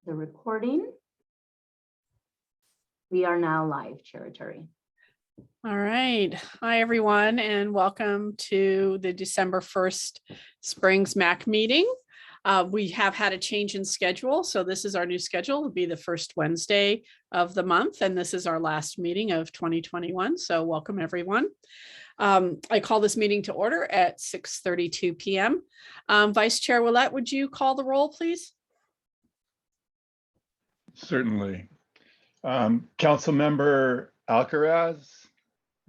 the recording. We are now live, Territory. All right. Hi, everyone, and welcome to the December 1st Springs MAC meeting. We have had a change in schedule, so this is our new schedule. It'll be the first Wednesday of the month, and this is our last meeting of 2021. So welcome, everyone. I call this meeting to order at 6:32 p.m. Vice Chair Willette, would you call the roll, please? Certainly. Councilmember Alcaraz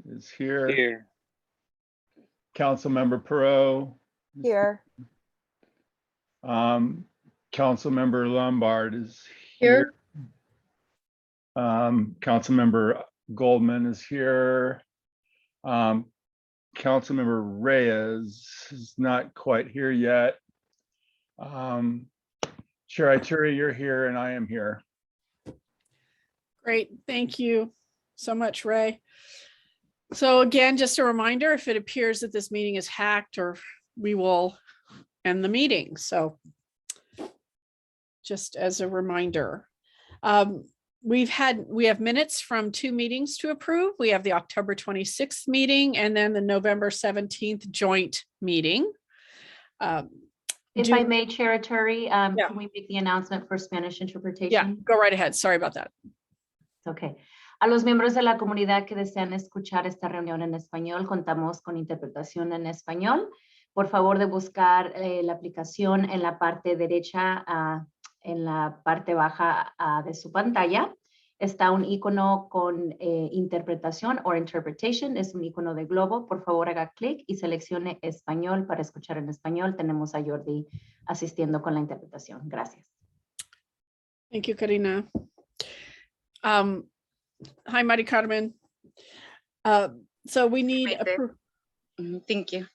is here. Here. Councilmember Perot. Here. Councilmember Lombard is here. Councilmember Goldman is here. Councilmember Reyes is not quite here yet. Chair Ituri, you're here and I am here. Great. Thank you so much, Ray. So again, just a reminder, if it appears that this meeting is hacked, or we will end the meeting. So just as a reminder, we have minutes from 2 meetings to approve. We have the October 26th meeting and then the November 17th joint meeting. If I may, Chair Ituri, Yeah. can we make the announcement for Spanish interpretation? Yeah, go right ahead. Sorry about that. Okay. A los miembros de la comunidad que desean escuchar esta reunión en español, contamos con interpretación en español. Por favor de buscar la aplicación en la parte derecha, en la parte baja de su pantalla. Está un icono con interpretación o interpretation, es un icono de globo. Por favor haga clic y seleccione español para escuchar en español. Tenemos a Jordi asistiendo con la interpretación. Gracias. Thank you, Karina. Hi, Mari Carmen. So we need Thank you.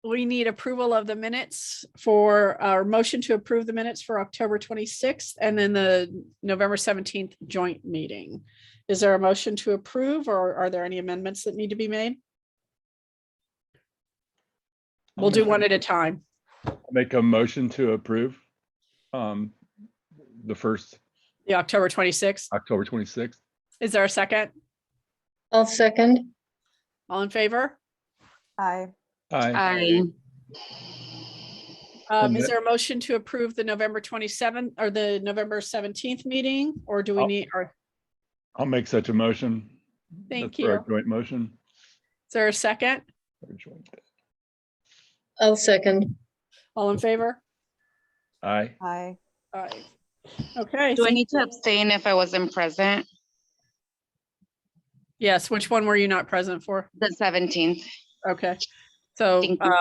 we need approval of the minutes for our motion to approve the minutes for October 26th and then the November 17th joint meeting. Is there a motion to approve, or are there any amendments that need to be made? We'll do one at a time. Make a motion to approve the first The October 26th. October 26th. Is there a second? I'll second. All in favor? Aye. Aye. And Is there a motion to approve the November 27th or the November 17th meeting, or do we need, or I'll make such a motion. thank That's for our you. joint motion. Is there a second? I'll second. All in favor? Aye. Aye. Aye. Okay. Do I need to abstain if I wasn't present? Yes, which one were you not present for? The 17th. Okay, so Thank you.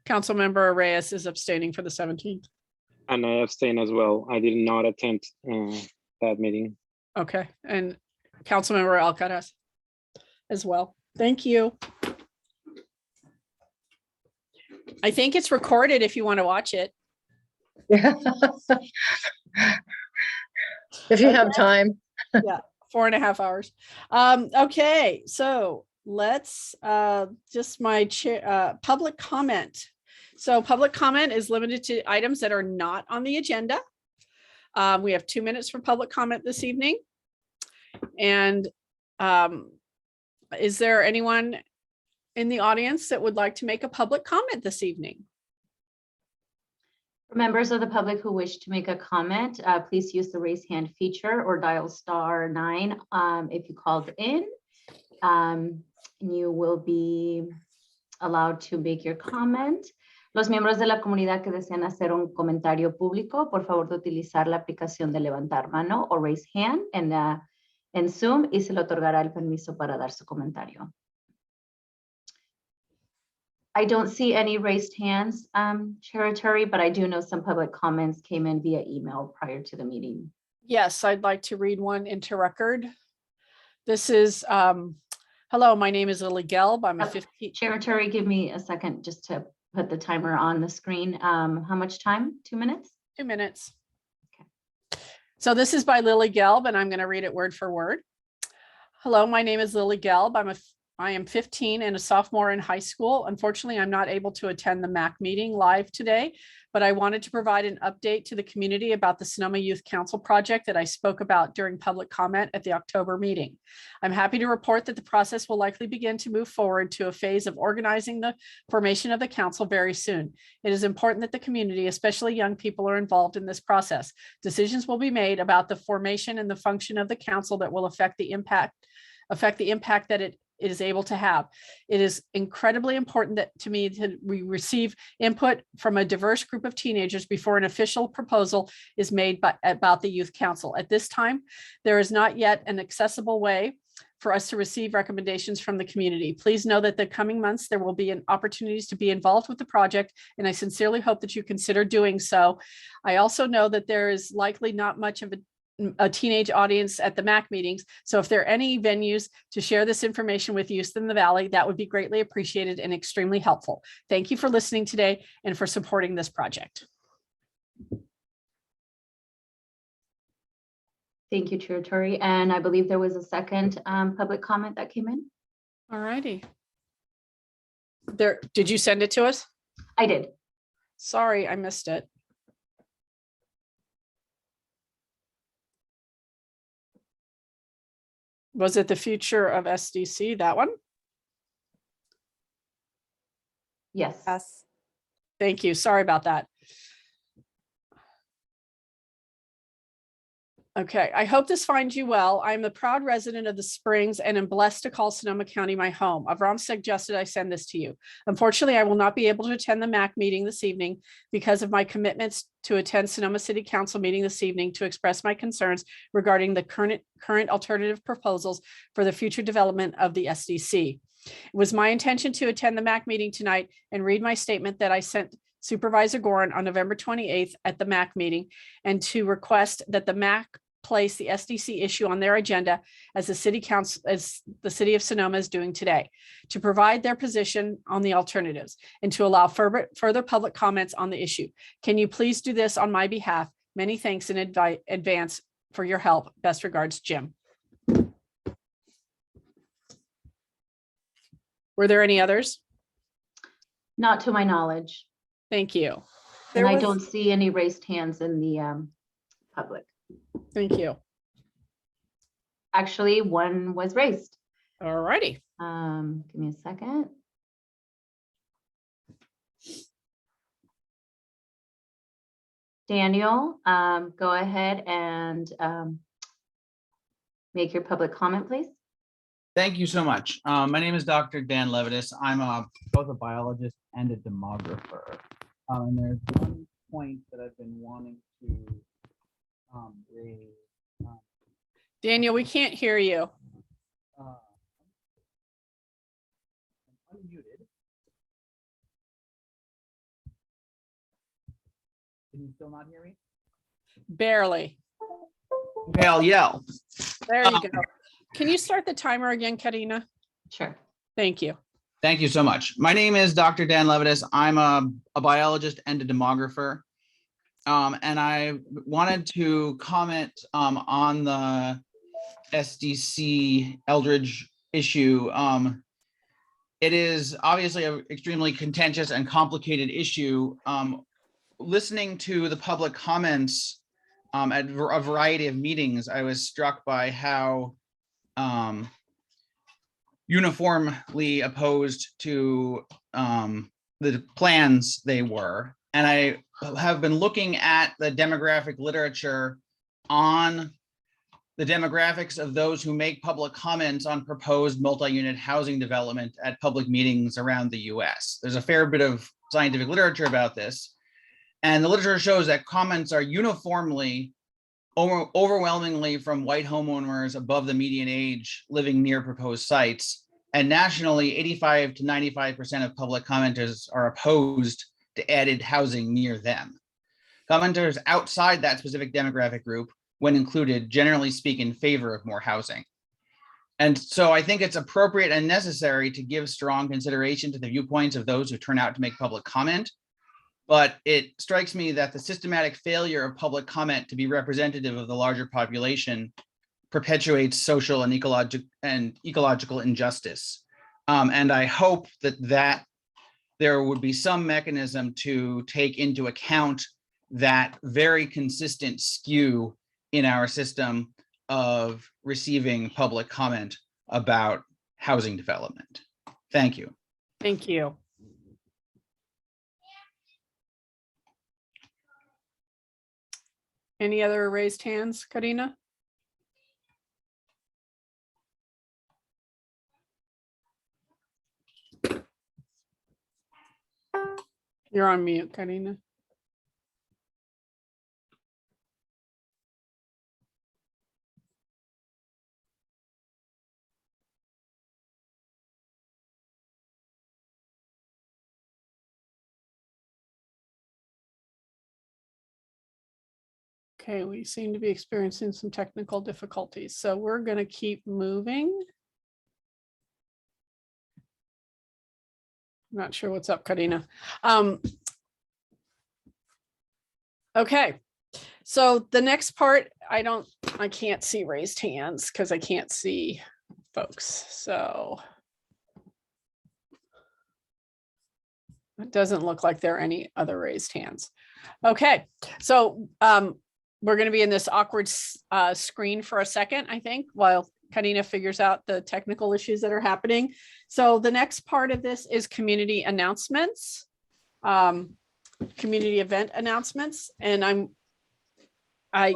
Councilmember Reyes is abstaining for the 17th. And I abstain as well. I did not attend that meeting. Okay, and Councilmember Alcaraz as well. Thank you. I think it's recorded if you want to watch it. If you have time. 4.5 hours. Okay, so let's just my chair, public comment. So public comment is limited to items that are not on the agenda. We have 2 minutes for public comment this evening. And is there anyone in the audience that would like to make a public comment this evening? For members of the public who wish to make a comment, please use the raise hand feature or dial *9 if you called in. You will be allowed to make your comment. Los miembros de la comunidad que desean hacer un comentario público, por favor de utilizar la aplicación de levantar mano o raise hand en Zoom y se le otorgará el permiso para dar su comentario. I don't see any raised hands, Chair Ituri, but I do know some public comments came in via email prior to the meeting. Yes, I'd like to read one into record. This is, hello, my name is Lily Gelb. I'm a 15. Chair Ituri, give me a second just to put the timer on the screen. How much time? 2 minutes? 2 minutes. Okay. So this is by Lily Gelb, and I'm going to read it word for word. Hello, my name is Lily Gelb. I am 15 and a sophomore in high school. Unfortunately, I'm not able to attend the MAC meeting live today, but I wanted to provide an update to the community about the Sonoma Youth Council project that I spoke about during public comment at the October meeting. I'm happy to report that the process will likely begin to move forward to a phase of organizing the formation of the council very soon. It is important that the community, especially young people, are involved in this process. Decisions will be made about the formation and the function of the council that will affect the impact that it is able to have. It is incredibly important that to me that we receive input from a diverse group of teenagers before an official proposal is made about the youth council. At this time, there is not yet an accessible way for us to receive recommendations from the community. Please know that the coming months, there will be opportunities to be involved with the project, and I sincerely hope that you consider doing so. I also know that there is likely not much of a teenage audience at the MAC meetings. So if there are any venues to share this information with youth in the Valley, that would be greatly appreciated and extremely helpful. Thank you for listening today and for supporting this project. Thank you, Chair Torrey. And I believe there was a second public comment that came in. All righty. Did you send it to us? I did. Sorry, I missed it. Was it the future of SDC, that one? Yes. Yes. Thank you. Sorry about that. Okay, I hope this finds you well. I'm a proud resident of the Springs and am blessed to call Sonoma County my home. Avram suggested I send this to you. Unfortunately, I will not be able to attend the MAC meeting this evening because of my commitments to attend Sonoma City Council meeting this evening to express my concerns regarding the current alternative proposals for the future development of the SDC. It was my intention to attend the MAC meeting tonight and read my statement that I sent Supervisor Gorin on November 28th at the MAC meeting, and to request that the MAC place the SDC issue on their agenda as the city council, as the city of Sonoma is doing today, to provide their position on the alternatives and to allow further public comments on the issue. Can you please do this on my behalf? Many thanks in advance for your help. Best regards, Jim. Were there any others? Not to my knowledge. Thank you. And I don't see any raised hands in the public. Thank you. Actually, one was raised. All righty. Give me a second. Daniel, go ahead and make your public comment, please. Thank you so much. My name is Dr. Dan Levitas. I'm both a biologist and a demographer. And there's one point that I've been wanting to raise. Daniel, we can't hear you. I'm unmuted. Can you still not hear me? Barely. Okay, I'll yell. There you go. Can you start the timer again, Karina? Sure. Thank you. Thank you so much. My name is Dr. Dan Levitas. I'm a biologist and a demographer. And I wanted to comment on the SDC Eldridge issue. It is obviously an extremely contentious and complicated issue. Listening to the public comments at a variety of meetings, I was struck by how uniformly opposed to the plans they were. And I have been looking at the demographic literature on the demographics of those who make public comments on proposed multi-unit housing development at public meetings around the US. There's a fair bit of scientific literature about this. And the literature shows that comments are uniformly, overwhelmingly from white homeowners above the median age living near proposed sites. And nationally, 85 to 95% of public commenters are opposed to added housing near them. Commenters outside that specific demographic group, when included, generally speak in favor of more housing. And so I think it's appropriate and necessary to give strong consideration to the viewpoints of those who turn out to make public comment. But it strikes me that the systematic failure of public comment to be representative of the larger population perpetuates social and ecological injustice. And I hope that there would be some mechanism to take into account that very consistent skew in our system of receiving public comment about housing development. Thank you. Thank you. Any other raised hands, Karina? You're on mute, Karina. Okay, we seem to be experiencing some technical difficulties, so we're going to keep moving. I'm not sure what's up, Karina. Okay, so the next part, I can't see raised hands because I can't see folks. So it doesn't look like there are any other raised hands. Okay, so we're going to be in this awkward screen for a second, I think, while Karina figures out the technical issues that are happening. So the next part of this is community announcements, community event announcements. And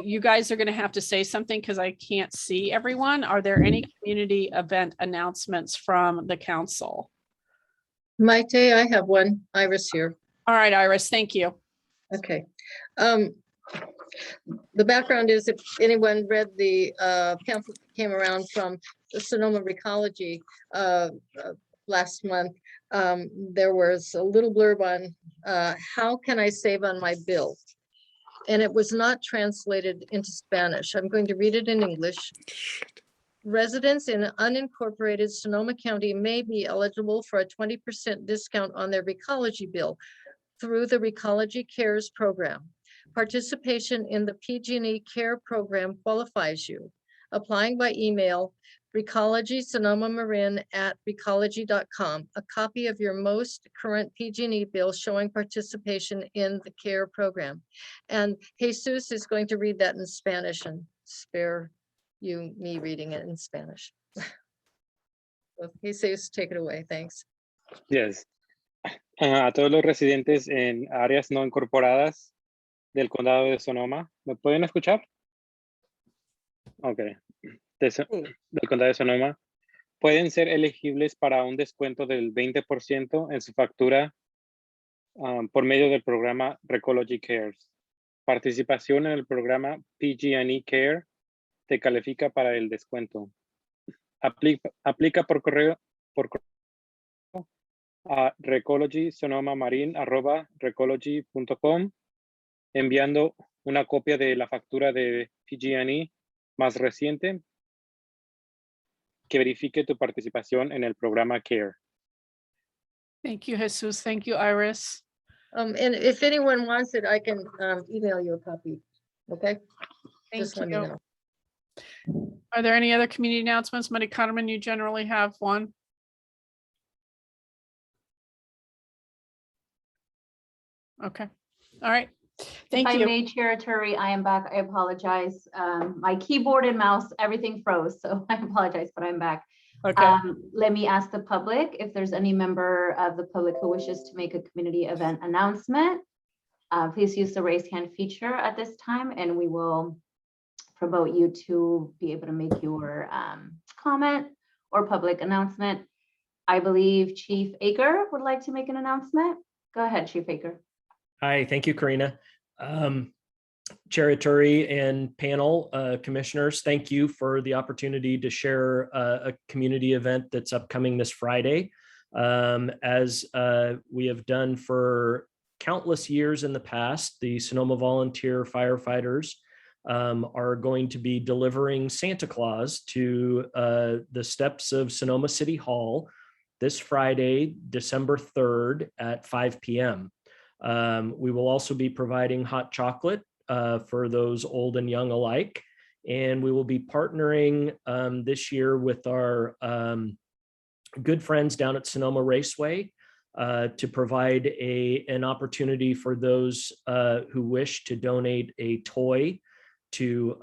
you guys are going to have to say something because I can't see everyone. Are there any community event announcements from the council? Maite, I have one. Iris here. All right, Iris, thank you. Okay. The background is, if anyone read the pamphlet that came around from the Sonoma Recology last month, there was a little blurb on how can I save on my bill? And it was not translated into Spanish. I'm going to read it in English. Residents in unincorporated Sonoma County may be eligible for a 20% discount on their Recology bill through the Recology Cares program. Participation in the PG&E Care program qualifies you. Applying by email, Recology Sonoma-Marin at recology.com. A copy of your most current PG&E bill showing participation in the Care program. And Jesus is going to read that in Spanish and spare me reading it in Spanish. So, Jesus, take it away. Thanks. Yes. A todos los residentes en áreas no incorporadas del condado de Sonoma. ¿Me pueden escuchar? Ok. Del condado de Sonoma. Pueden ser elegibles para un descuento del 20% en su factura por medio del programa Recology Cares. Participación en el programa PG&E Care te califica para el descuento. Aplica por correo a recology@recology.com, enviando una copia de la factura de PG&E más reciente que verifique tu participación en el programa CARE. Thank you, Jesus. Thank you, Iris. And if anyone wants it, I can email you a copy. Okay. Thank Just let me you. know. Are there any other community announcements? Mari Carmen, you generally have one. Okay. All right. Thank If you. I may, Chair Turi, I am back. I apologize. My keyboard and mouse, everything froze, so I apologize, but I'm back. Okay. Let me ask the public if there's any member of the public who wishes to make a community event announcement. Please use the raise hand feature at this time, and we will promote you to be able to make your comment or public announcement. I believe Chief Akre would like to make an announcement. Go ahead, Chief Akre. Hi, thank you, Karina. Chair Turi and panel commissioners, thank you for the opportunity to share a community event that's upcoming this Friday. As we have done for countless years in the past, the Sonoma volunteer firefighters are going to be delivering Santa Claus to the steps of Sonoma City Hall this Friday, December 3rd at 5 p.m. We will also be providing hot chocolate for those old and young alike. And we will be partnering this year with our good friends down at Sonoma Raceway to provide an opportunity for those who wish to donate a toy to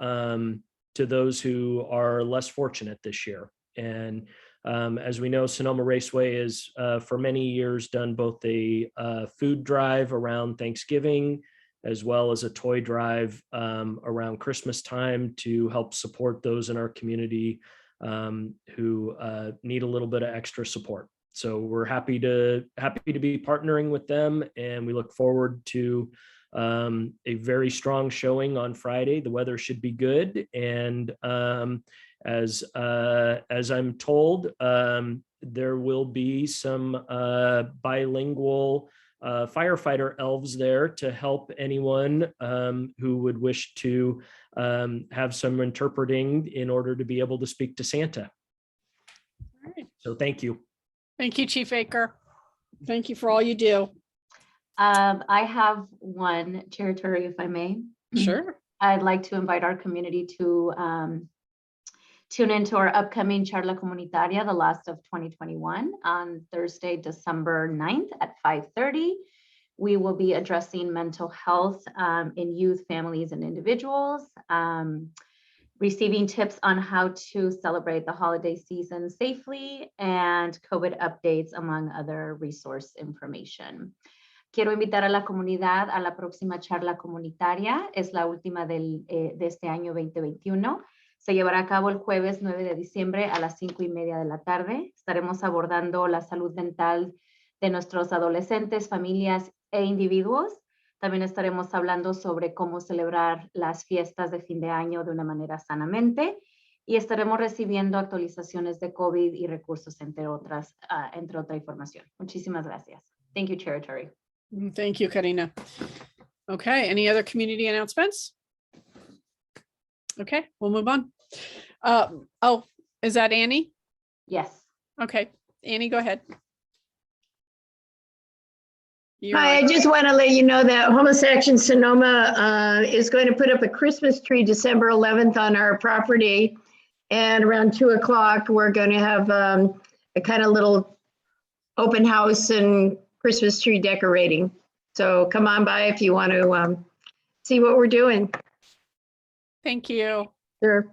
those who are less fortunate this year. And as we know, Sonoma Raceway has for many years done both a food drive around Thanksgiving as well as a toy drive around Christmas time to help support those in our community who need a little bit of extra support. So we're happy to be partnering with them, and we look forward to a very strong showing on Friday. The weather should be good, and as I'm told, there will be some bilingual firefighter elves there to help anyone who would wish to have some interpreting in order to be able to speak to Santa. All right. So thank you. Thank you, Chief Akre. Thank you for all you do. I have one, Chair Turi, if I may. Sure. I'd like to invite our community to tune into our upcoming Charla Comunitaria, the last of 2021, on Thursday, December 9th at 5:30. We will be addressing mental health in youth, families, and individuals, receiving tips on how to celebrate the holiday season safely, and COVID updates, among other resource information. Quiero invitar a la comunidad a la próxima charla comunitaria. Es la última de este año 2021. Se llevará a cabo el jueves 9 de diciembre a las 5:30 de la tarde. Estaremos abordando la salud mental de nuestros adolescentes, familias e individuos. También estaremos hablando sobre cómo celebrar las fiestas de fin de año de una manera sanamente. Y estaremos recibiendo actualizaciones de COVID y recursos, entre otra información. Muchísimas gracias. Thank you, Chair Turi. Thank you, Karina. Okay, any other community announcements? Okay, we'll move on. Oh, is that Annie? Yes. Okay, Annie, go ahead. Hi, I just want to let you know that Homeless Action Sonoma is going to put up a Christmas tree December 11th on our property. And around 2 o'clock, we're going to have a kind of little open house and Christmas tree decorating. So come on by if you want to see what we're doing. Thank you. Sure.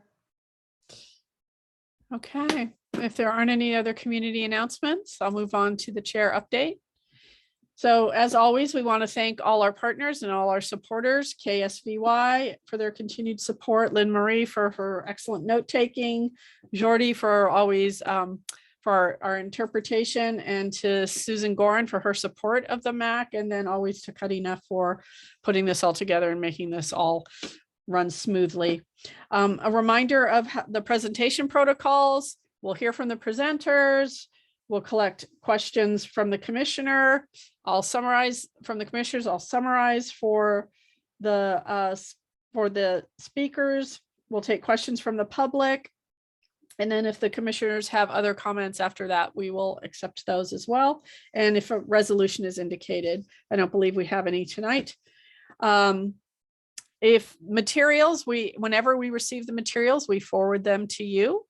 Okay, if there aren't any other community announcements, I'll move on to the chair update. So as always, we want to thank all our partners and all our supporters, KSVY for their continued support, Lynn Marie for her excellent note-taking, Jordi for always for our interpretation, and to Susan Gorin for her support of the MAC, and then always to Karina for putting this all together and making this all run smoothly. A reminder of the presentation protocols. We'll hear from the presenters. We'll collect questions from the commissioner. I'll summarize from the commissioners. I'll summarize for the speakers. We'll take questions from the public. And then if the commissioners have other comments after that, we will accept those as well. And if a resolution is indicated, I don't believe we have any tonight. If materials, whenever we receive the materials, we forward them to you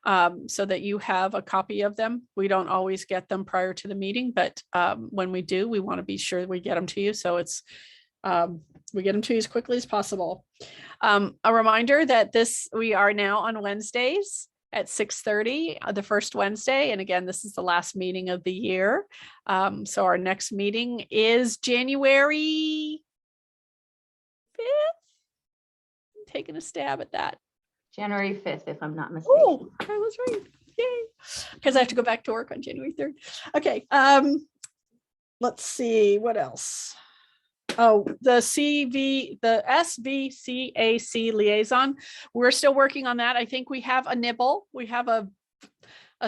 so that you have a copy of them. We don't always get them prior to the meeting, but when we do, we want to be sure we get them to you. So it's we get them to you as quickly as possible. A reminder that we are now on Wednesdays at 6:30, the first Wednesday. And again, this is the last meeting of the year. So our next meeting is January 5th. I'm taking a stab at that. January 5th, if I'm not mistaken. Oh, I was right. Yay. Because I have to go back to work on January 3rd. Okay. Let's see what else. Oh, the Svcac Liaison. We're still working on that. I think we have a nibble. We have a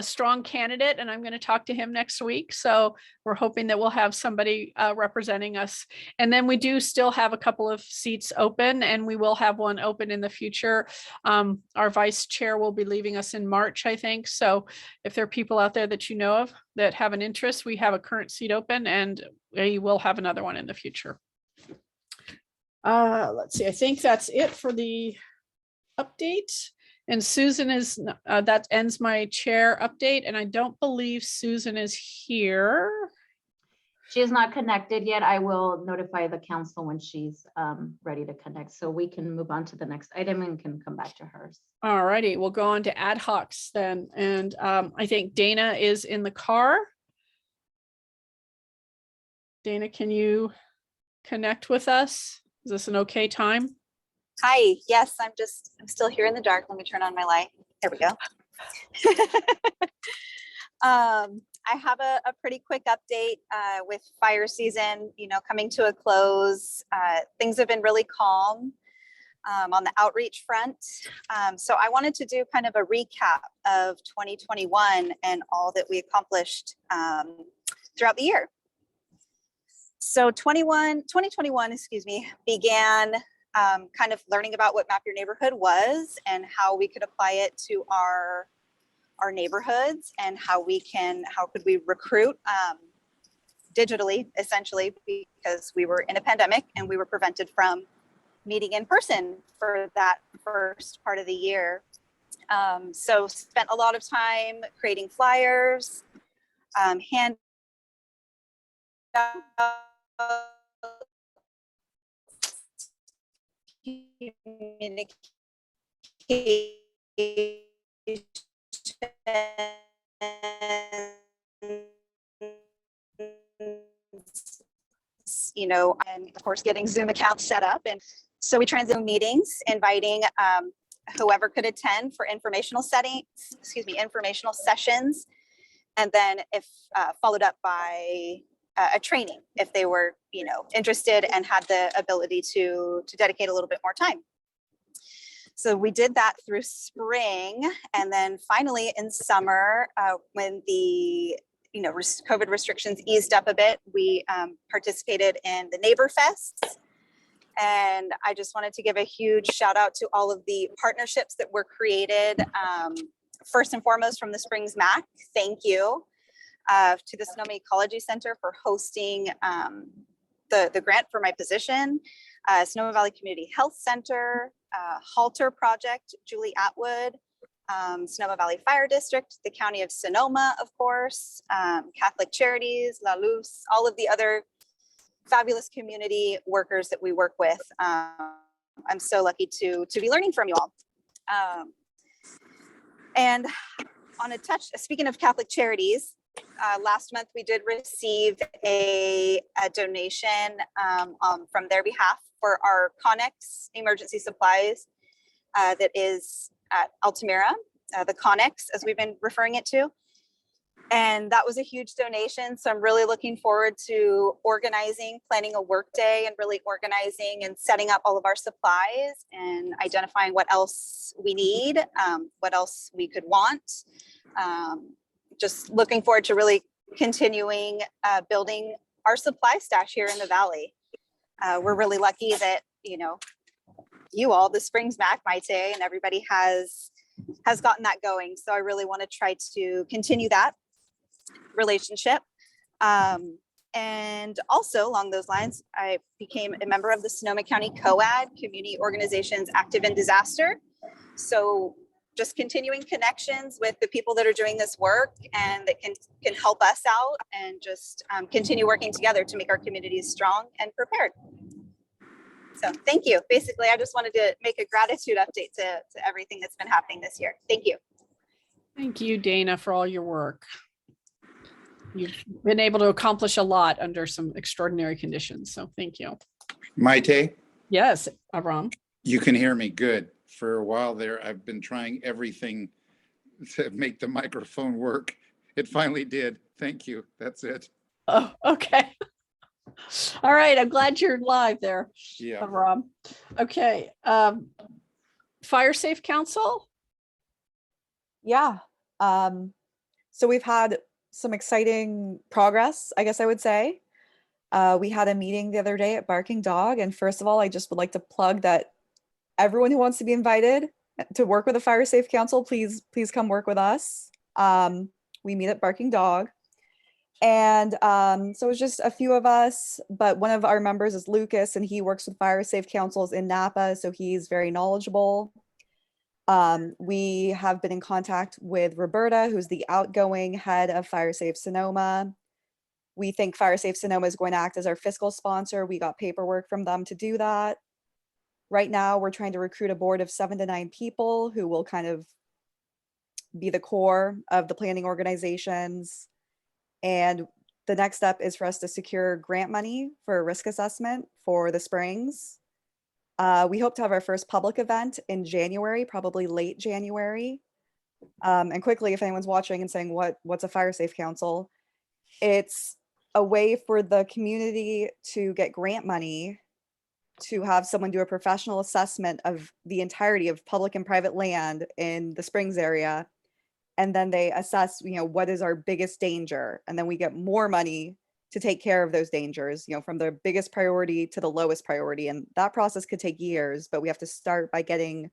strong candidate, and I'm going to talk to him next week. So we're hoping that we'll have somebody representing us. And then we do still have a couple of seats open, and we will have one open in the future. Our vice chair will be leaving us in March, I think. So if there are people out there that you know of that have an interest, we have a current seat open, and we will have another one in the future. Let's see, I think that's it for the update. And Susan is, that ends my chair update, and I don't believe Susan is here. She is not connected yet. I will notify the council when she's ready to connect, so we can move on to the next item and can come back to hers. All righty, we'll go on to ad hocs then. And I think Dana is in the car. Dana, can you connect with us? Is this an okay time? Hi, yes, I'm still here in the dark. Let me turn on my light. There we go. I have a pretty quick update with fire season, coming to a close. Things have been really calm on the outreach front. So I wanted to do kind of a recap of 2021 and all that we accomplished throughout the year. So 2021, began kind of learning about what Map Your Neighborhood was and how we could apply it to our neighborhoods and how could we recruit digitally, essentially, because we were in a pandemic and we were prevented from meeting in person for that first part of the year. So spent a lot of time creating flyers, hand and of course getting Zoom accounts set up. And so we tried Zoom meetings, inviting whoever could attend for informational sessions. And then if followed up by a training, if they were, interested and had the ability to dedicate a little bit more time. So we did that through spring. And then finally in summer, when the COVID restrictions eased up a bit, we participated in the Neighbor Fests. And I just wanted to give a huge shout out to all of the partnerships that were created. First and foremost from the Springs MAC, thank you. To the Sonoma Ecology Center for hosting the grant for my position, Sonoma Valley Community Health Center, Halter Project, Julie Atwood, Sonoma Valley Fire District, the County of Sonoma, of course, Catholic Charities, La Luz, all of the other fabulous community workers that we work with. I'm so lucky to be learning from you all. And on a touch, speaking of Catholic Charities, last month we did receive a donation from their behalf for our Connex emergency supplies that is at Altamira, the Connex as we've been referring it to. And that was a huge donation. So I'm really looking forward to planning a work day and really organizing and setting up all of our supplies and identifying what else we need, what else we could want. Just looking forward to really continuing building our supply stash here in the Valley. We're really lucky that, you all, the Springs MAC, Maite, and everybody has gotten that going. So I really want to try to continue that relationship. And also along those lines, I became a member of the Sonoma County COAD, Community Organizations Active in Disaster. So just continuing connections with the people that are doing this work and that can help us out and just continue working together to make our communities strong and prepared. So thank you. Basically, I just wanted to make a gratitude update to everything that's been happening this year. Thank you. Thank you, Dana, for all your work. You've been able to accomplish a lot under some extraordinary conditions. So thank you. Maite? Yes, Avram. You can hear me good. For a while there, I've been trying everything to make the microphone work. It finally did. Thank you. That's it. Oh, okay. All right. I'm glad you're live there, Yeah. Avram. Okay. Fire Safe Council? Yeah. So we've had some exciting progress, I guess I would say. We had a meeting the other day at Barking Dog. And first of all, I just would like to plug that everyone who wants to be invited to work with the Fire Safe Council, please come work with us. We meet at Barking Dog. And so it's just a few of us, but one of our members is Lucas, and he works with Fire Safe Councils in Napa, so he's very knowledgeable. We have been in contact with Roberta, who's the outgoing head of Fire Safe Sonoma. We think Fire Safe Sonoma is going to act as our fiscal sponsor. We got paperwork from them to do that. Right now, we're trying to recruit a board of 7 to 9 people who will kind of be the core of the planning organizations. And the next step is for us to secure grant money for a risk assessment for the Springs. We hope to have our first public event in January, probably late January. And quickly, if anyone's watching and saying, what's a Fire Safe Council? It's a way for the community to get grant money to have someone do a professional assessment of the entirety of public and private land in the Springs area. And then they assess, what is our biggest danger? And then we get more money to take care of those dangers, from the biggest priority to the lowest priority. And that process could take years, but we have to start by getting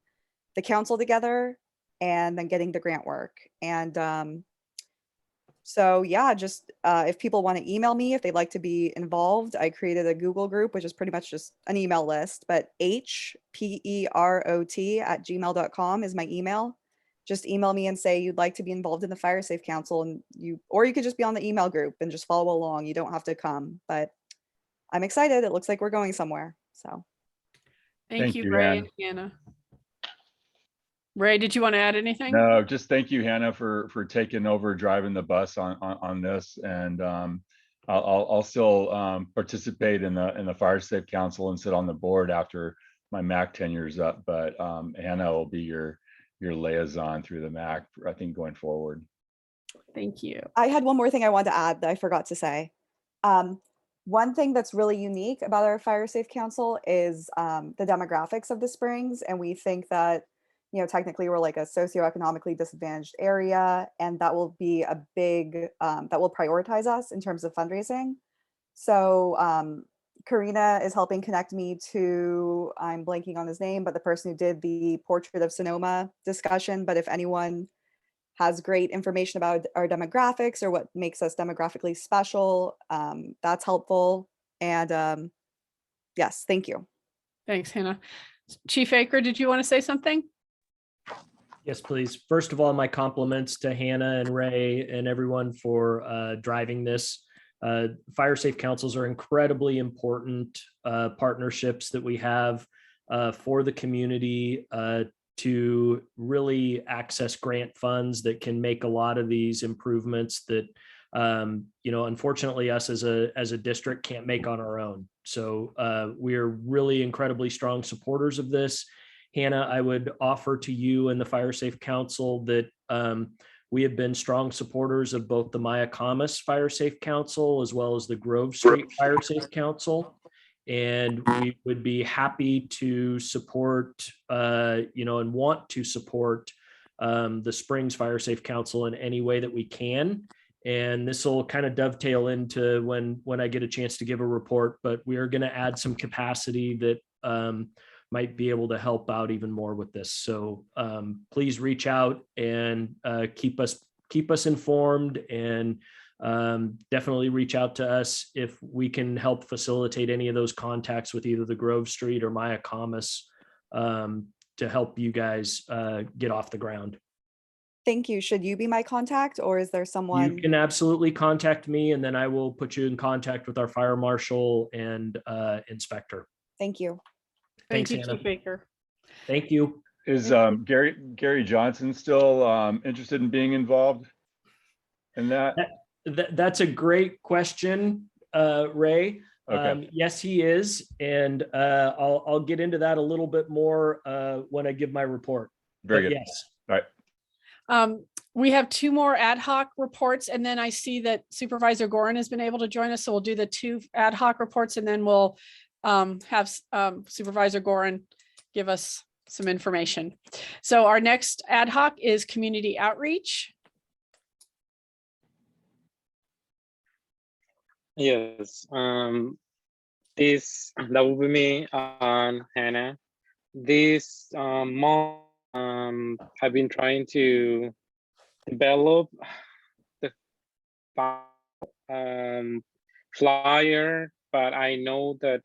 the council together and then getting the grant work. And so yeah, just if people want to email me, if they'd like to be involved, I created a Google group, which is pretty much just an email list, but hperot@gmail.com is my email. Just email me and say you'd like to be involved in the Fire Safe Council, and or you could just be on the email group and just follow along. You don't have to come, but I'm excited. It looks like we're going somewhere. So Thank you, Ray and Hannah. Ray, did you want to add anything? No, just thank you, Hannah, for taking over driving the bus on this, and I'll still participate in the Fire Safe Council and sit on the board after my MAC tenure's up. But Hannah will be your liaison through the MAC, I think, going forward. Thank you. I had one more thing I wanted to add that I forgot to say. One thing that's really unique about our Fire Safe Council is the demographics of the Springs, and we think that technically we're like a socioeconomically disadvantaged area, and that will be a big, that will prioritize us in terms of fundraising. So Karina is helping connect me to, I'm blanking on his name, but the person who did the Portrait of Sonoma discussion. But if anyone has great information about our demographics or what makes us demographically special, that's helpful. And yes, thank you. Thanks, Hannah. Chief Akre, did you want to say something? Yes, please. First of all, my compliments to Hannah and Ray and everyone for driving this. Fire Safe Councils are incredibly important partnerships that we have for the community to really access grant funds that can make a lot of these improvements that unfortunately us as a district can't make on our own. So we're really incredibly strong supporters of this. Hannah, I would offer to you and the Fire Safe Council that we have been strong supporters of both the Mayacamas Fire Safe Council as well as the Grove Street Fire Safe Council. And we would be happy to support, and want to support the Springs Fire Safe Council in any way that we can. And this will kind of dovetail into when I get a chance to give a report, but we are going to add some capacity that might be able to help out even more with this. So please reach out and keep us informed, and definitely reach out to us if we can help facilitate any of those contacts with either the Grove Street or Mayacamas to help you guys get off the ground. Thank you. Should you be my contact, or is there someone? You can absolutely contact me, and then I will put you in contact with our fire marshal and inspector. Thank you. Thanks, Thank you, Hannah. Chief Akre. Thank you. Is Gary Johnson still interested in being involved in that? That's a great question, Ray. Okay. Yes, he is, and I'll get into that a little bit more when I give my report. Very good. Yes. All right. We have 2 more ad hoc reports, and then I see that Supervisor Gorin has been able to join us. So we'll do the 2 ad hoc reports, and then we'll have Supervisor Gorin give us some information. So our next ad hoc is community outreach. Yes, that will be me and Hannah. This month, I've been trying to develop the flyer, but I know that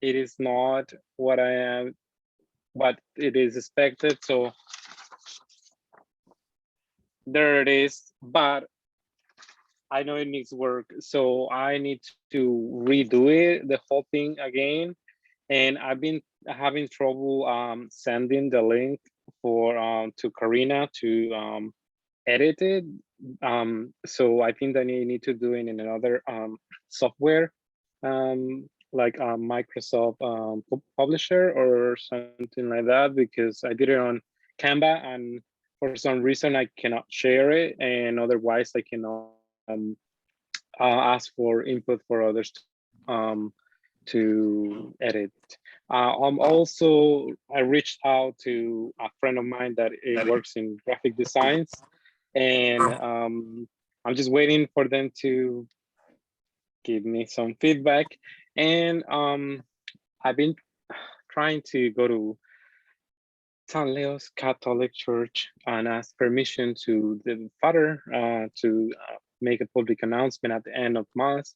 it is not what it is expected. So there it is, but I know it needs work, so I need to redo it, the whole thing again. And I've been having trouble sending the link for to Karina to edit it. So I think that you need to do it in another software, like Microsoft Publisher or something like that, because I did it on Canva and for some reason I cannot share it, and otherwise I cannot ask for input for others to edit. I reached out to a friend of mine that works in graphic designs, and I'm just waiting for them to give me some feedback. And I've been trying to go to San Leo's Catholic Church and ask permission to the father to make a public announcement at the end of Mass.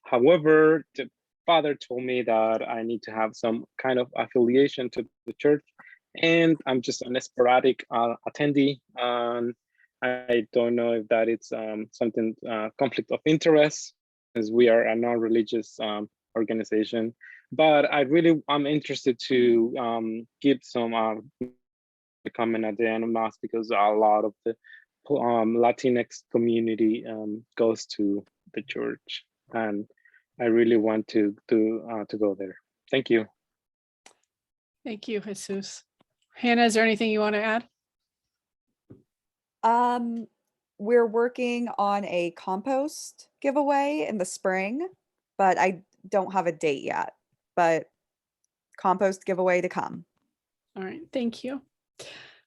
However, the father told me that I need to have some kind of affiliation to the church, and I'm just an sporadic attendee. I don't know if that it's something conflict of interest, as we are a non-religious organization. But I'm interested to give some comment at the end of Mass, because a lot of the Latinx community goes to the church, and I really want to go there. Thank you. Thank you, Jesus. Hannah, is there anything you want to add? We're working on a compost giveaway in the spring, but I don't have a date yet, but compost giveaway to come. All right, thank you.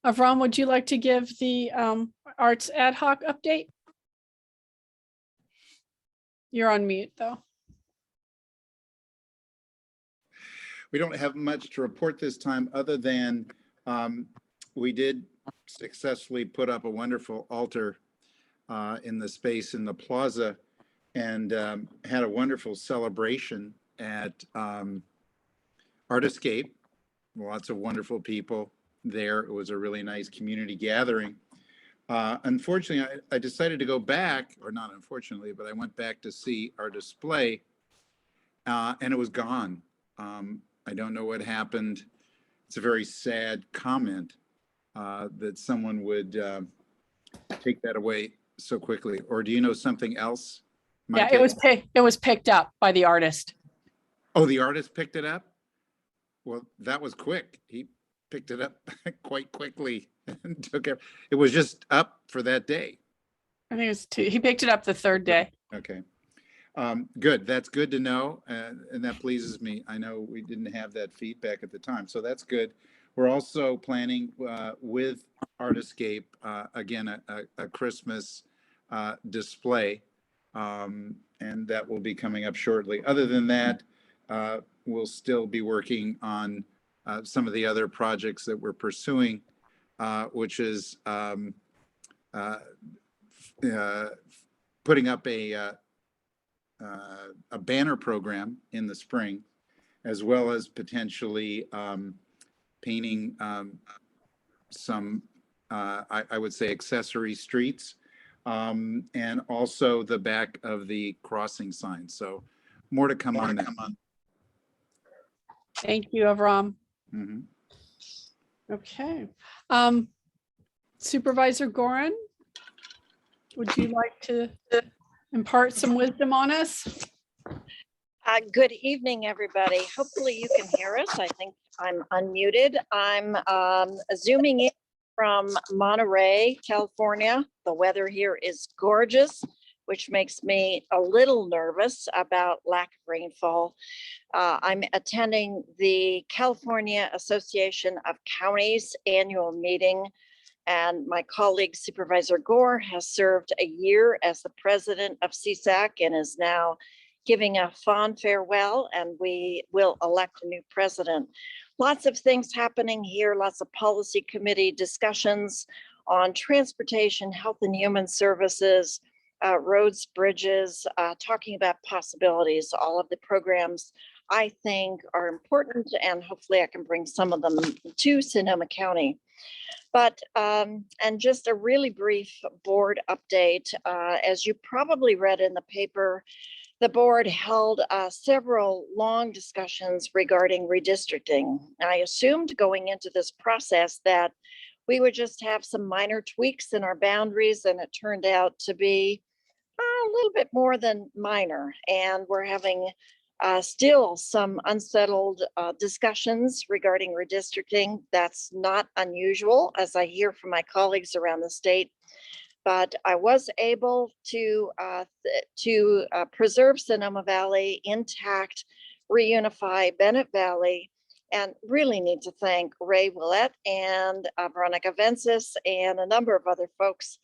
Avram, would you like to give the arts ad hoc update? You're on mute though. We don't have much to report this time, other than we did successfully put up a wonderful altar in the space in the plaza, and had a wonderful celebration at Art Escape. Lots of wonderful people there. It was a really nice community gathering. Unfortunately, I decided to go back, or not unfortunately, but I went back to see our display, and it was gone. I don't know what happened. It's a very sad comment that someone would take that away so quickly. Or do you know something else? Yeah, it was picked up by the artist. Oh, the artist picked it up? Well, that was quick. He picked it up quite quickly and took it. It was just up for that day. I think it was he picked it up the third day. Okay. Good. That's good to know. And that pleases me. I know we didn't have that feedback at the time, so that's good. We're also planning with Art Escape, again, a Christmas display, and that will be coming up shortly. Other than that, we'll still be working on some of the other projects that we're pursuing, which is putting up a banner program in the spring, as well as potentially painting some, I would say, accessory streets, and also the back of the crossing sign. So more to come on that. Thank you, Avram. Mm-hmm. Okay. Supervisor Gorin, would you like to impart some wisdom on us? Good evening, everybody. Hopefully you can hear us. I think I'm unmuted. I'm zooming in from Monterey, California. The weather here is gorgeous, which makes me a little nervous about lack of rainfall. I'm attending the California Association of Counties annual meeting, and my colleague Supervisor Gore has served a year as the president of Svcac and is now giving a fond farewell, and we will elect a new president. Lots of things happening here, lots of policy committee discussions on transportation, health and human services, roads, bridges, talking about possibilities. All of the programs I think are important, and hopefully I can bring some of them to Sonoma County. But, and just a really brief board update, as you probably read in the paper, the board held several long discussions regarding redistricting. I assumed going into this process that we would just have some minor tweaks in our boundaries, and it turned out to be a little bit more than minor. And we're having still some unsettled discussions regarding redistricting. That's not unusual, as I hear from my colleagues around the state. But I was able to preserve Sonoma Valley intact, reunify Bennett Valley, and really need to thank Ray Willett and Veronica Vences and a number of other folks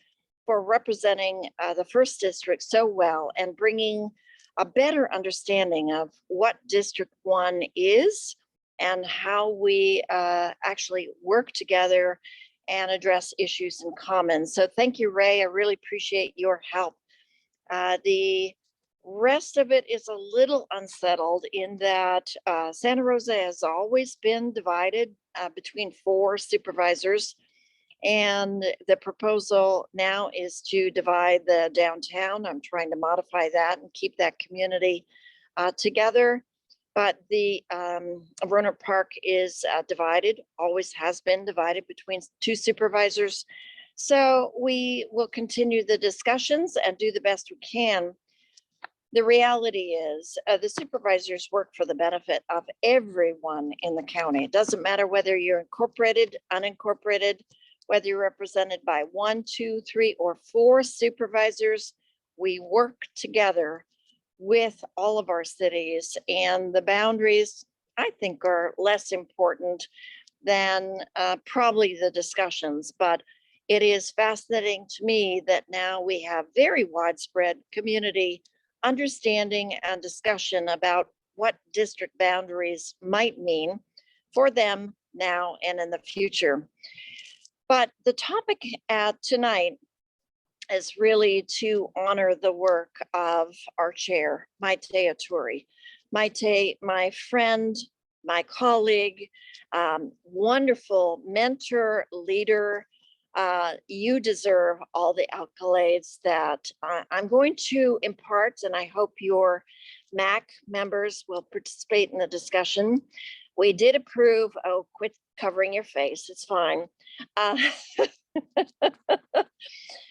for representing the first district so well and bringing a better understanding of what District 1 is and how we actually work together and address issues in common. So thank you, Ray. I really appreciate your help. The rest of it is a little unsettled in that Santa Rosa has always been divided between 4 supervisors. And the proposal now is to divide the downtown. I'm trying to modify that and keep that community together. But the Rohnert Park is divided, always has been divided between 2 supervisors. So we will continue the discussions and do the best we can. The reality is the supervisors work for the benefit of everyone in the county. It doesn't matter whether you're incorporated, unincorporated, whether you're represented by 1, 2, 3, or 4 supervisors. We work together with all of our cities, and the boundaries, I think, are less important than probably the discussions. But it is fascinating to me that now we have very widespread community understanding and discussion about what district boundaries might mean for them now and in the future. But the topic tonight is really to honor the work of our chair, Maite Aturi. Maite, my friend, my colleague, wonderful mentor, leader. You deserve all the accolades that I'm going to impart, and I hope your MAC members will participate in the discussion. We did approve, oh, quit covering your face, it's fine.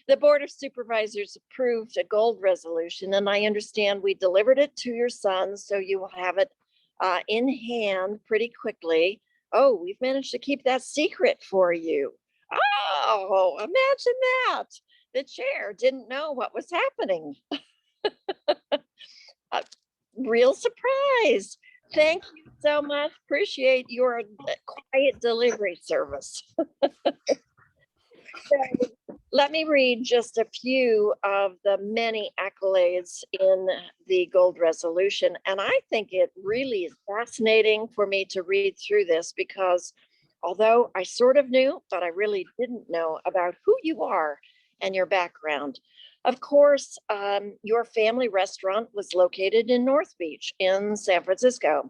The Board of Supervisors approved a gold resolution, and I understand we delivered it to your son, so you will have it in hand pretty quickly. Oh, we've managed to keep that secret for you. Oh, imagine that. The chair didn't know what was happening. Real surprise. Thank you so much. Appreciate your quiet delivery service. So, let me read just a few of the many accolades in the gold resolution. And I think it really is fascinating for me to read through this because although I sort of knew, but I really didn't know about who you are and your background. Of course, your family restaurant was located in North Beach in San Francisco,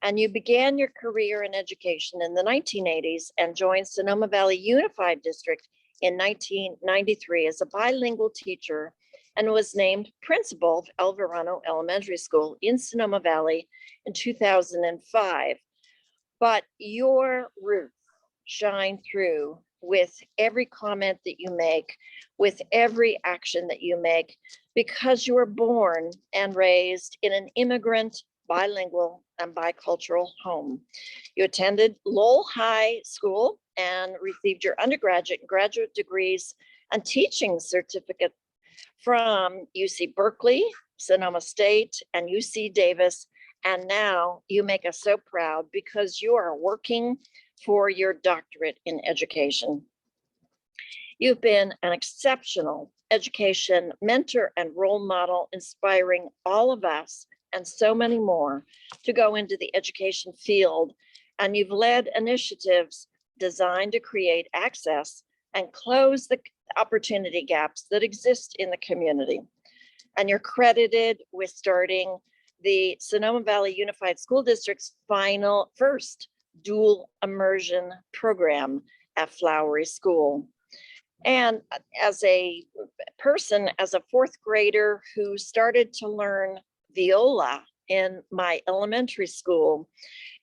and you began your career in education in the 1980s and joined Sonoma Valley Unified District in 1993 as a bilingual teacher and was named principal of El Verano Elementary School in Sonoma Valley in 2005. But your roots shine through with every comment that you make, with every action that you make, because you were born and raised in an immigrant, bilingual, and bicultural home. You attended Lowell High School and received your undergraduate and graduate degrees and teaching certificate from UC Berkeley, Sonoma State, and UC Davis. And now you make us so proud because you are working for your doctorate in education. You've been an exceptional education mentor and role model, inspiring all of us and so many more to go into the education field. And you've led initiatives designed to create access and close the opportunity gaps that exist in the community. And you're credited with starting the Sonoma Valley Unified School District's first dual immersion program. at Flowery School. And as a person, as a fourth grader who started to learn viola in my elementary school,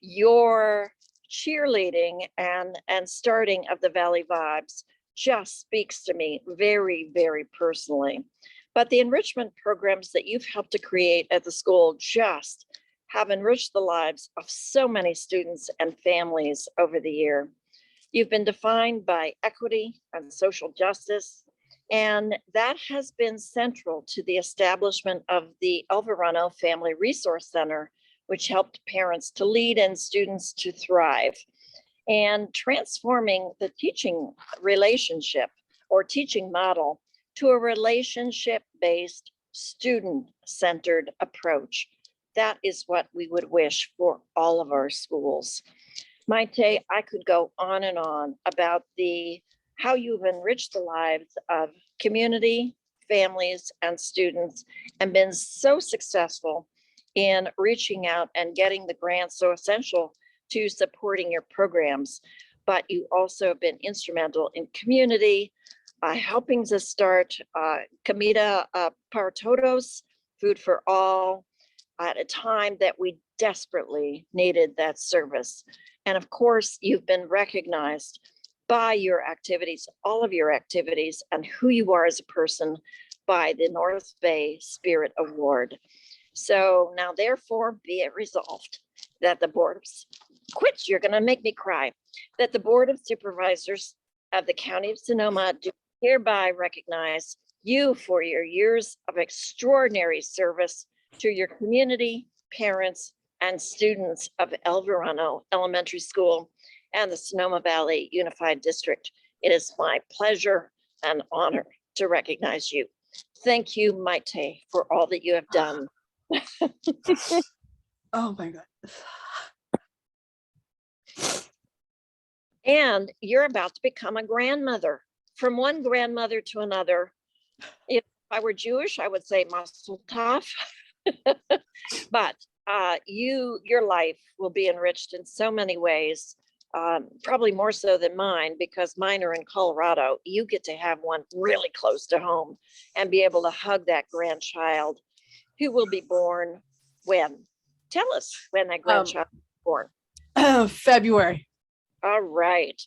your cheerleading and starting of the Valley Vibes just speaks to me very, very personally. But the enrichment programs that you've helped to create at the school just have enriched the lives of so many students and families over the year. You've been defined by equity and social justice, and that has been central to the establishment of the El Verano Family Resource Center, which helped parents to lead and students to thrive, and transforming the teaching relationship or teaching model to a relationship-based, student-centered approach. That is what we would wish for all of our schools. Maite, I could go on and on about how you've enriched the lives of community, families, and students, and been so successful in reaching out and getting the grants so essential to supporting your programs. But you also have been instrumental in community, helping to start Comida para Todos, Food for All, at a time that we desperately needed that service. And of course, you've been recognized by your activities, all of your activities, and who you are as a person by the North Bay Spirit Award. So now therefore be it resolved that the Board of, you're gonna make me cry, that the Board of Supervisors of the County of Sonoma do hereby recognize you for your years of extraordinary service to your community, parents, and students of El Verano Elementary School and the Sonoma Valley Unified District. It is my pleasure and honor to recognize you. Thank you, Maite, for all that you have done. Oh my God. And you're about to become a grandmother. From one grandmother to another. If I were Jewish, I would say mazel tov. But your life will be enriched in so many ways, probably more so than mine, because mine are in Colorado. You get to have one really close to home and be able to hug that grandchild who will be born when? Tell us when that grandchild is born. February. All right.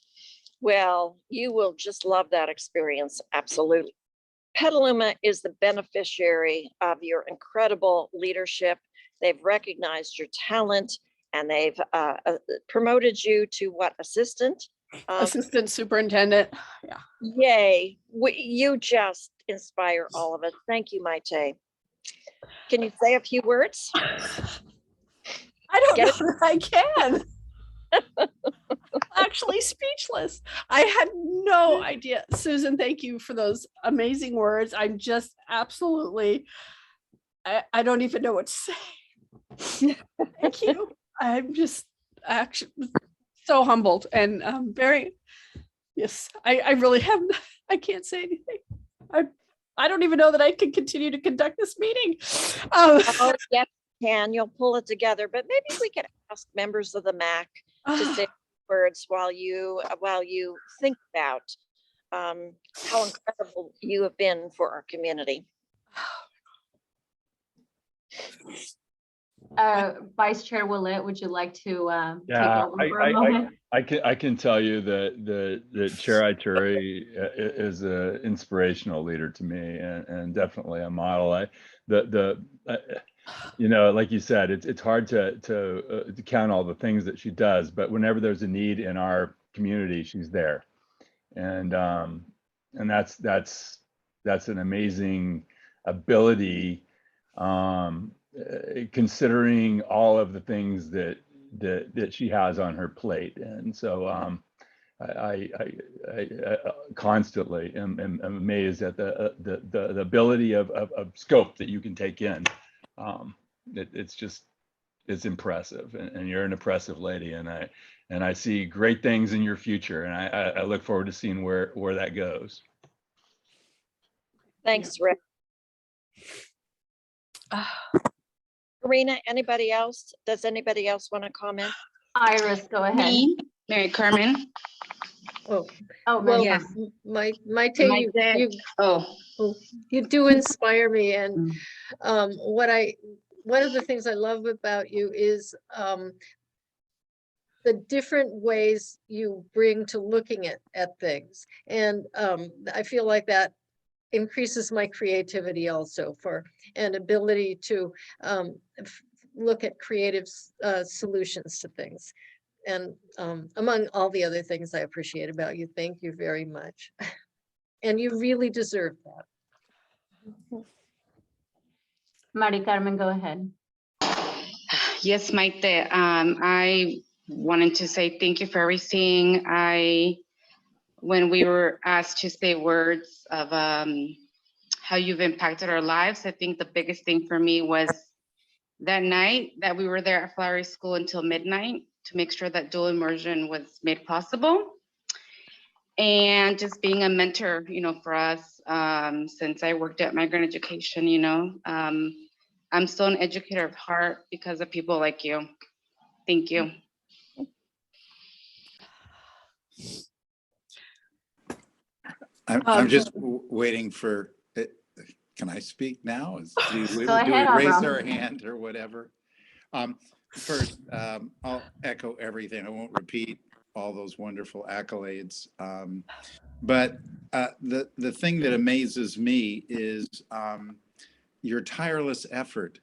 Well, you will just love that experience. Absolutely. Petaluma is the beneficiary of your incredible leadership. They've recognized your talent and they've promoted you to what, assistant? Assistant superintendent. Yeah. Yay. You just inspire all of us. Thank you, Maite. Can you say a few words? I don't know that I can. Actually speechless. I had no idea. Susan, thank you for those amazing words. I'm just absolutely, I don't even know what to say. Thank you. I'm just actually so humbled and very, yes, I really have, I can't say anything. I don't even know that I can continue to conduct this meeting. Oh, yes, can. You'll pull it together, but maybe we could ask members of the MAC to say words while you think about how incredible you have been for our community. Vice Chair Willett, would you like to take Yeah, over for a moment? I can tell you that Chair Ituri is an inspirational leader to me and definitely a model. You know, like you said, it's hard to count all the things that she does, but whenever there's a need in our community, she's there, and that's an amazing ability, considering all of the things that she has on her plate. And so I constantly am amazed at the ability of scope that you can take in. It's impressive, and you're an impressive lady, and I see great things in your future, and I look forward to seeing where that goes. Thanks, Rick. Karina, anybody else? Does anybody else want to comment? Iris, go ahead. Me, Mary Carmen. Oh, Oh, well, Yes. my take, My dad, you do inspire me, and Mm. one of the things I love about you is the different ways you bring to looking at things. And I feel like that increases my creativity also for an ability to look at creative solutions to things. And among all the other things I appreciate about you, thank you very much. And you really deserve that. Mari Carmen, go ahead. yes, Maite. I wanted to say thank you for everything. When we were asked to say words of how you've impacted our lives, I think the biggest thing for me was that night that we were there at Flowery School until midnight to make sure that dual immersion was made possible. And just being a mentor, for us, since I worked at migrant education, I'm still an educator of heart because of people like you. Thank you. I'm just waiting for it. Can I speak now? Do we raise our hand or whatever? First, I'll echo everything. I won't repeat all those wonderful accolades. But the thing that amazes me is your tireless effort.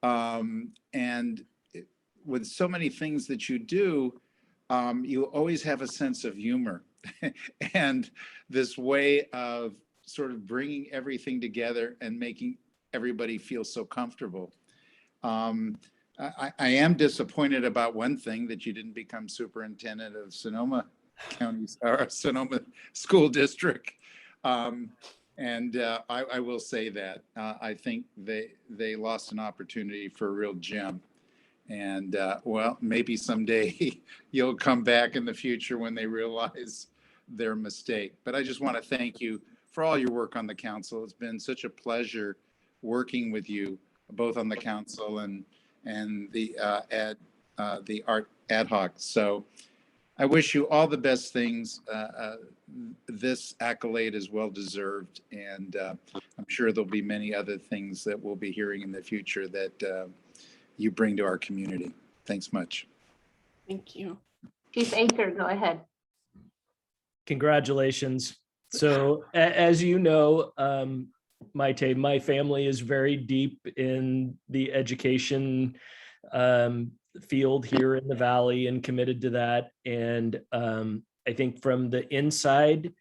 And with so many things that you do, you always have a sense of humor and this way of sort of bringing everything together and making everybody feel so comfortable. I am disappointed about one thing, that you didn't become superintendent of Sonoma County or Sonoma School District. And I will say that I think they lost an opportunity for a real gem. And well, maybe someday you'll come back in the future when they realize their mistake. But I just want to thank you for all your work on the council. It's been such a pleasure working with you, both on the council and the art ad hoc. So I wish you all the best things. This accolade is well deserved, and I'm sure there'll be many other things that we'll be hearing in the future that you bring to our community. Thanks much. Thank you. Chief Anchor, go ahead. Congratulations. So as you know, Maite, my family is very deep in the education field here in the Valley and committed to that. And I think from the inside,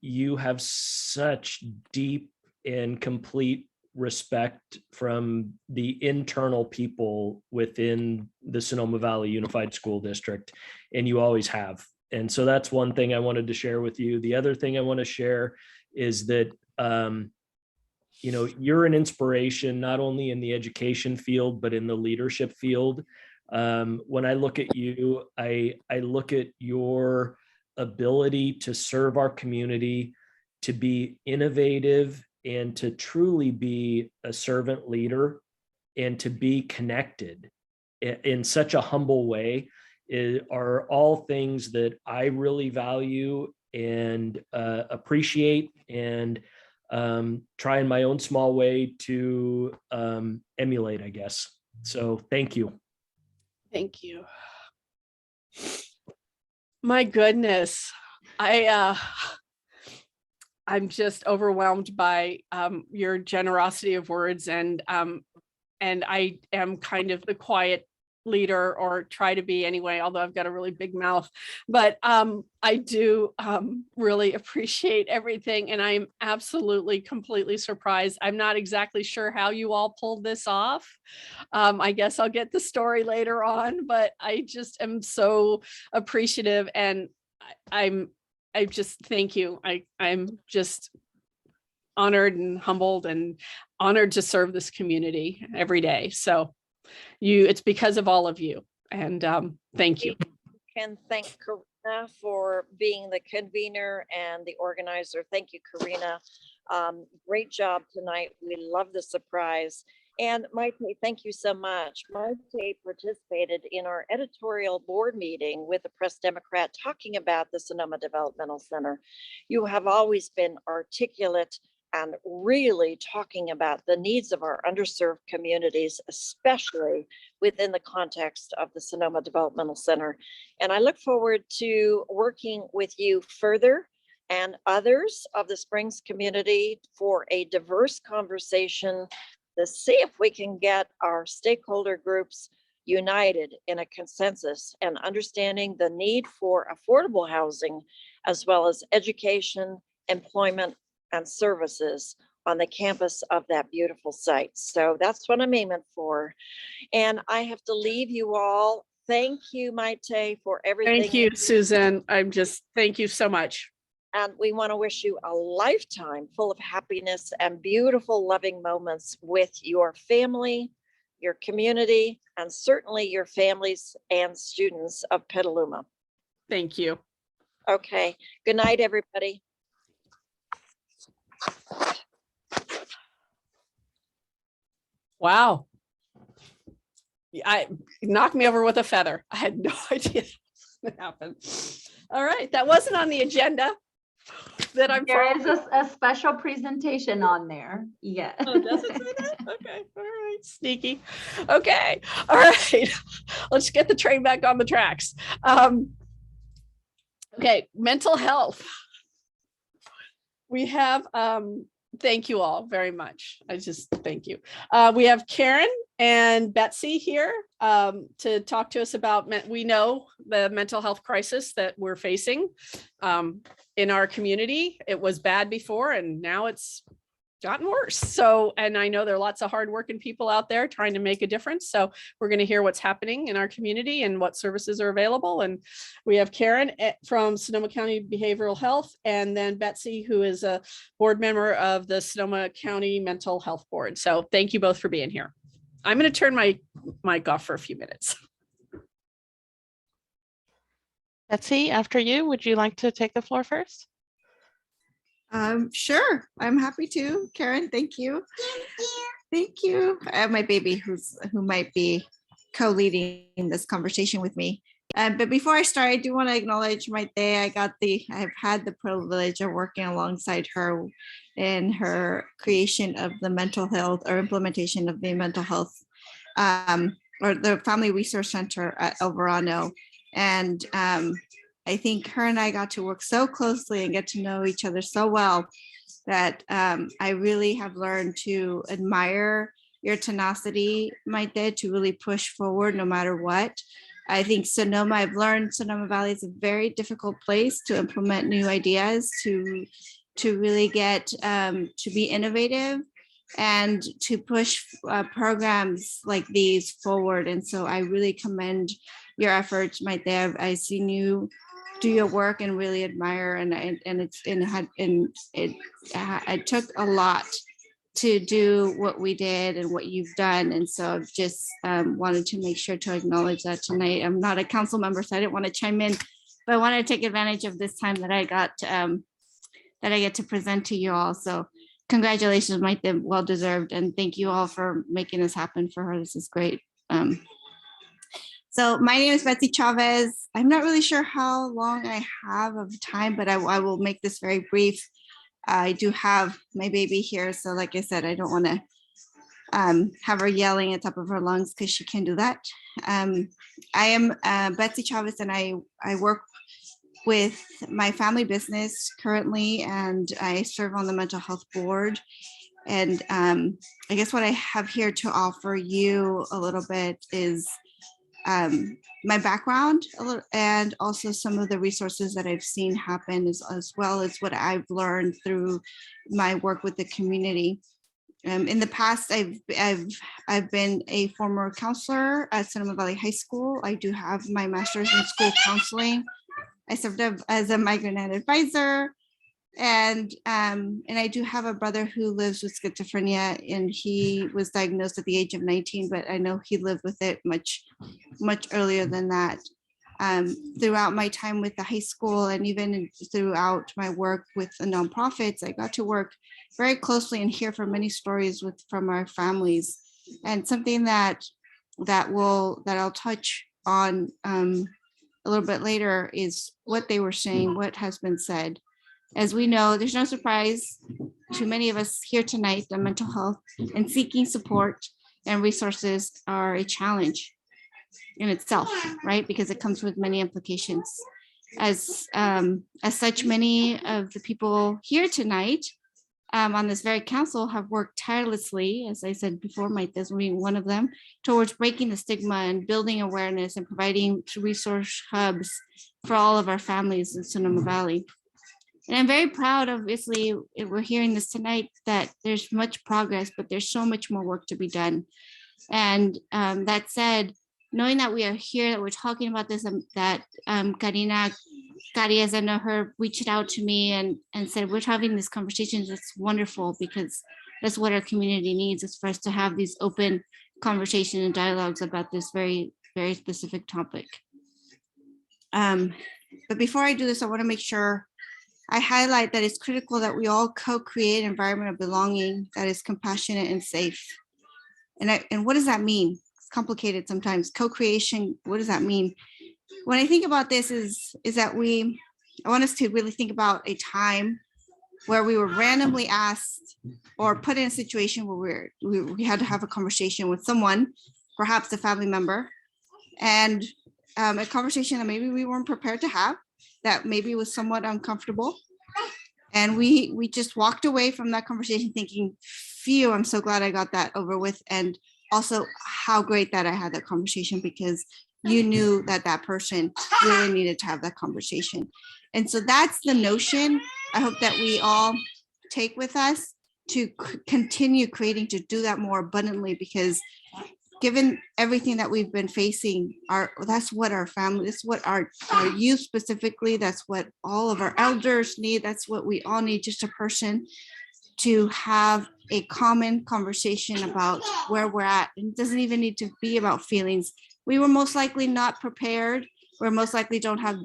you have such deep and complete respect from the internal people within the Sonoma Valley Unified School District, and you always have. And so that's one thing I wanted to share with you. The other thing I want to share is that you're an inspiration not only in the education field but in the leadership field. When I look at you, I look at your ability to serve our community, to be innovative, and to truly be a servant leader, and to be connected in such a humble way are all things that I really value and appreciate, and try in my own small way to emulate, I guess. So thank you. Thank you. My goodness. I'm just overwhelmed by your generosity of words, and I am kind of the quiet leader, or try to be anyway, although I've got a really big mouth. But I do really appreciate everything, and I'm absolutely completely surprised. I'm not exactly sure how you all pulled this off. I guess I'll get the story later on, but I just am so appreciative, and I just thank you. I'm just honored and humbled and honored to serve this community every day. So it's because of all of you, and thank you. Can thank Karina for being the convener and the organizer. Thank you, Karina. Great job tonight. We love the surprise. And Maite, thank you so much. Maite participated in our editorial board meeting with the Press Democrat talking about the Sonoma Developmental Center. You have always been articulate and really talking about the needs of our underserved communities, especially within the context of the Sonoma Developmental Center. And I look forward to working with you further and others of the Springs community for a diverse conversation to see if we can get our stakeholder groups united in a consensus and understanding the need for affordable housing, as well as education, employment, and services on the campus of that beautiful site. So that's what I'm aiming for. And I have to leave you all. Thank you, Maite, for everything. Thank you, Susan. Thank you so much. And we want to wish you a lifetime full of happiness and beautiful, loving moments with your family, your community, and certainly your families and students of Petaluma. Thank you. Okay. Good night, everybody. Wow. I knocked me over with a feather. I had no idea that happened. All right. That wasn't on the agenda. There is a special presentation on there. Yeah. Oh, does it say that? Okay. All right. Sneaky. Okay. All right. Let's get the train back on the tracks. Okay. Mental health. We have, thank you all very much. Thank you. We have Karin and Betsy here to talk to us about, we know the mental health crisis that we're facing in our community. It was bad before and now it's gotten worse. So, and I know there are lots of hardworking people out there trying to make a difference. So we're going to hear what's happening in our community and what services are available. And we have Karin from Sonoma County Behavioral Health, and then Betsy, who is a board member of the Sonoma County Mental Health Board. So thank you both for being here. I'm going to turn my mic off for a few minutes. Betsy, after you, would you like to take the floor first? Sure, I'm happy to. Karin, thank you. Thank you. I have my baby who might be co-leading this conversation with me. But before I start, I do want to acknowledge Maite. I've had the privilege of working alongside her in her creation of the mental health or implementation of the mental health or the Family Resource Center at El Verano. And I think her and I got to work so closely and get to know each other so well that I really have learned to admire your tenacity, Maite, to really push forward no matter what. I think I've learned Sonoma Valley is a very difficult place to implement new ideas, to really get to be innovative and to push programs like these forward. And so I really commend your efforts, Maite. I've seen you do your work and really admire, and it took a lot to do what we did and what you've done. And so I've just wanted to make sure to acknowledge that tonight. I'm not a council member, so I didn't want to chime in, but I want to take advantage of this time that I got that I get to present to you all. So congratulations, Maite, well deserved, and thank you all for making this happen for her. This is great. So my name is Betsy Chavez. I'm not really sure how long I have of time, but I will make this very brief. I do have my baby here. So like I said, I don't want to have her yelling at the top of her lungs because she can do that. I am Betsy Chavez, and I work with my family business currently, and I serve on the mental health board. And I guess what I have here to offer you a little bit is my background a little, and also some of the resources that I've seen happen, as well as what I've learned through my work with the community. In the past, I've been a former counselor at Sonoma Valley High School. I do have my master's in school counseling. I served as a migrant advisor, and I do have a brother who lives with schizophrenia, and he was diagnosed at the age of 19, but I know he lived with it much earlier than that. Throughout my time with the high school, and even throughout my work with the nonprofits, I got to work very closely and hear from many stories from our families And something that I'll touch on a little bit later is what they were saying, what has been said. As we know, there's no surprise to many of us here tonight that mental health and seeking support and resources are a challenge in itself, right? Because it comes with many implications. As such, many of the people here tonight on this very council have worked tirelessly, as I said before, Mike, this being one of them, towards breaking the stigma and building awareness and providing resource hubs for all of our families in Sonoma Valley. And I'm very proud, obviously, we're hearing this tonight, that there's much progress, but there's so much more work to be done. And that said, knowing that we are here, that we're talking about this, that Karina, as I know her, reached out to me and said, we're having these conversations. It's wonderful, because that's what our community needs, is for us to have these open conversations and dialogues about this very, very specific topic. But before I do this, I want to make sure I highlight that it's critical that we all co-create an environment of belonging that is compassionate and safe. And what does that mean? It's complicated sometimes. Co-creation, what does that mean? When I think about this is that I want us to really think about a time where we were randomly asked or put in a situation where we had to have a conversation with someone, perhaps a family member, and a conversation that maybe we weren't prepared to have, that maybe was somewhat uncomfortable. And we just walked away from that conversation thinking, phew, I'm so glad I got that over with. And also how great that I had that conversation, because you knew that that person really needed to have that conversation. And so that's the notion I hope that we all take with us to continue creating, to do that more abundantly, because given everything that we've been facing, that's what our family, that's what our youth specifically, that's what all of our elders need. That's what we all need, just a person to have a common conversation about where we're at. And it doesn't even need to be about feelings. We were most likely not prepared. We're most likely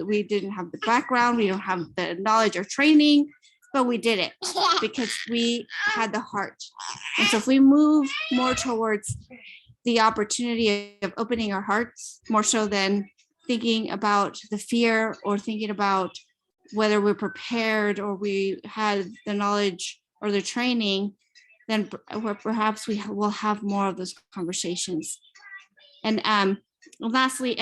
we didn't have the background. We don't have the knowledge or training, but we did it because we had the heart. And so if we move more towards the opportunity of opening our hearts, more so than thinking about the fear or thinking about whether we're prepared or we had the knowledge or the training, then perhaps we will have more of those conversations. And lastly,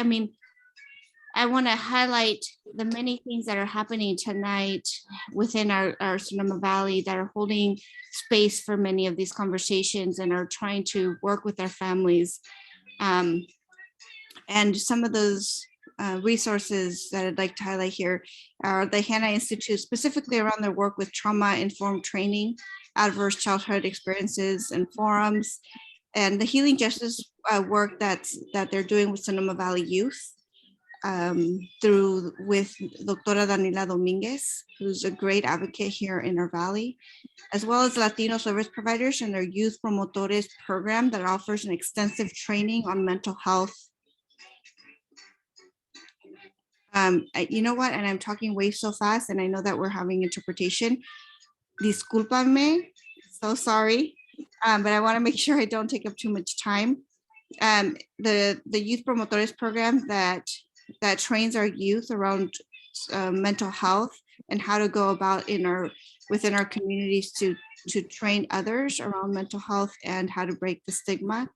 I want to highlight the many things that are happening tonight within our Sonoma Valley that are holding space for many of these conversations and are trying to work with our families. And some of those resources that I'd like to highlight here are the Hannah Institute, specifically around their work with trauma-informed training, adverse childhood experiences and forums, and the healing justice work that they're doing with Sonoma Valley youth. With Doctora Daniela Dominguez, who's a great advocate here in our valley, as well as Latino service providers and their Youth Promotores program that offers an extensive training on mental health. You know what, and I'm talking way so fast, and I know that we're having interpretation. Discúlpame, so sorry, but I want to make sure I don't take up too much time. The Youth Promotores program that trains our youth around mental health and how to go about within our communities to train others around mental health and how to break the stigma,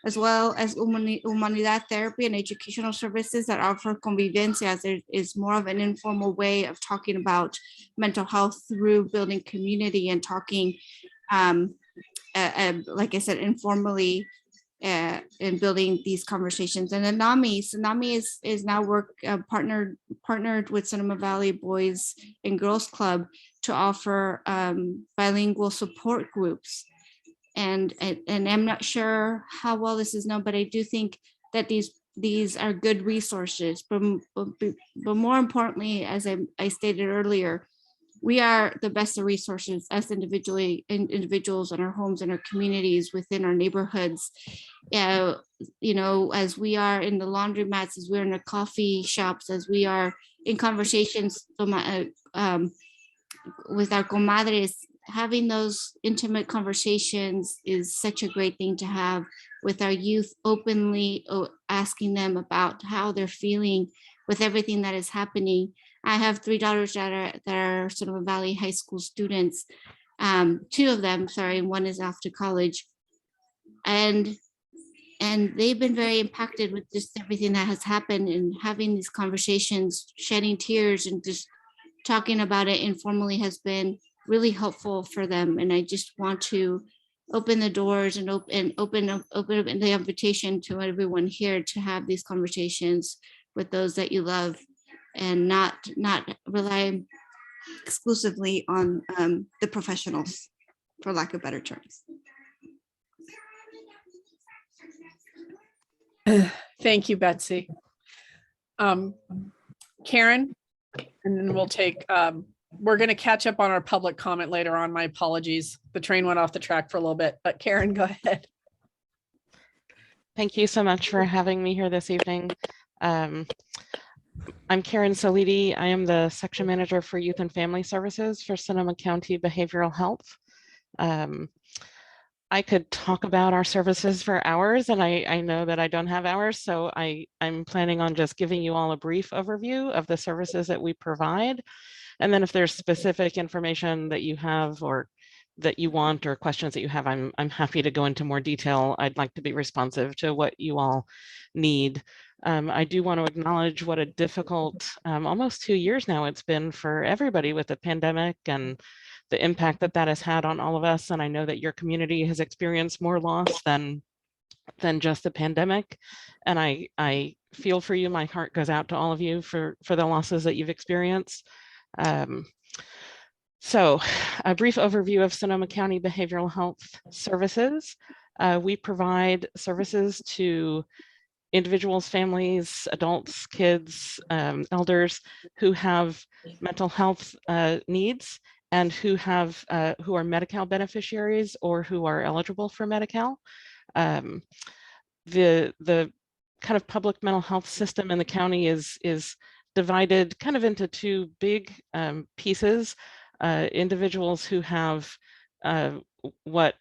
as well as Humanidad therapy and educational services that offer convivencias. There is more of an informal way of talking about mental health through building community and talking, like I said, informally, in building these conversations. And then NAMI is now partnered with Sonoma Valley Boys and Girls Club to offer bilingual support groups. And I'm not sure how well this is known, but I do think that these are good resources. But more importantly, as I stated earlier, we are the best of resources as individuals in our homes and our communities within our neighborhoods. As we are in the laundromats, as we're in the coffee shops, as we are in conversations with our comadres having those intimate conversations is such a great thing to have with our youth, openly asking them about how they're feeling with everything that is happening. I have 3 daughters that are Sonoma Valley High School students. 2 of them, sorry, one is off to college. And they've been very impacted with just everything that has happened, and having these conversations, shedding tears and just talking about it informally has been really helpful for them. And I just want to open the doors and open up the invitation to everyone here to have these conversations with those that you love, and not rely exclusively on the professionals, for lack of better terms. Thank you, Betsy. Karin, and then we'll take, we're going to catch up on our public comment later on. My apologies. The train went off the track for a little bit, but Karin, go ahead. Thank you so much for having me here this evening. I'm Karin Sellite. I am the section manager for Youth and Family Services for Sonoma County Behavioral Health. I could talk about our services for hours, and I know that I don't have hours, so I'm planning on just giving you all a brief overview of the services that we provide. And then if there's specific information that you have or that you want or questions that you have, I'm happy to go into more detail. I'd like to be responsive to what you all need. I do want to acknowledge what a difficult, almost 2 years now it's been for everybody with the pandemic and the impact that has had on all of us. And I know that your community has experienced more loss than just the pandemic. And I feel for you. My heart goes out to all of you for the losses that you've experienced. So a brief overview of Sonoma County Behavioral Health Services. We provide services to individuals, families, adults, kids, elders who have mental health needs and who are Medi-Cal beneficiaries or who are eligible for Medi-Cal. The kind of public mental health system in the county is divided kind of into 2 big pieces. Individuals who have what,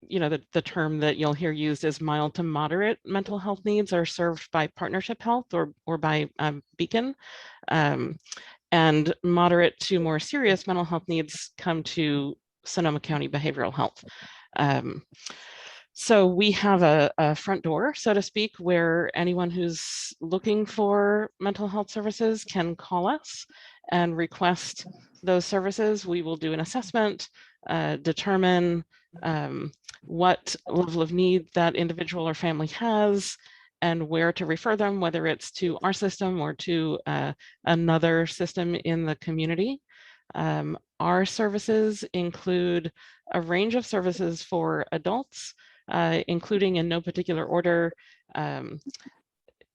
the term that you'll hear used is mild to moderate mental health needs are served by Partnership Health or by Beacon. And moderate to more serious mental health needs come to Sonoma County Behavioral Health. So we have a front door, so to speak, where anyone who's looking for mental health services can call us and request those services. We will do an assessment, determine what level of need that individual or family has, and where to refer them, whether it's to our system or to another system in the community. Our services include a range of services for adults, including in no particular order,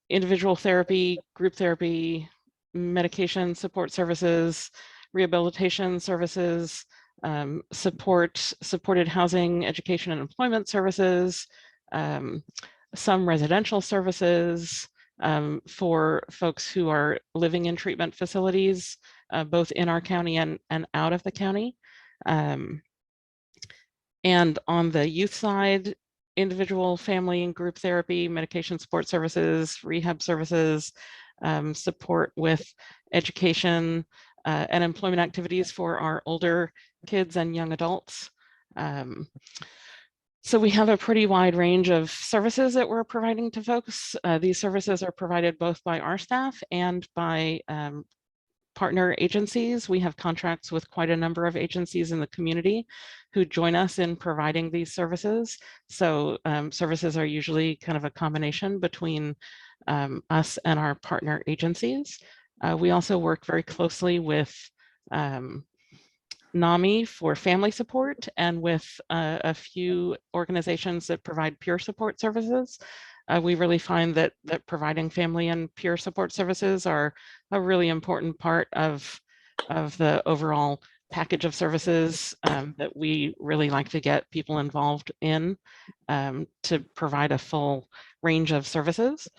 individual therapy, group therapy, medication support services, rehabilitation services, supported housing, education and employment services, some residential services for folks who are living in treatment facilities, both in our county and out of the county. And on the youth side, individual, family, and group therapy, medication support services, rehab services, support with education and employment activities for our older kids and young adults. So we have a pretty wide range of services that we're providing to folks. These services are provided both by our staff and by partner agencies. We have contracts with quite a number of agencies in the community who join us in providing these services. So services are usually kind of a combination between us and our partner agencies. We also work very closely with NAMI for family support and with a few organizations that provide peer support services. We really find that providing family and peer support services are a really important part of the overall package of services that we really like to get people involved in to provide a full range of services.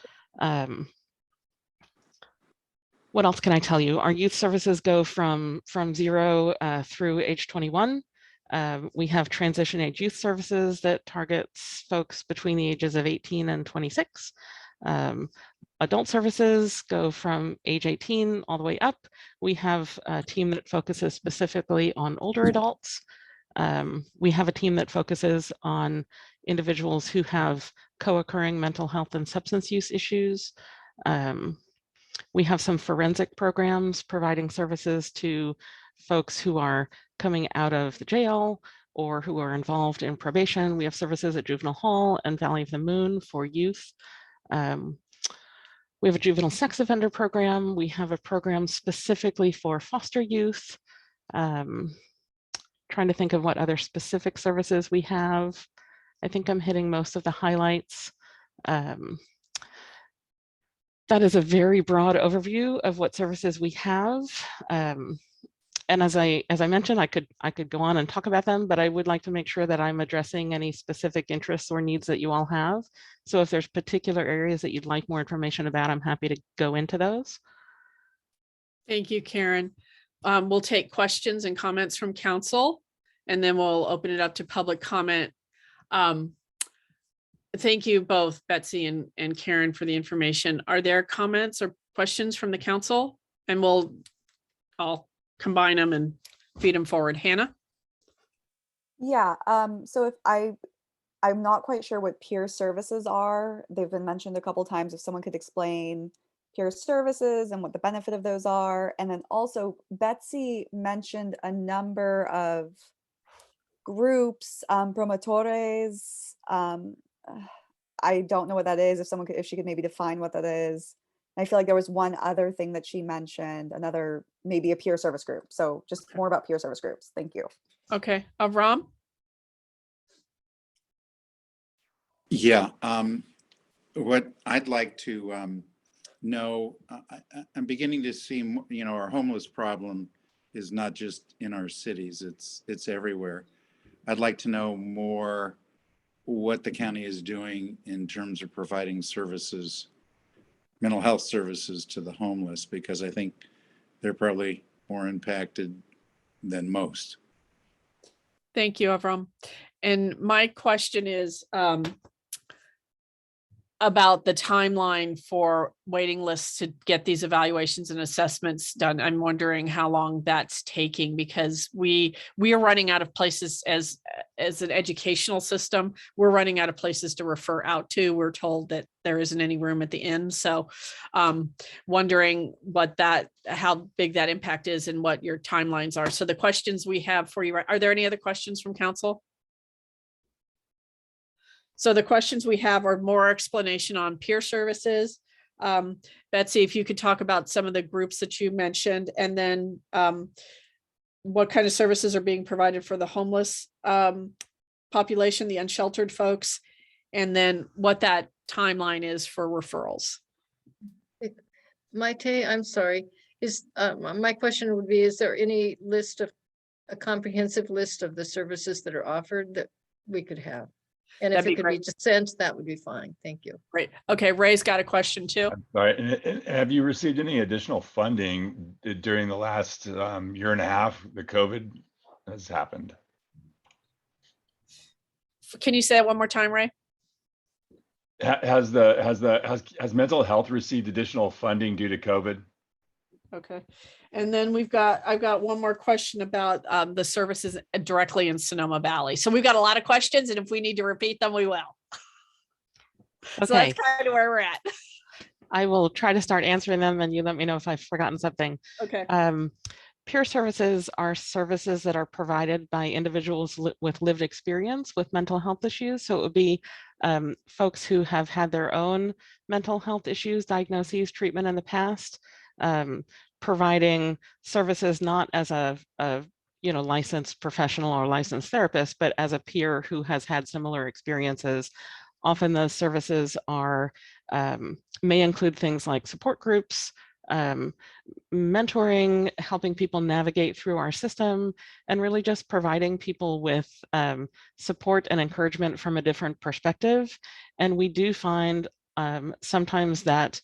What else can I tell you? Our youth services go from 0 through age 21. We have transition age youth services that targets folks between the ages of 18 and 26. Adult services go from age 18 all the way up. We have a team that focuses specifically on older adults. We have a team that focuses on individuals who have co-occurring mental health and substance use issues. We have some forensic programs providing services to folks who are coming out of the jail or who are involved in probation. We have services at Juvenile Hall and Valley of the Moon for youth. We have a juvenile sex offender program. We have a program specifically for foster youth. Trying to think of what other specific services we have. I think I'm hitting most of the highlights. That is a very broad overview of what services we have. And as I mentioned, I could go on and talk about them, but I would like to make sure that I'm addressing any specific interests or needs that you all have. So if there's particular areas that you'd like more information about, I'm happy to go into those. Thank you, Karen. We'll take questions and comments from council, and then we'll open it up to public comment. Thank you both, Betsy and Karen, for the information. Are there comments or questions from the council? And I'll combine them and feed them forward. Hannah? Yeah, so if I'm not quite sure what peer services are. They've been mentioned a couple times. If someone could explain peer services and what the benefit of those are. And then also Betsy mentioned a number of groups, promotores. I don't know what that is. If she could maybe define what that is. I feel like there was one other thing that she mentioned, maybe a peer service group. So just more about peer service groups. Thank you. Okay, Avram? Yeah, what I'd like to know, I'm beginning to see, our homeless problem is not just in our cities, it's everywhere. I'd like to know more what the county is doing in terms of providing services, mental health services to the homeless, because I think they're probably more impacted than most. Thank you, Avram. And my question is about the timeline for waiting lists to get these evaluations and assessments done. I'm wondering how long that's taking, because we are running out of places as an educational system. We're running out of places to refer out to. We're told that there isn't any room at the inn. So wondering how big that impact is and what your timelines are. So the questions we have for you, are there any other questions from council? So the questions we have are more explanation on peer services. Betsy, if you could talk about some of the groups that you mentioned, and then what kind of services are being provided for the homeless population, the unsheltered folks, and then what that timeline is for referrals. Maite, I'm sorry. My question would be, is there any a comprehensive list of the services that are offered that we could have? And if it could be just sent, that would be fine. Thank you. Great. Okay, Ray's got a question too. All right. And have you received any additional funding during the last year and a half that COVID has happened? Can you say that one more time, Ray? Has mental health received additional funding due to COVID? Okay. And then I've got one more question about the services directly in Sonoma Valley. So we've got a lot of questions, and if we need to repeat them, we will. Okay. So that's kind of where we're at. I will try to start answering them, and you let me know if I've forgotten something. Okay. Peer services are services that are provided by individuals with lived experience with mental health issues. So it would be folks who have had their own mental health issues, diagnoses, treatment in the past, providing services not as a licensed professional or licensed therapist, but as a peer who has had similar experiences. Often those services may include things like support groups, mentoring, helping people navigate through our system, and really just providing people with support and encouragement from a different perspective. And we do find sometimes that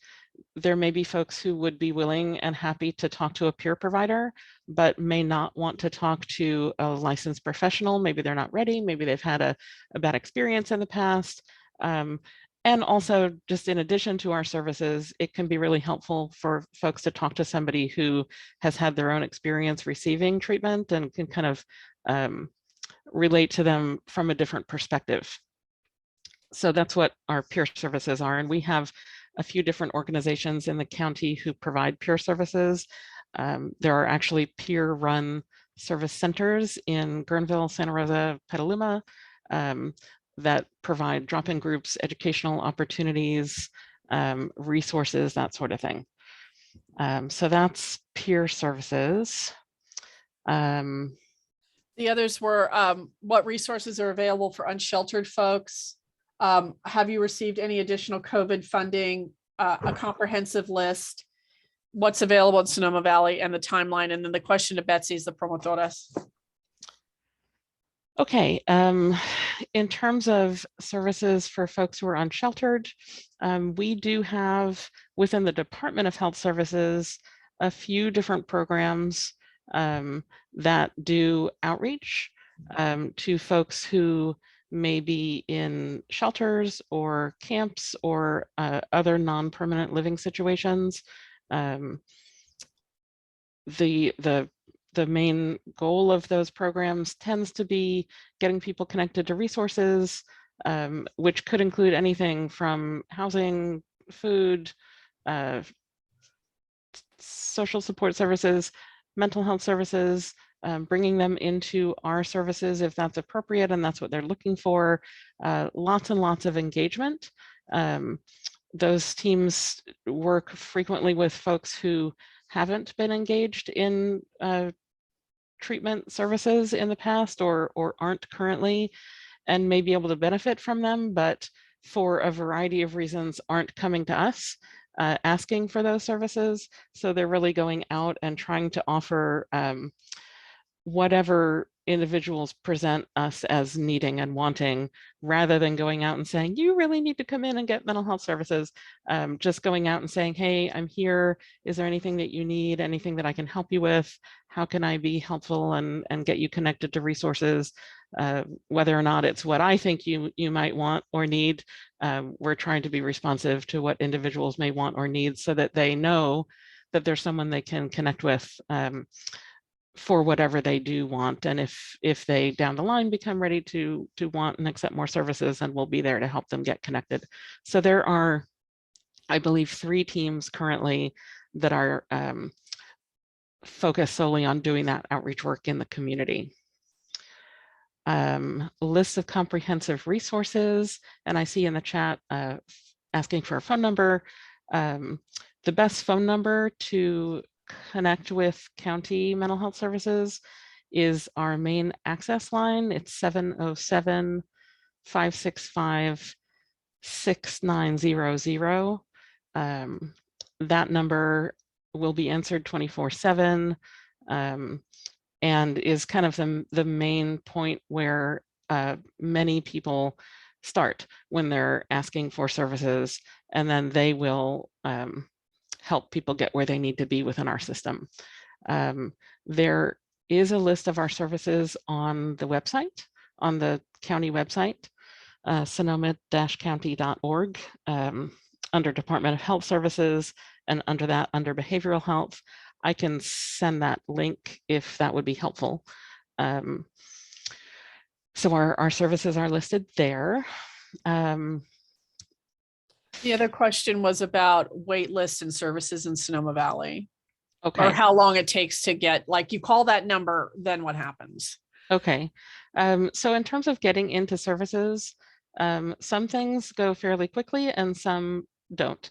there may be folks who would be willing and happy to talk to a peer provider, but may not want to talk to a licensed professional. Maybe they're not ready. Maybe they've had a bad experience in the past. And also, just in addition to our services, it can be really helpful for folks to talk to somebody who has had their own experience receiving treatment and can kind of relate to them from a different perspective. So that's what our peer services are. And we have a few different organizations in the county who provide peer services. There are actually peer-run service centers in Guerneville, Santa Rosa, Petaluma, that provide drop-in groups, educational opportunities, resources, that sort of thing. So that's peer services. The others were what resources are available for unsheltered folks? Have you received any additional COVID funding, a comprehensive list, what's available in Sonoma Valley, and the timeline? And then the question to Betsy is the promotoras. Okay, in terms of services for folks who are unsheltered, we do have within the Department of Health Services a few different programs that do outreach to folks who may be in shelters or camps or other non-permanent living situations. The main goal of those programs tends to be getting people connected to resources, which could include anything from housing, food, social support services, mental health services, bringing them into our services if that's appropriate and that's what they're looking for. Lots and lots of engagement. Those teams work frequently with folks who haven't been engaged in treatment services in the past or aren't currently and may be able to benefit from them, but for a variety of reasons aren't coming to us asking for those services. So they're really going out and trying to offer whatever individuals present us as needing and wanting, rather than going out and saying, you really need to come in and get mental health services. Just going out and saying, hey, I'm here. Is there anything that you need? Anything that I can help you with? How can I be helpful and get you connected to resources? Whether or not it's what I think you might want or need, we're trying to be responsive to what individuals may want or need so that they know that there's someone they can connect with for whatever they do want. And if they down the line become ready to want and accept more services, then we'll be there to help them get connected. So there are, I believe, 3 teams currently that are focused solely on doing that outreach work in the community. Lists of comprehensive resources, and I see in the chat asking for a phone number. The best phone number to connect with county mental health services is our main access line. It's 707-565-6900. That number will be answered 24/7 and is kind of the main point where many people start when they're asking for services, and then they will help people get where they need to be within our system. There is a list of our services on the website, on the county website, sonoma-county.org, under Department of Health Services, and under that, under behavioral health. I can send that link if that would be helpful. So our services are listed there. The other question was about wait lists and services in Sonoma Valley. Okay. Or how long it takes to get, like you call that number, then what happens? Okay. So in terms of getting into services, some things go fairly quickly and some don't.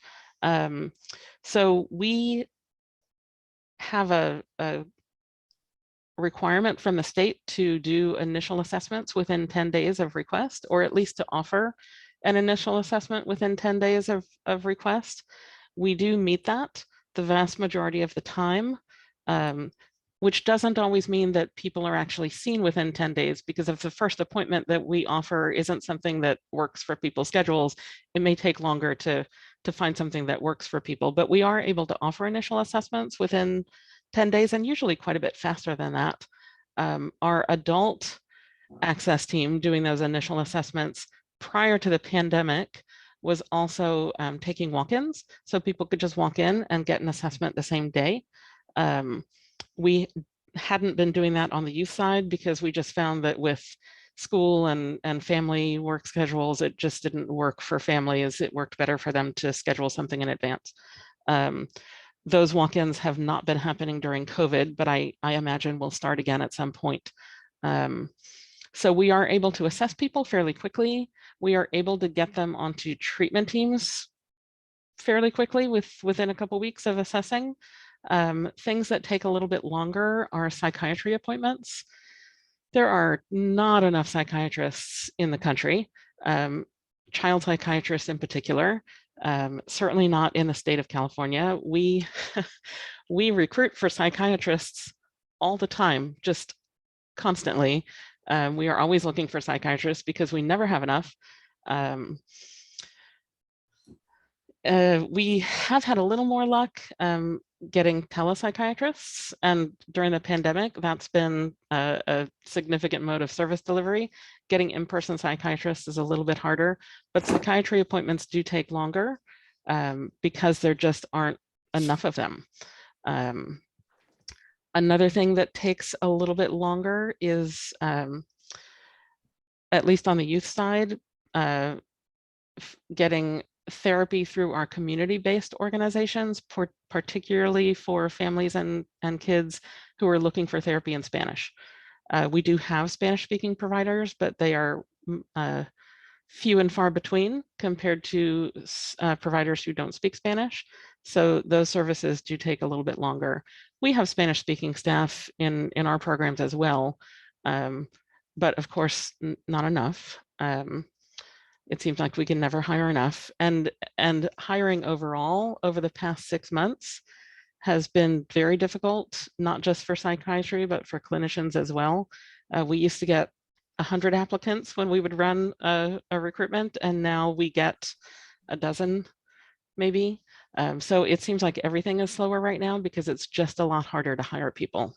So we have a requirement from the state to do initial assessments within 10 days of request, or at least to offer an initial assessment within 10 days of request. We do meet that the vast majority of the time, which doesn't always mean that people are actually seen within 10 days, because if the first appointment that we offer isn't something that works for people's schedules, it may take longer to to find something that works for people. But we are able to offer initial assessments within 10 days and usually quite a bit faster than that. Our adult access team doing those initial assessments prior to the pandemic was also taking walk-ins, so people could just walk in and get an assessment the same day. We hadn't been doing that on the youth side because we just found that with school and family work schedules, it just didn't work for families. It worked better for them to schedule something in advance. Those walk-ins have not been happening during COVID, but I imagine will start again at some point. So we are able to assess people fairly quickly. We are able to get them onto treatment teams fairly quickly within a couple weeks of assessing. Things that take a little bit longer are psychiatry appointments. There are not enough psychiatrists in the country, child psychiatrists in particular, certainly not in the state of California. We recruit for psychiatrists all the time, just constantly. We are always looking for psychiatrists because we never have enough. We have had a little more luck getting telepsychiatrists, and during the pandemic, that's been a significant mode of service delivery. Getting in-person psychiatrists is a little bit harder, but psychiatry appointments do take longer because there just aren't enough of them. Another thing that takes a little bit longer is, at least on the youth side, getting therapy through our community-based organizations, particularly for families and kids who are looking for therapy in Spanish. We do have Spanish-speaking providers, but they are few and far between compared to providers who don't speak Spanish. So those services do take a little bit longer. We have Spanish-speaking staff in our programs as well, but of course, not enough. It seems like we can never hire enough. And hiring overall over the past 6 months has been very difficult, not just for psychiatry, but for clinicians as well. We used to get 100 applicants when we would run a recruitment, and now we get a dozen, maybe. So it seems like everything is slower right now because it's just a lot harder to hire people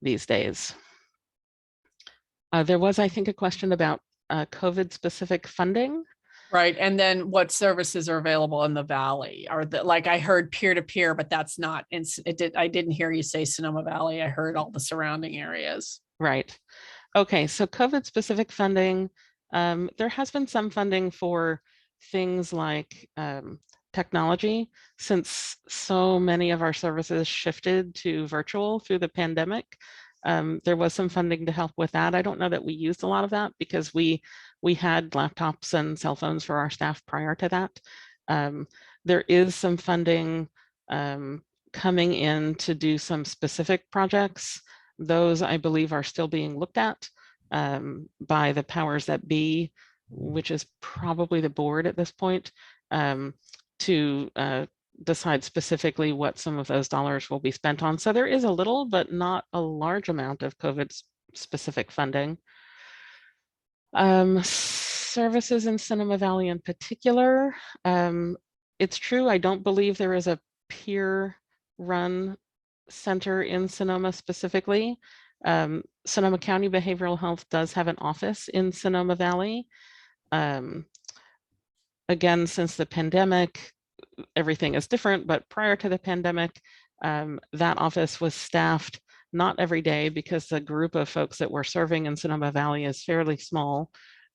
these days. There was, I think, a question about COVID-specific funding. Right, and then what services are available in the Valley? Are the, like I heard peer-to-peer, but that's not, I didn't hear you say Sonoma Valley. I heard all the surrounding areas. Right. Okay, so COVID-specific funding, there has been some funding for things like technology, since so many of our services shifted to virtual through the pandemic. There was some funding to help with that. I don't know that we used a lot of that because we had laptops and cell phones for our staff prior to that. There is some funding coming in to do some specific projects. Those, I believe, are still being looked at by the powers that be, which is probably the board at this point, to decide specifically what some of those dollars will be spent on. So there is a little, but not a large amount of COVID-specific funding. Services in Sonoma Valley in particular, it's true, I don't believe there is a peer-run center in Sonoma specifically. Sonoma County Behavioral Health does have an office in Sonoma Valley. Again, since the pandemic, everything is different, but prior to the pandemic, that office was staffed not every day because the group of folks that we're serving in Sonoma Valley is fairly small,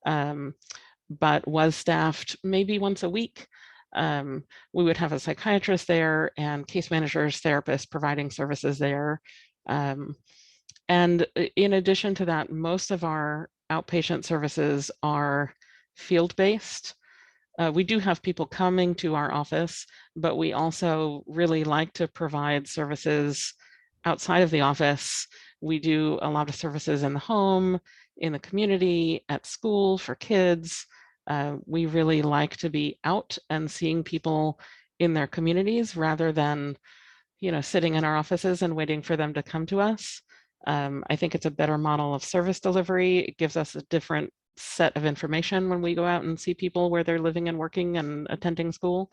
but was staffed maybe once a week. We would have a psychiatrist there and case managers, therapists providing services there. And in addition to that, most of our outpatient services are field-based. We do have people coming to our office, but we also really like to provide services outside of the office. We do a lot of services in the home, in the community, at school for kids. We really like to be out and seeing people in their communities rather than, sitting in our offices and waiting for them to come to us. I think it's a better model of service delivery. It gives us a different set of information when we go out and see people where they're living and working and attending school.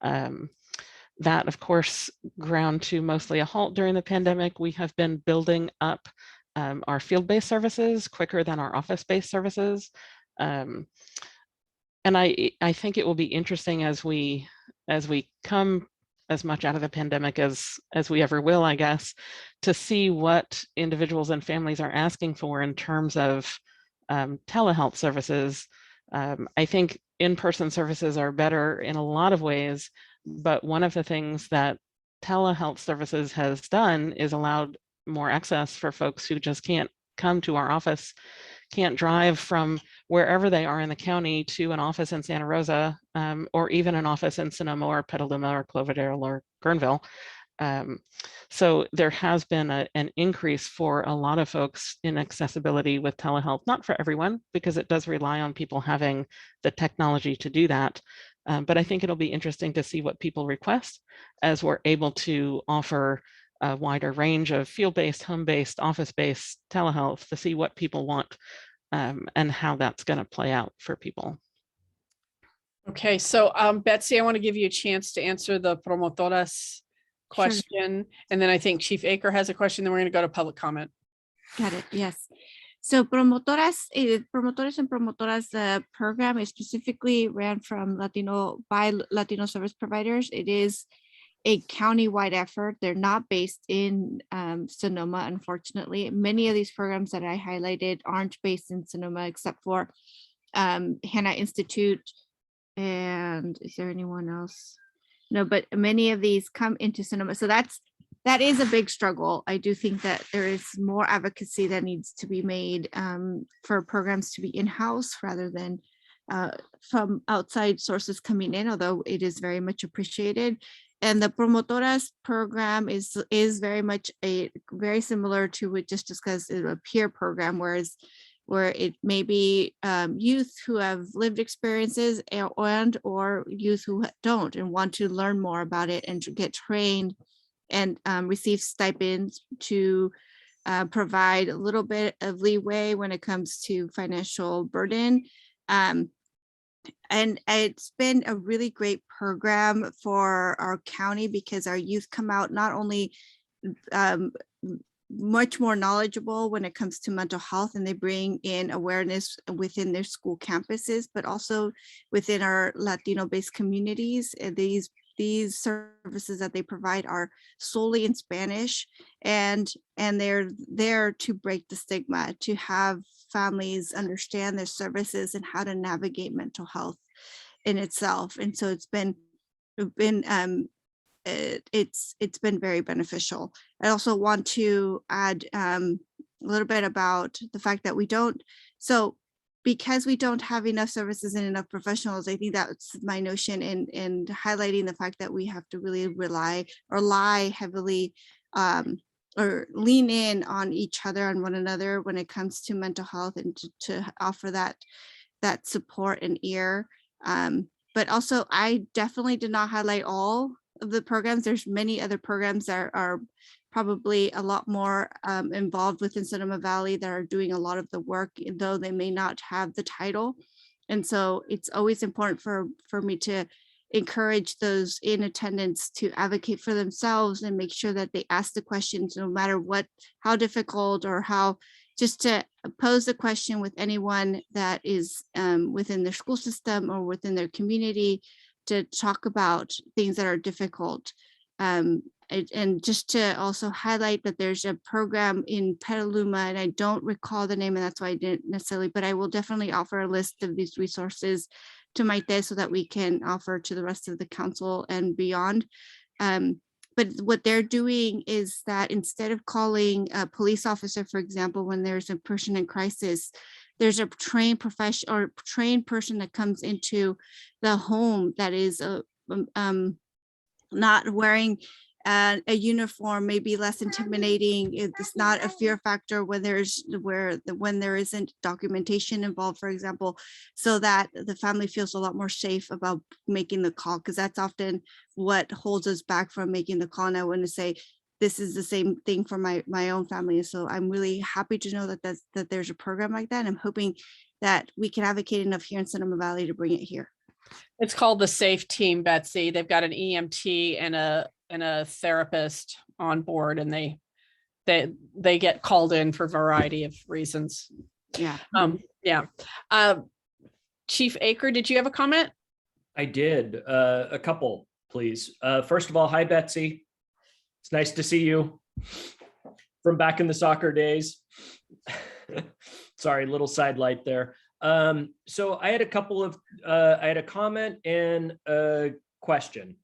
That, of course, ground to mostly a halt during the pandemic. We have been building up our field-based services quicker than our office-based services. And I think it will be interesting as we come as much out of the pandemic as we ever will, I guess, to see what individuals and families are asking for in terms of telehealth services. I think in-person services are better in a lot of ways, but one of the things that telehealth services has done is allowed more access for folks who just can't come to our office, can't drive from wherever they are in the county to an office in Santa Rosa, or even an office in Sonoma or Petaluma or Cloverdale or Guerneville. So there has been an increase for a lot of folks in accessibility with telehealth, not for everyone, because it does rely on people having the technology to do that. But I think it'll be interesting to see what people request as we're able to offer a wider range of field-based, home-based, office-based telehealth to see what people want and how that's going to play out for people. Okay, so Betsy, I want to give you a chance to answer the promotoras question. And then I think Chief Akre has a question, then we're going to go to public comment. Got it, yes. So Promotores and Promotoras program is specifically ran by Latino service providers. It is a county-wide effort. They're not based in Sonoma, unfortunately. Many of these programs that I highlighted aren't based in Sonoma, except for Hannah Institute. And is there anyone else? No, but many of these come into Sonoma. So that is a big struggle. I do think that there is more advocacy that needs to be made for programs to be in-house rather than from outside sources coming in, although it is very much appreciated. And the Promotoras program is very much very similar to what just discussed, a peer program, where it may be youth who have lived experiences or youth who don't and want to learn more about it and to get trained and receive stipends to provide a little bit of leeway when it comes to financial burden. And it's been a really great program for our county because our youth come out not only much more knowledgeable when it comes to mental health, and they bring in awareness within their school campuses, but also within our Latino-based communities. These services that they provide are solely in Spanish, and they're there to break the stigma, to have families understand their services and how to navigate mental health in itself. And so it's been very beneficial. I also want to add a little bit about the fact that because we don't have enough services and enough professionals, I think that's my notion in highlighting the fact that we have to really rely heavily or lean in on each other and one another when it comes to mental health, and to offer that support and ear. But also, I definitely did not highlight all of the programs. There's many other programs that are probably a lot more involved within Sonoma Valley that are doing a lot of the work, though they may not have the title. And so it's always important for me to encourage those in attendance to advocate for themselves and make sure that they ask the questions, no matter how difficult or how, just to pose the question with anyone that is within their school system or within their community, to talk about things that are difficult. And just to also highlight that there's a program in Petaluma, and I don't recall the name, and that's why I didn't necessarily, but I will definitely offer a list of these resources to Maite so that we can offer to the rest of the council and beyond. But what they're doing is that instead of calling a police officer, for example, when there's a person in crisis, there's a trained professional or trained person that comes into the home that is not wearing a uniform, may be less intimidating. It's not a fear factor when there isn't documentation involved, for example, so that the family feels a lot more safe about making the call, because that's often what holds us back from making the call. And I want to say this is the same thing for my own family. So I'm really happy to know that there's a program like that. And I'm hoping that we can advocate enough here in Sonoma Valley to bring it here. It's called the SAFE team, Betsy. They've got an EMT and a therapist on board, and they get called in for a variety of reasons. Yeah. Yeah. Chief Akre, did you have a comment? I did. A couple, please. First of all, hi, Betsy. It's nice to see you from back in the soccer days. Sorry, little sidelight there. So I had a couple of, I had a comment and a question.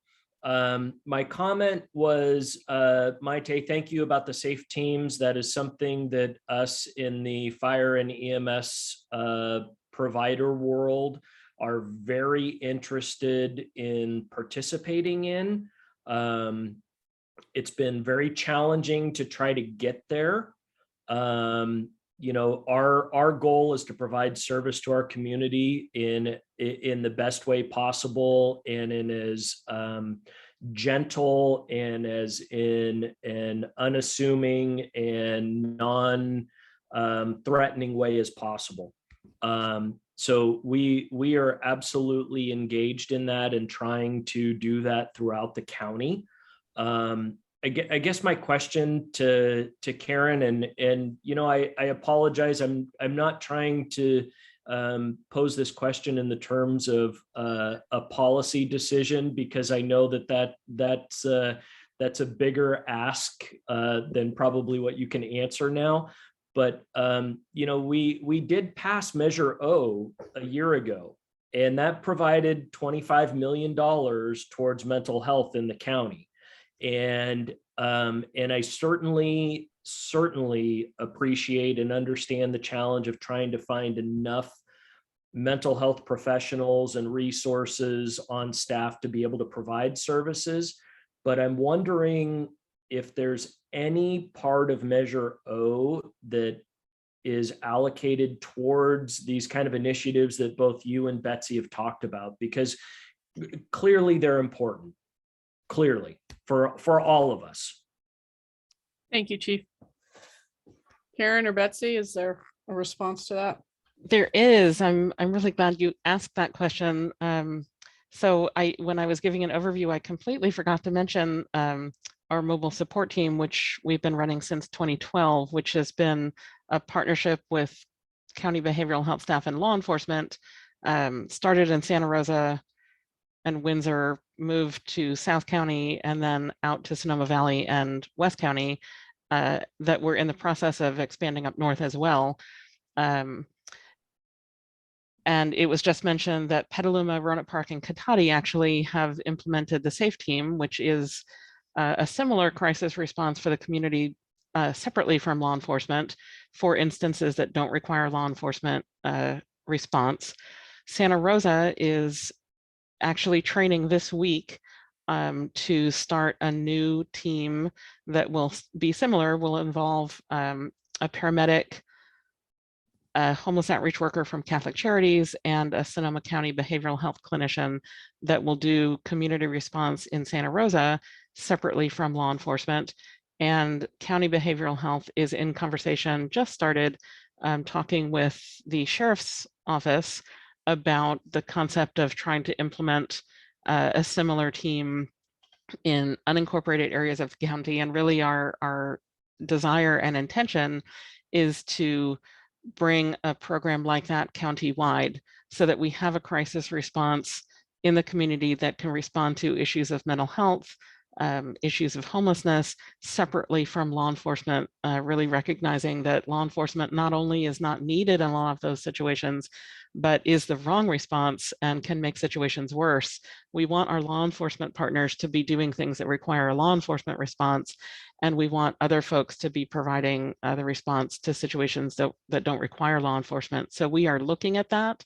My comment was, Maite, thank you about the safe teams. That is something that us in the fire and EMS provider world are very interested in participating in. It's been very challenging to try to get there. You know, our goal is to provide service to our community in the best way possible and in as gentle and as in an unassuming and non-threatening way as possible. So we are absolutely engaged in that and trying to do that throughout the county. I guess my question to Karin, and you know, I apologize. I'm not trying to pose this question in the terms of a policy decision, because I know that's a bigger ask than probably what you can answer now. But you know, we did pass Measure O a year ago, and that provided $25 million towards mental health in the county. And I certainly appreciate and understand the challenge of trying to find enough mental health professionals and resources on staff to be able to provide services. But I'm wondering if there's any part of Measure O that is allocated towards these kind of initiatives that both you and Betsy have talked about, because clearly they're important, clearly for all of us. Thank you, Chief. Karin or Betsy, is there a response to that? There is. I'm really glad you asked that question. So when I was giving an overview, I completely forgot to mention our mobile support team, which we've been running since 2012, which has been a partnership with county behavioral health staff and law enforcement, started in Santa Rosa and Windsor, moved to South County, and then out to Sonoma Valley and West County, that we're in the process of expanding up north as well. And it was just mentioned that Petaluma, Roanoke Park, and Cotati actually have implemented the SAFE team, which is a similar crisis response for the community, separately from law enforcement, for instances that don't require law enforcement response. Santa Rosa is actually training this week to start a new team that will be similar, will involve a paramedic, a homeless outreach worker from Catholic Charities, and a Sonoma County behavioral health clinician that will do community response in Santa Rosa separately from law enforcement. And County Behavioral Health is in conversation, just started talking with the Sheriff's Office about the concept of trying to implement a similar team in unincorporated areas of the county. And really our desire and intention is to bring a program like that county-wide, so that we have a crisis response in the community that can respond to issues of mental health, issues of homelessness, separately from law enforcement, really recognizing that law enforcement not only is not needed in a lot of those situations, but is the wrong response and can make situations worse. We want our law enforcement partners to be doing things that require a law enforcement response, and we want other folks to be providing the response to situations that don't require law enforcement. So we are looking at that,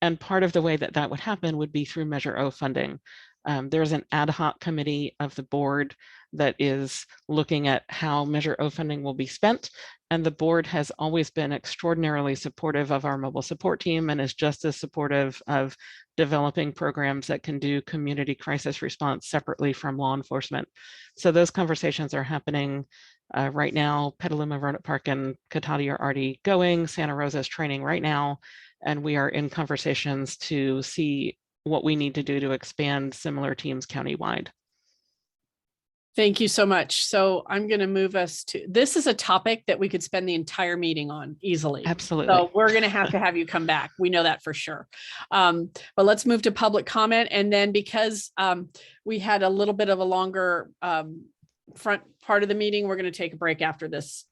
and part of the way that that would happen would be through Measure O funding. There's an ad hoc committee of the board that is looking at how Measure O funding will be spent. And the board has always been extraordinarily supportive of our mobile support team and is just as supportive of developing programs that can do community crisis response separately from law enforcement. So those conversations are happening right now. Petaluma, Roanoke Park, and Cotati are already going. Santa Rosa is training right now. And we are in conversations to see what we need to do to expand similar teams countywide. Thank you so much. So I'm going to move us to, this is a topic that we could spend the entire meeting on easily. Absolutely. So we're going to have you come back. We know that for sure. But let's move to public comment. And then because we had a little bit of a longer front part of the meeting, we're going to take a break after this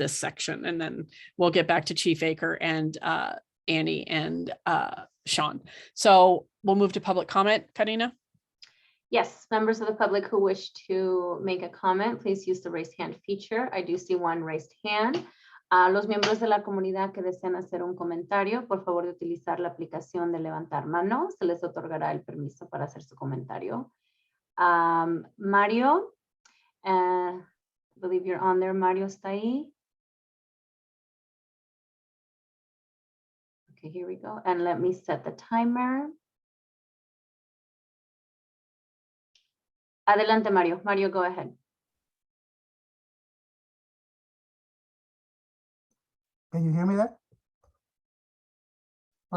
section. And then we'll get back to Chief Akre and Annie and Sean. So we'll move to public comment. Karina? Yes, members of the public who wish to make a comment, please use the raise hand feature. I do see one raised hand. Los miembros de la comunidad que desean hacer un comentario, por favor de utilizar la aplicación de levantar mano. Se les otorgará el permiso para hacer su comentario. Mario, I believe you're on there. Mario está ahí. Okay, here we go. And let me set the timer. Adelante, Mario. Mario, go ahead. Can you hear me there?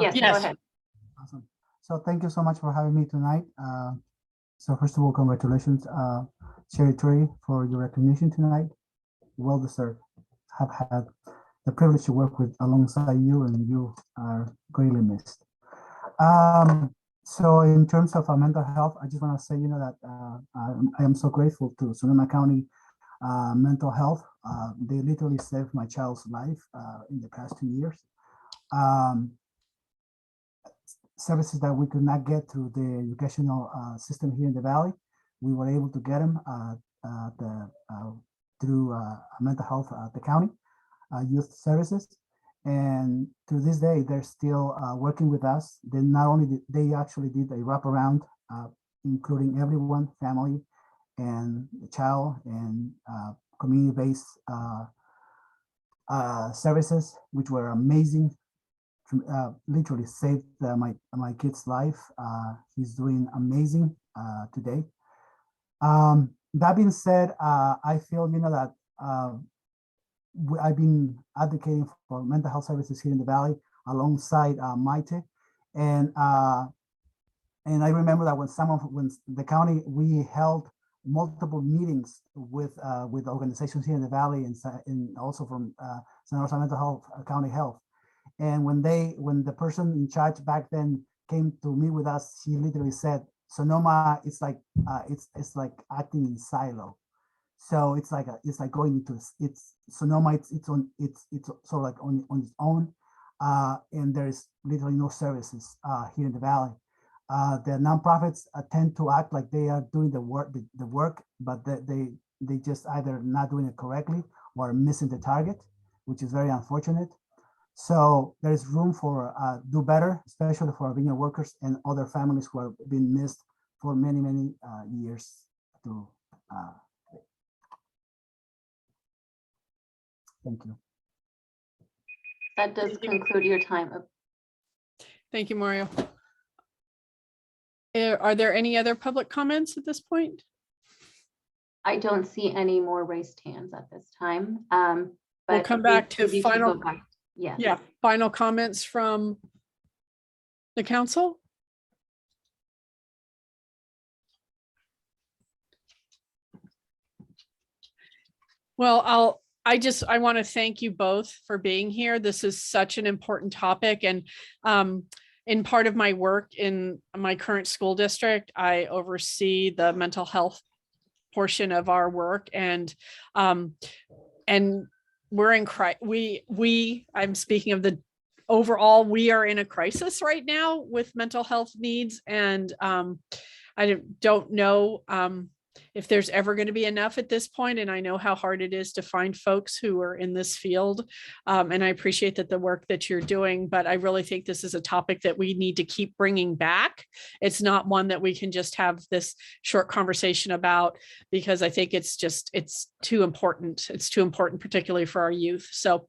Yes, Perfect. go ahead. Awesome. So thank you so much for having me tonight. So first of all, congratulations, Secretary, for your recognition tonight. Well deserved. Have had the privilege to work with alongside you, and you are greatly missed. So in terms of mental health, I just want to say, that I am so grateful to Sonoma County mental health. They literally saved my child's life in the past 2 years. Services that we could not get through the educational system here in the Valley, we were able to get them through mental health at the county, youth services. And to this day, they're still working with us. They not only they actually did a wraparound, including everyone, family, and the child, and community-based services, which were amazing. Literally saved my kid's life. He's doing amazing today. That being said, I feel that I've been advocating for mental health services here in the Valley alongside Maite, and I remember that when the county, we held multiple meetings with organizations here in the Valley and also from San Rosa Mental Health, County Health. And when the person in charge back then came to meet with us, he literally said, Sonoma, it's like acting in silo. So it's like going into Sonoma. It's sort of like on its own, and there is literally no services here in the Valley. The nonprofits tend to act like they are doing the work, but they just either not doing it correctly or missing the target, which is very unfortunate. So there is room for do better, especially for vineyard workers and other families who have been missed for many years. Thank you. That does conclude your time. Thank you, Mario. Are there any other public comments at this point? I don't see any more raised hands at this time. We'll come back to final. Yes. Yeah, final comments from the council. Well, I want to thank you both for being here. This is such an important topic. And in part of my work in my current school district, I oversee the mental health portion of our work. And we're in I'm speaking of the overall, we are in a crisis right now with mental health needs. And I don't know if there's ever going to be enough at this point. And I know how hard it is to find folks who are in this field. And I appreciate that the work that you're doing, but I really think this is a topic that we need to keep bringing back. It's not one that we can just have this short conversation about, because I think it's too important. It's too important, particularly for our youth. So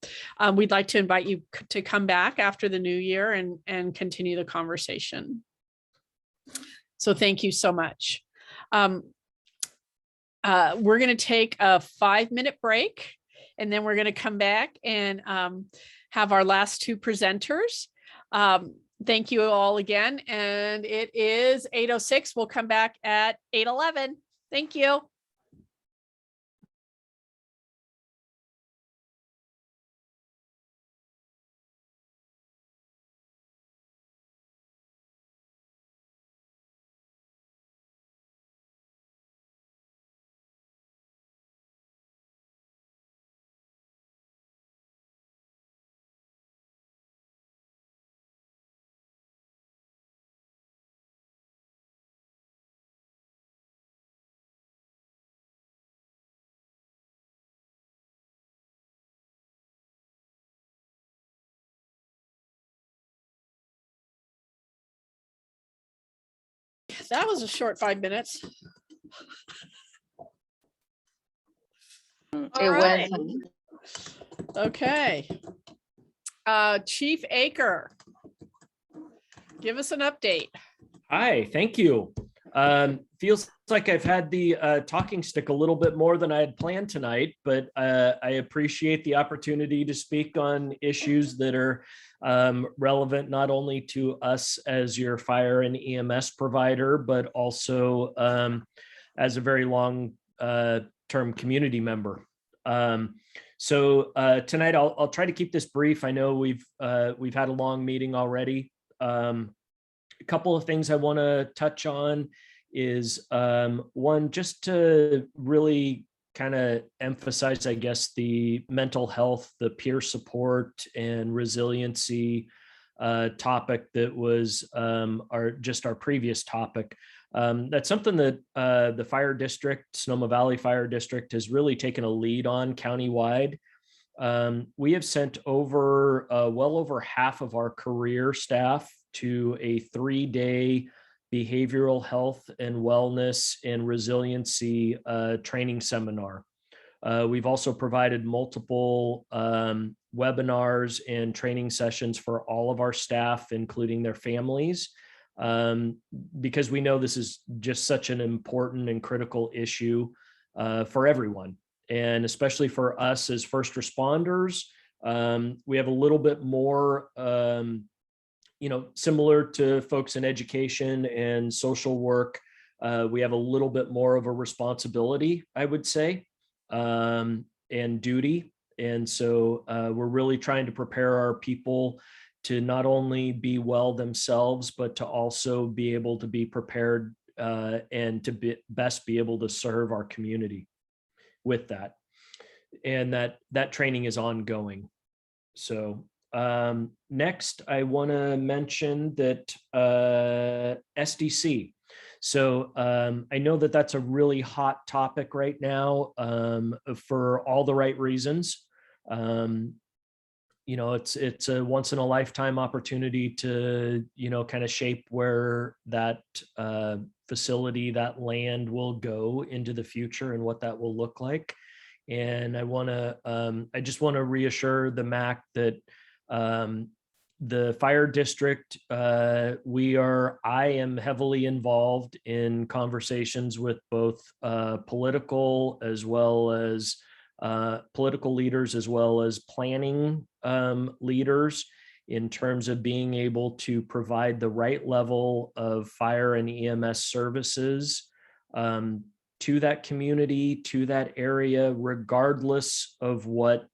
we'd like to invite you to come back after the new year and continue the conversation. So thank you so much. We're going to take a 5-minute break, and then we're going to come back and have our last two presenters. Thank you all again. And it is 8:06. We'll come back at 8:11. Thank you. That was a short 5 minutes. It was. Okay. Chief Akre, give us an update. Hi, thank you. Feels like I've had the talking stick a little bit more than I had planned tonight, but I appreciate the opportunity to speak on issues that are relevant not only to us as your fire and EMS provider, but also as a very long term community member. So tonight I'll try to keep this brief. I know we've had a long meeting already. A couple of things I want to touch on is one, just to really kind of emphasize, I guess, the mental health, the peer support and resiliency topic that was our previous topic. That's something that the fire district, Sonoma Valley Fire District, has really taken a lead on countywide. We have sent over well over half of our career staff to a 3-day behavioral health and wellness and resiliency training seminar. We've also provided multiple webinars and training sessions for all of our staff, including their families, because we know this is just such an important and critical issue for everyone. And especially for us as first responders, we have a little bit more, similar to folks in education and social work, we have a little bit more of a responsibility, I would say, and duty. And so we're really trying to prepare our people to not only be well themselves, but to also be able to be prepared and to best be able to serve our community with that. And that training is ongoing. So next, I want to mention that SDC. So I know that that's a really hot topic right now for all the right reasons. It's a once in a lifetime opportunity to, kind of shape where that facility, that land will go into the future and what that will look like. And I just want to reassure the MAC that the fire district, I am heavily involved in conversations with both political leaders as well as planning leaders in terms of being able to provide the right level of fire and EMS services to that community, to that area, regardless of what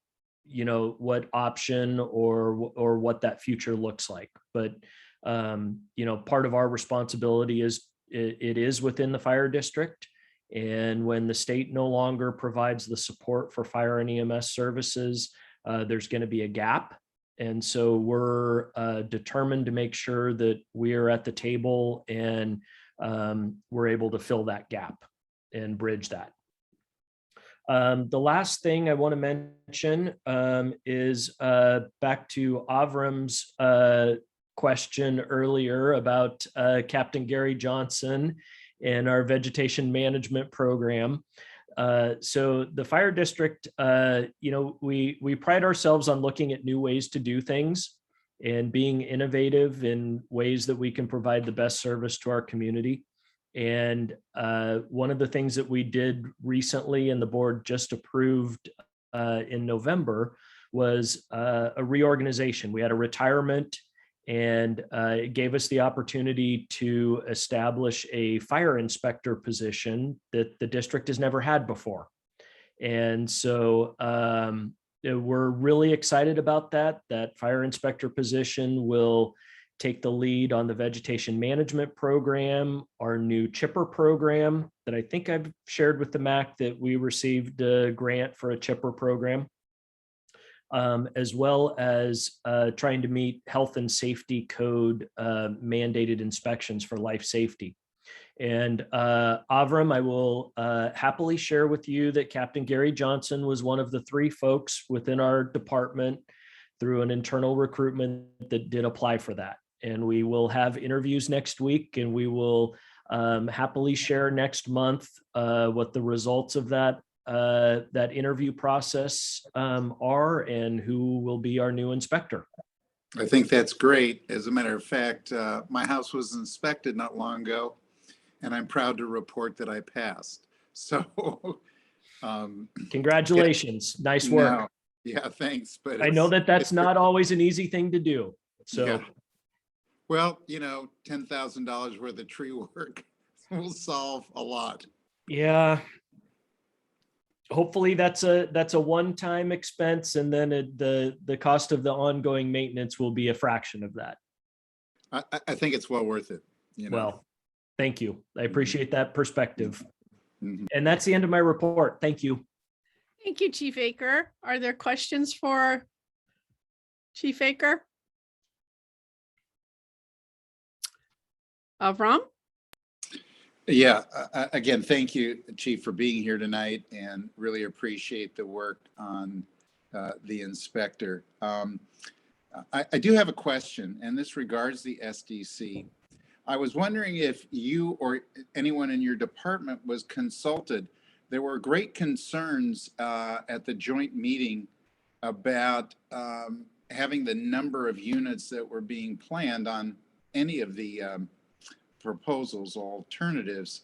option or what that future looks like. But part of our responsibility is it is within the fire district. And when the state no longer provides the support for fire and EMS services, there's going to be a gap. And so we're determined to make sure that we are at the table and we're able to fill that gap and bridge that. The last thing I want to mention is back to Avram's question earlier about Captain Gary Johnson and our vegetation management program. So the fire district, we pride ourselves on looking at new ways to do things and being innovative in ways that we can provide the best service to our community. And one of the things that we did recently and the board just approved in November was a reorganization. We had a retirement And it gave us the opportunity to establish a fire inspector position that the district has never had before. And so we're really excited about that. That fire inspector position will take the lead on the vegetation management program, our new chipper program that I think I've shared with the MAC that we received a grant for a chipper program, as well as trying to meet health and safety code mandated inspections for life safety. And Avram, I will happily share with you that Captain Gary Johnson was one of the 3 folks within our department through an internal recruitment that did apply for that. And we will have interviews next week, and we will happily share next month what the results of that interview process are and who will be our new inspector. I think that's great. As a matter of fact, my house was inspected not long ago, and I'm proud to report that I passed. So congratulations. Nice work. No, yeah, thanks. But I know that that's not always an easy thing to do. So, yeah. Well, you know, $10,000 worth of tree work will solve a lot. Yeah. Hopefully that's a one-time expense, and then the cost of the ongoing maintenance will be a fraction of that. I think it's well worth it. You know? Well, thank you. I appreciate that perspective. Mhm. And that's the end of my report. Thank you. Thank you, Chief Akre. Are there questions for Chief Akre? Avram? Yeah, again, thank you, Chief, for being here tonight, and really appreciate the work on the inspector. I do have a question, and this regards the SDC. I was wondering if you or anyone in your department was consulted. There were great concerns at the joint meeting about having the number of units that were being planned on any of the proposals, alternatives,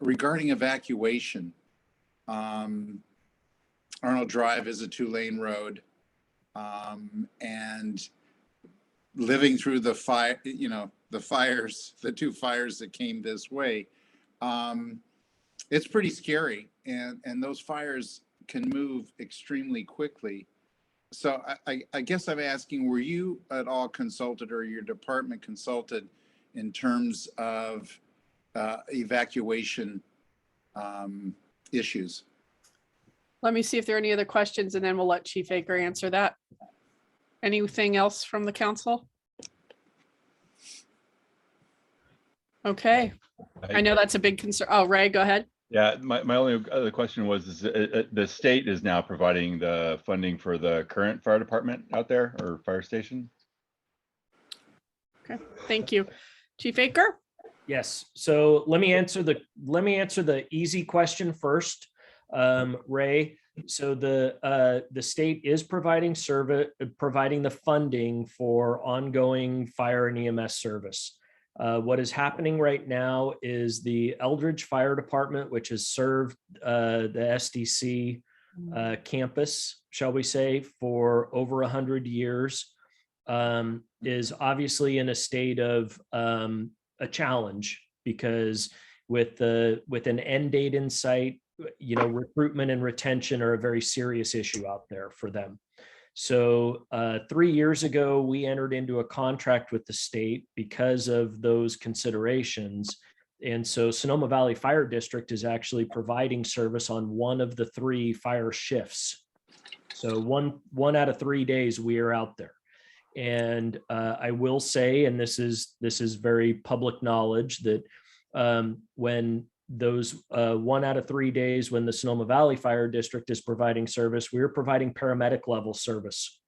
regarding evacuation. Arnold Drive is a 2-lane road, and living through the fire, you know, the fires, the 2 fires that came this way, it's pretty scary, and those fires can move extremely quickly. So I guess I'm asking, were you at all consulted, or your department consulted, in terms of evacuation issues? Let me see if there are any other questions, and then we'll let Chief Akre answer that. Anything else from the council? Okay, I know that's a big concern. Oh, Ray, go ahead. Yeah, my only other question was, the state is now providing the funding for the current fire department out there, or fire station? Okay, thank you. Chief Akre? Yes. So let me answer the easy question first, Ray. So the state is providing the funding for ongoing fire and EMS service. What is happening right now is the Eldridge Fire Department, which has served the SDC campus, shall we say, for over 100 years, is obviously in a state of a challenge, because with an end date in sight, you know, recruitment and retention are a very serious issue out there for them. So 3 years ago, we entered into a contract with the state because of those considerations. And so Sonoma Valley Fire District is actually providing service on one of the 3 fire shifts. So one out of 3 days we are out there. And I will say, and this is very public knowledge, that when those 1 out of 3 days when the Sonoma Valley Fire District is providing service, we're providing paramedic level service.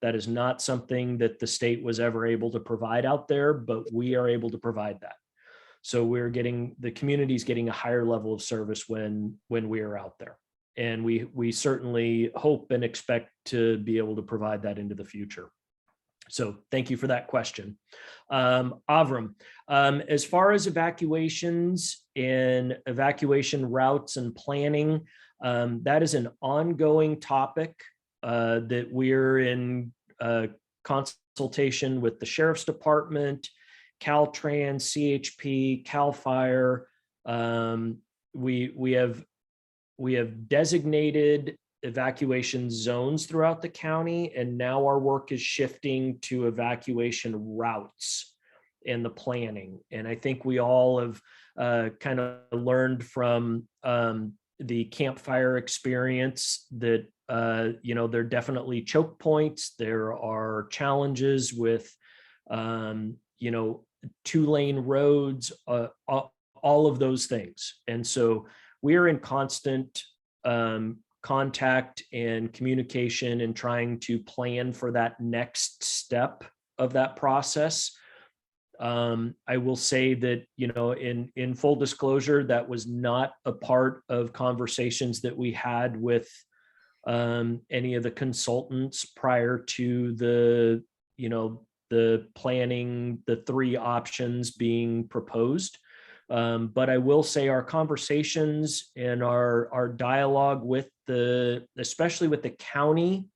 That is not something that the state was ever able to provide out there, but we are able to provide that. So the community's getting a higher level of service when we are out there. And we certainly hope and expect to be able to provide that into the future. So thank you for that question. Avram, as far as evacuations and evacuation routes and planning, that is an ongoing topic that we're in consultation with the Sheriff's Department, Caltrans, CHP, CAL FIRE. We have designated evacuation zones throughout the county, and now our work is shifting to evacuation routes and the planning. And I think we all have kind of learned from the campfire experience that there are definitely choke points. There are challenges with 2-lane roads, all of those things. And so we're in constant contact and communication and trying to plan for that next step of that process. I will say that, in full disclosure, that was not a part of conversations that we had with any of the consultants prior to the planning, the 3 options being proposed. But I will say our conversations and our dialogue with especially with the county,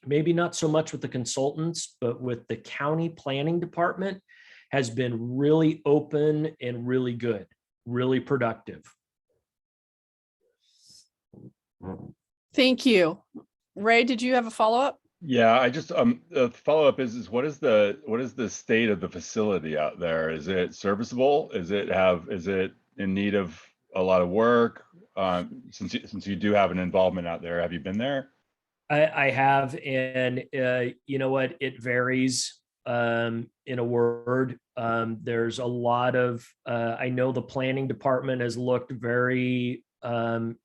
maybe not so much with the consultants, but with the county planning department, has been really open and really good, really productive. Thank you. Ray, did you have a follow-up? Yeah, I just the follow-up is what is the state of the facility out there? Is it serviceable? Is it in need of a lot of work? Since you do have an involvement out there, have you been there? I have, and you know what? It varies. In a word, there's a lot of. I know the planning department has looked very in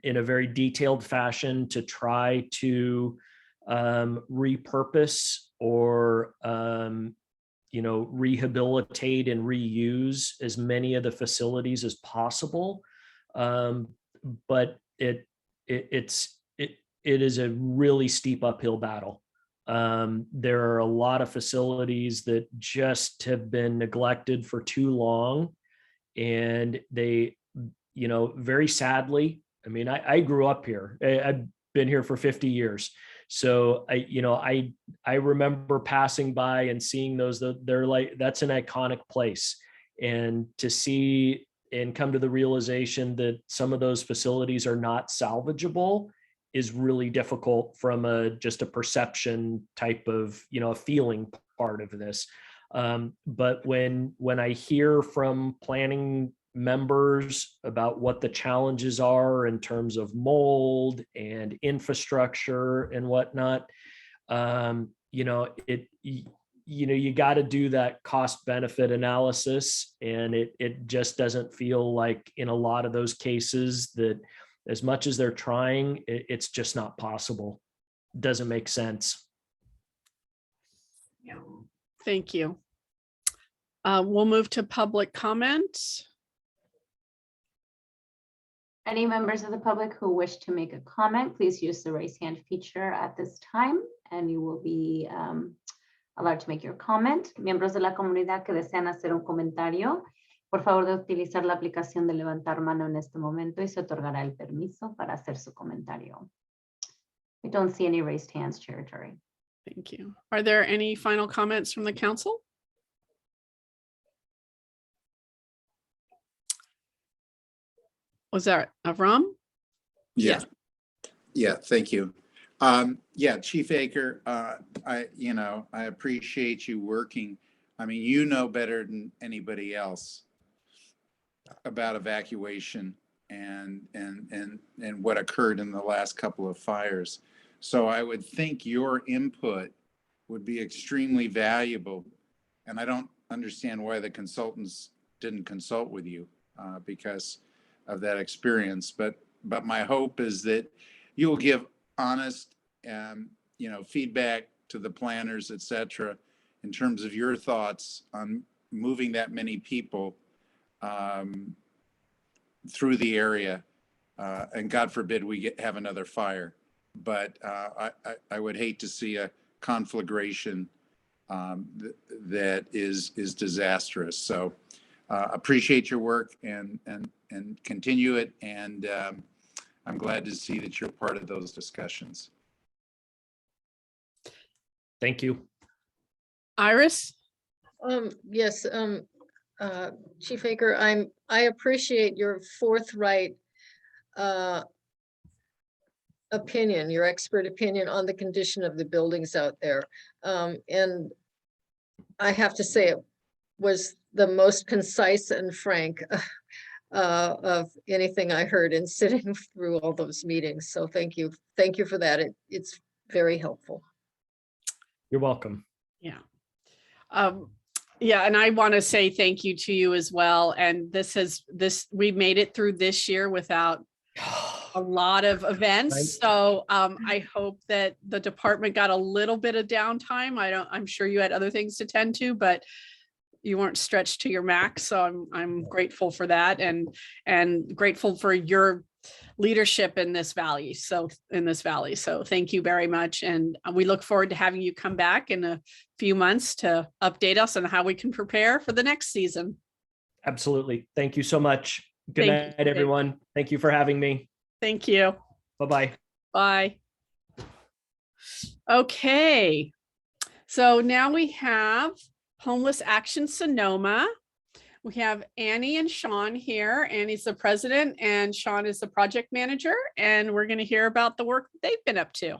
a very detailed fashion to try to repurpose or rehabilitate and reuse as many of the facilities as possible. But it is a really steep uphill battle. There are a lot of facilities that just have been neglected for too long, and they, very sadly, I mean, I grew up here. I've been here for 50 years. So I remember passing by and seeing those, they're like, that's an iconic place. And to see and come to the realization that some of those facilities are not salvageable is really difficult from just a perception type of, a feeling part of this. But when I hear from planning members about what the challenges are in terms of mold and infrastructure and whatnot, you got to do that cost benefit analysis, and it just doesn't feel like in a lot of those cases that as much as they're trying, it's just not possible. It doesn't make sense. Thank you. We'll move to public comments. Any members of the public who wish to make a comment, please use the raise hand feature at this time, and you will be allowed to make your comment. Miembros de la comunidad que desean hacer un comentario, por favor de utilizar la aplicación de levantar mano en este momento y se otorgará el permiso para hacer su comentario. We don't see any raised hands, Chair Turi. Thank you. Are there any final comments from the council? Was that Avram? Yeah. Yeah, thank you. Yeah, Chief Akre, I appreciate you working. I mean, you know better than anybody else about evacuation and what occurred in the last couple of fires. So I would think your input would be extremely valuable. And I don't understand why the consultants didn't consult with you because of that experience. But my hope is that you'll give honest, feedback to the planners, et cetera, in terms of your thoughts on moving that many people through the area. And God forbid we have another fire. But I would hate to see a conflagration that is disastrous. So appreciate your work and continue it. And I'm glad to see that you're part of those discussions. Thank you. Iris? Yes, Chief Akre, I appreciate your forthright opinion, your expert opinion on the condition of the buildings out there. And I have to say it was the most concise and frank of anything I heard in sitting through all those meetings. So thank you. Thank you for that. It's very helpful. You're welcome. Yeah. Yeah, and I want to say thank you to you as well. And we made it through this year without a lot of events. So I hope that the department got a little bit of downtime. I'm sure you had other things to tend to, but you weren't stretched to your max. So I'm grateful for that and grateful for your leadership in this valley. So thank you very much. And we look forward to having you come back in a few months to update us on how we can prepare for the next season. Absolutely. Thank you so much. Good night, everyone. Thank you for having me. Thank you. Bye-bye. Bye. Okay. So now we have Homeless Action Sonoma. We have Annie and Sean here. Annie's the president and Sean is the project manager, and we're going to hear about the work that they've been up to.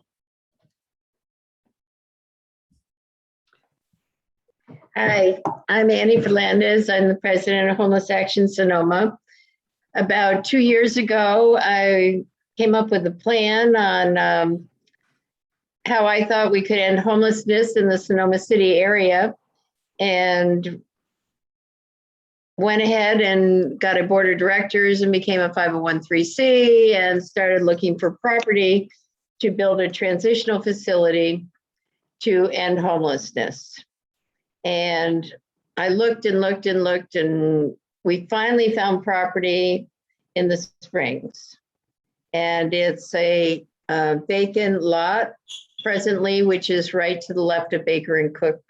Hi, I'm Annie Ferlandez. I'm the president of Homeless Action Sonoma. About 2 years ago, I came up with a plan on how I thought we could end homelessness in the Sonoma City area, and went ahead and got a board of directors and became a 501(c)(3) and started looking for property to build a transitional facility to end homelessness. And I looked and looked and looked, and we finally found property in the Springs. And it's a vacant lot presently, which is right to the left of Baker and Cook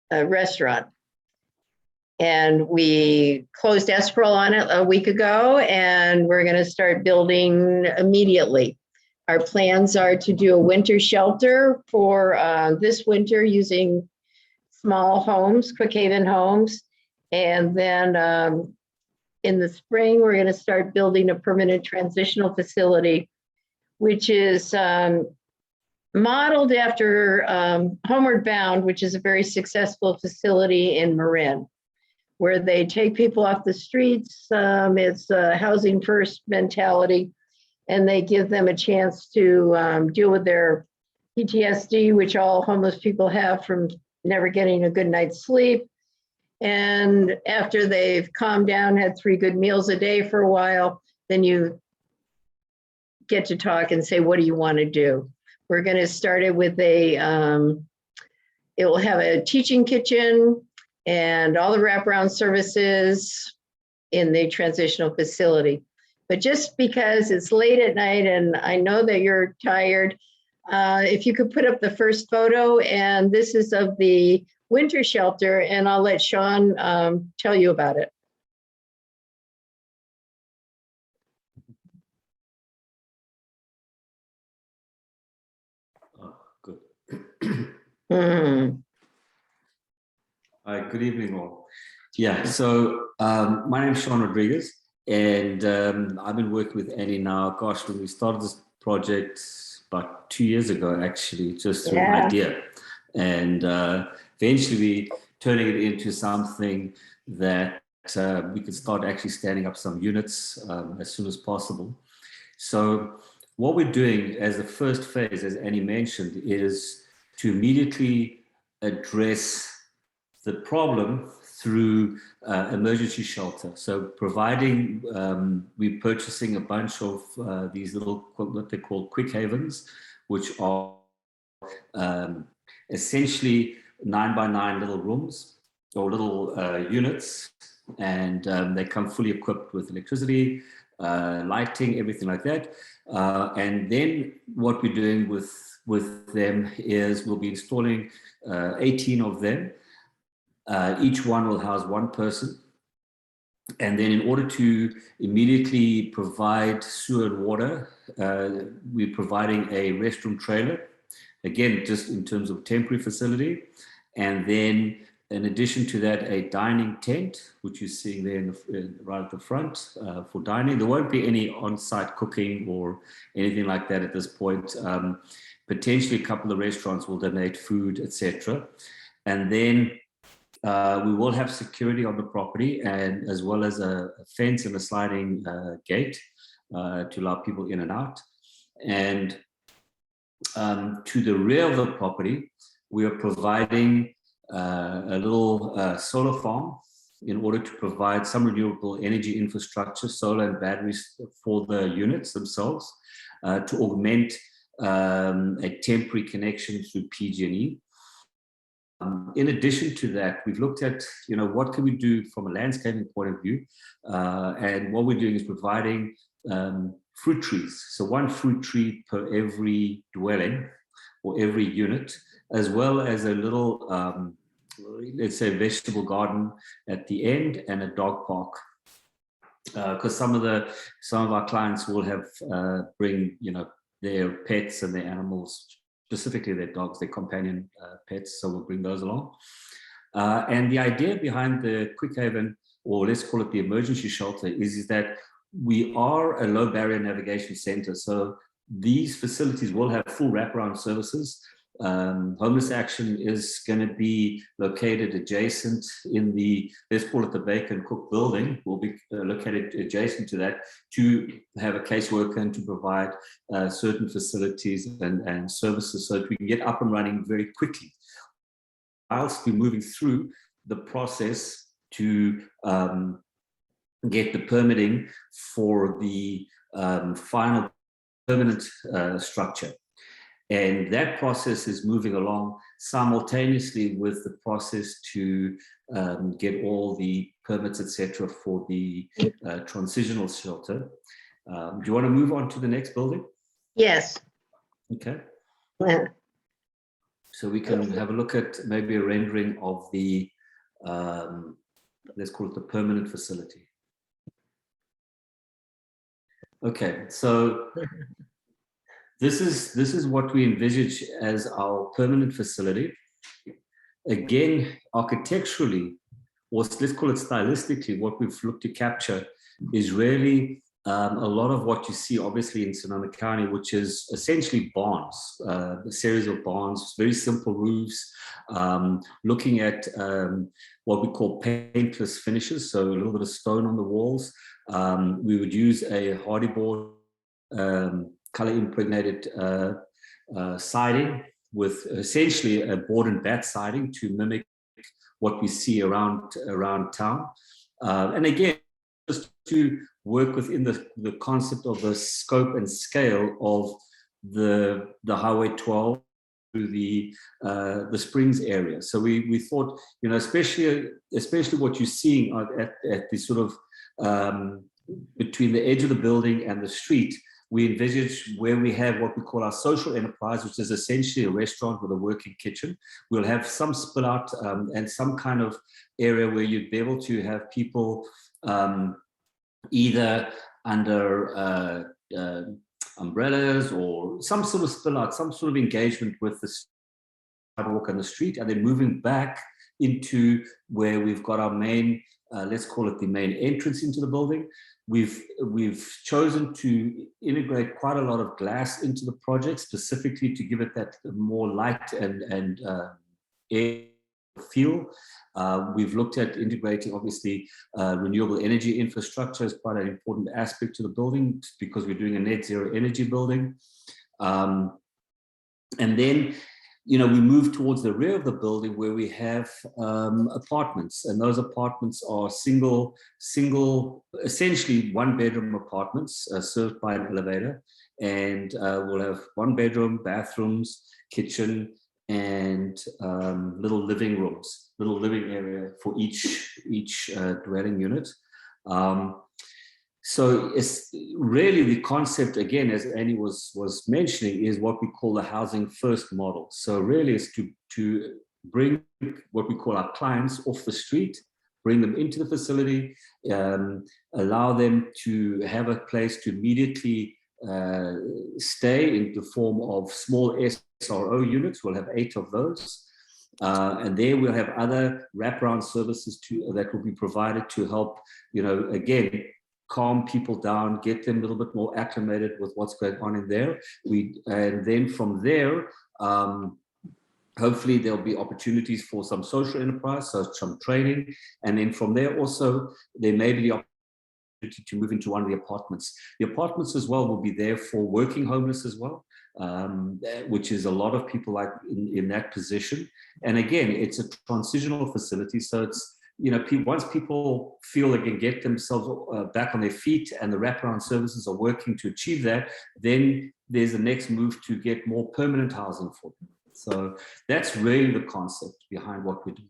restaurant. And we closed escrow on it a week ago, and we're going to start building immediately. Our plans are to do a winter shelter for this winter using small homes, Quick Haven homes. And then in the spring, we're going to start building a permanent transitional facility, which is modeled after Homeward Bound, which is a very successful facility in Marin, where they take people off the streets. It's a housing first mentality, and they give them a chance to deal with their PTSD, which all homeless people have from never getting a good night's sleep. And after they've calmed down, had 3 good meals a day for a while, then you get to talk and say, what do you want to do? We're going to start it with it will have a teaching kitchen and all the wraparound services in the transitional facility. But just because it's late at night and I know that you're tired, if you could put up the first photo, and this is of the winter shelter, and I'll let Sean tell you about it. Good. Mm. Hi, good evening all. Yeah, so my name is Sean Rodriguez, and I've been working with Annie now, gosh, when we started this project about 2 years ago, actually, just through an idea. And eventually turning it into something that we could start actually standing up some units as soon as possible. So what we're doing as the first phase, as Annie mentioned, is to immediately address the problem through emergency shelter. So providing, we're purchasing a bunch of these little, what they call quick havens, which are essentially 9x9 little rooms or little units. And they come fully equipped with electricity, lighting, everything like that. And then what we're doing with them is we'll be installing 18 of them. Each one will house one person. And then in order to immediately provide sewer and water, we're providing a restroom trailer again, just in terms of temporary facility. And then in addition to that, a dining tent, which you're seeing there right at the front for dining. There won't be any on-site cooking or anything like that at this point. Potentially a couple of restaurants will donate food, etc. And then we will have security on the property, and as well as a fence and a sliding gate to allow people in and out. And to the rear of the property, we are providing a little solar farm in order to provide some renewable energy infrastructure, solar and batteries for the units themselves, to augment a temporary connection through PG&E. In addition to that, we've looked at, what can we do from a landscaping point of view? And what we're doing is providing fruit trees. So one fruit tree per every dwelling or every unit, as well as a little, let's say, vegetable garden at the end and a dog park. Because some of our clients will have bring, their pets and their animals, specifically their dogs, their companion pets, so we'll bring those along. And the idea behind the Quick Haven, or let's call it the emergency shelter, is that we are a low barrier navigation center. So these facilities will have full wraparound services. Homeless Action is going to be located adjacent in the, let's call it the Bake and Cook building, will be located adjacent to that to have a caseworker and to provide certain facilities and services so that we can get up and running very quickly. Whilst we're moving through the process to get the permitting for the final permanent structure. And that process is moving along simultaneously with the process to get all the permits, etc., for the transitional shelter. Do you want to move on to the next building? Yes. Okay. Yeah. So we can have a look at maybe a rendering of the, let's call it the permanent facility. Okay, so this is what we envisage as our permanent facility. Again, architecturally, or let's call it stylistically, what we've looked to capture is really a lot of what you see obviously in Sonoma County, which is essentially barns, a series of barns, very simple roofs, looking at what we call paintless finishes, so a little bit of stone on the walls. We would use a hardy board color impregnated siding with essentially a board and bat siding to mimic what we see around town. And again, just to work within the concept of the scope and scale of the Highway 12 to the Springs area. So we thought, especially what you're seeing at the sort of between the edge of the building and the street, we envisage where we have what we call our social enterprise, which is essentially a restaurant with a working kitchen. We'll have some spill out and some kind of area where you'd be able to have people either under umbrellas or some sort of spill out, some sort of engagement with the sidewalk and the street, and then moving back into where we've got our main, let's call it the main entrance into the building. We've chosen to integrate quite a lot of glass into the project, specifically to give it that more light and air feel. We've looked at integrating, obviously, renewable energy infrastructure as quite an important aspect to the building because we're doing a net zero energy building. And then, we move towards the rear of the building where we have apartments, and those apartments are single, essentially one-bedroom apartments served by an elevator, and we'll have one bedroom, bathrooms, kitchen, and little living rooms, little living area for each dwelling unit. So it's really the concept, again, as Annie was mentioning, is what we call the housing first model. So really is to bring what we call our clients off the street, bring them into the facility, allow them to have a place to immediately stay in the form of small SRO units. We'll have 8 of those. And there we'll have other wraparound services that will be provided to help, again, calm people down, get them a little bit more acclimated with what's going on in there. And then from there, hopefully there'll be opportunities for some social enterprise, so some training. And then from there also, there may be the opportunity to move into one of the apartments. The apartments as well will be there for working homeless as well, which is a lot of people like in that position. And again, it's a transitional facility. So it's, once people feel they can get themselves back on their feet and the wraparound services are working to achieve that, then there's the next move to get more permanent housing for them. So that's really the concept behind what we do.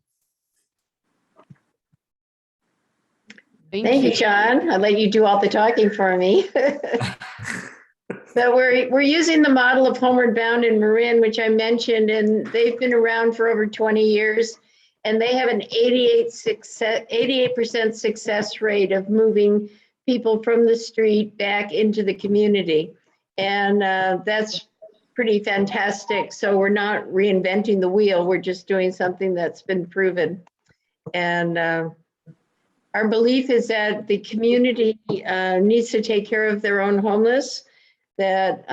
Thank you, Sean. I'll let you do all the talking for me. So we're using the model of Homeward Bound in Marin, which I mentioned, and they've been around for over 20 years, and they have an 88% success rate of moving people from the street back into the community. And that's pretty fantastic. So we're not reinventing the wheel. We're just doing something that's been proven. And our belief is that the community needs to take care of their own homeless, that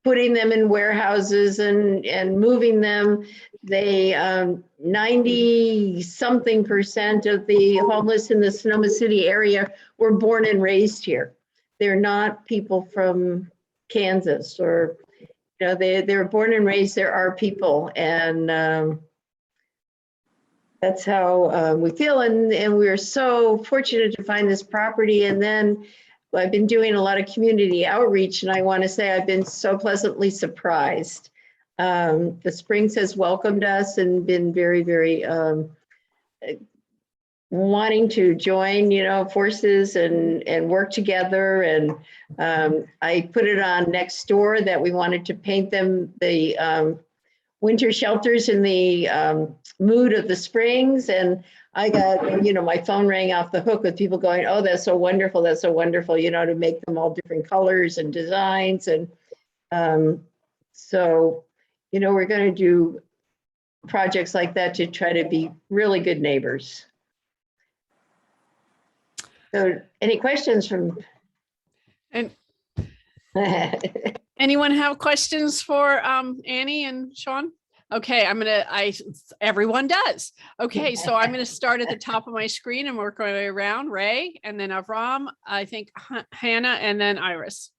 putting them in warehouses and moving them, 90-something% of the homeless in the Sonoma City area were born and raised here. They're not people from Kansas or, they're born and raised, there are people, and that's how we feel. And we're so fortunate to find this property. And then I've been doing a lot of community outreach, and I want to say I've been so pleasantly surprised. The Springs has welcomed us and been very, very wanting to join, forces and work together. And I put it on next door that we wanted to paint them the winter shelters in the mood of the Springs. And I got, my phone rang off the hook with people going, oh, that's so wonderful. That's so wonderful, to make them all different colors and designs. And so, we're going to do projects like that to try to be really good neighbors. So any questions from? And anyone have questions for Annie and Sean? Okay, everyone does. Okay, so I'm going to start at the top of my screen and work my way around. Ray, and then Avram, I think Hannah, and then Iris.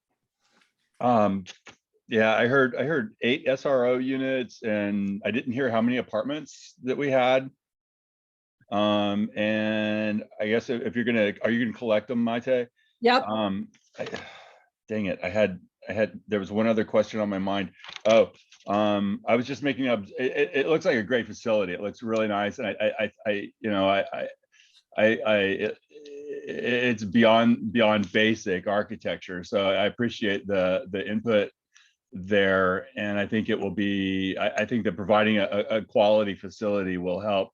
Yeah, I heard 8 SRO units, and I didn't hear how many apartments that we had. And I guess if are you gonna collect them, Maite? Yep. Dang it, there was one other question on my mind. Oh, I was just making up. It looks like a great facility. It looks really nice, and it's beyond basic architecture. So I appreciate the input there, and I think it will be. I think that providing a quality facility will help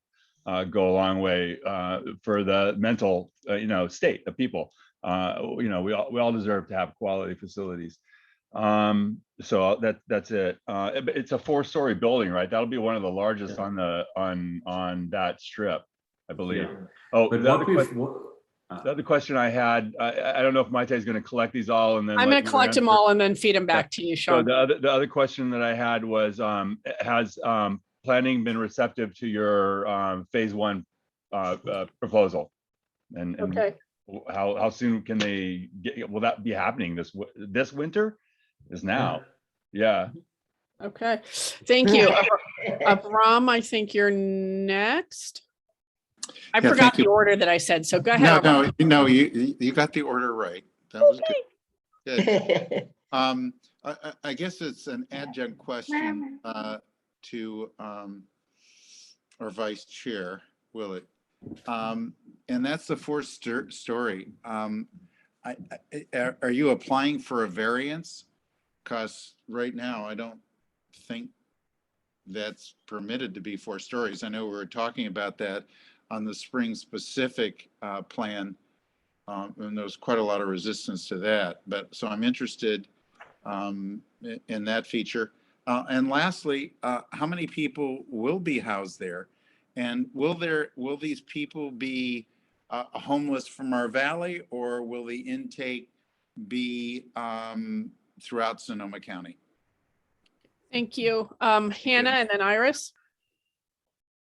go a long way for the mental state of people. We all deserve to have quality facilities. So that's it. It's a 4-story building, right? That'll be one of the largest on that strip, I believe. Yeah. Oh, the other question I had, I don't know if Maite is going to collect these all, and then I'm going to collect them all and then feed them back to you, Sean. So the other question that I had was, has planning been receptive to your phase 1 proposal? And okay. How soon can they get? Will that be happening this winter? Is now. Yeah. Okay. Thank you. Avram, I think you're next. I forgot the order that I said, so go ahead. No, you got the order right. That was good. I guess it's an adjunct question to our vice chair, will it? And that's the 4th story. Are you applying for a variance? Because right now I don't think that's permitted to be 4 stories. I know we were talking about that on the spring specific plan, And there's quite a lot of resistance to that. But so I'm interested in that feature. And lastly, how many people will be housed there? And will these people be homeless from our valley, or will the intake be throughout Sonoma County? Thank you. Hannah and then Iris.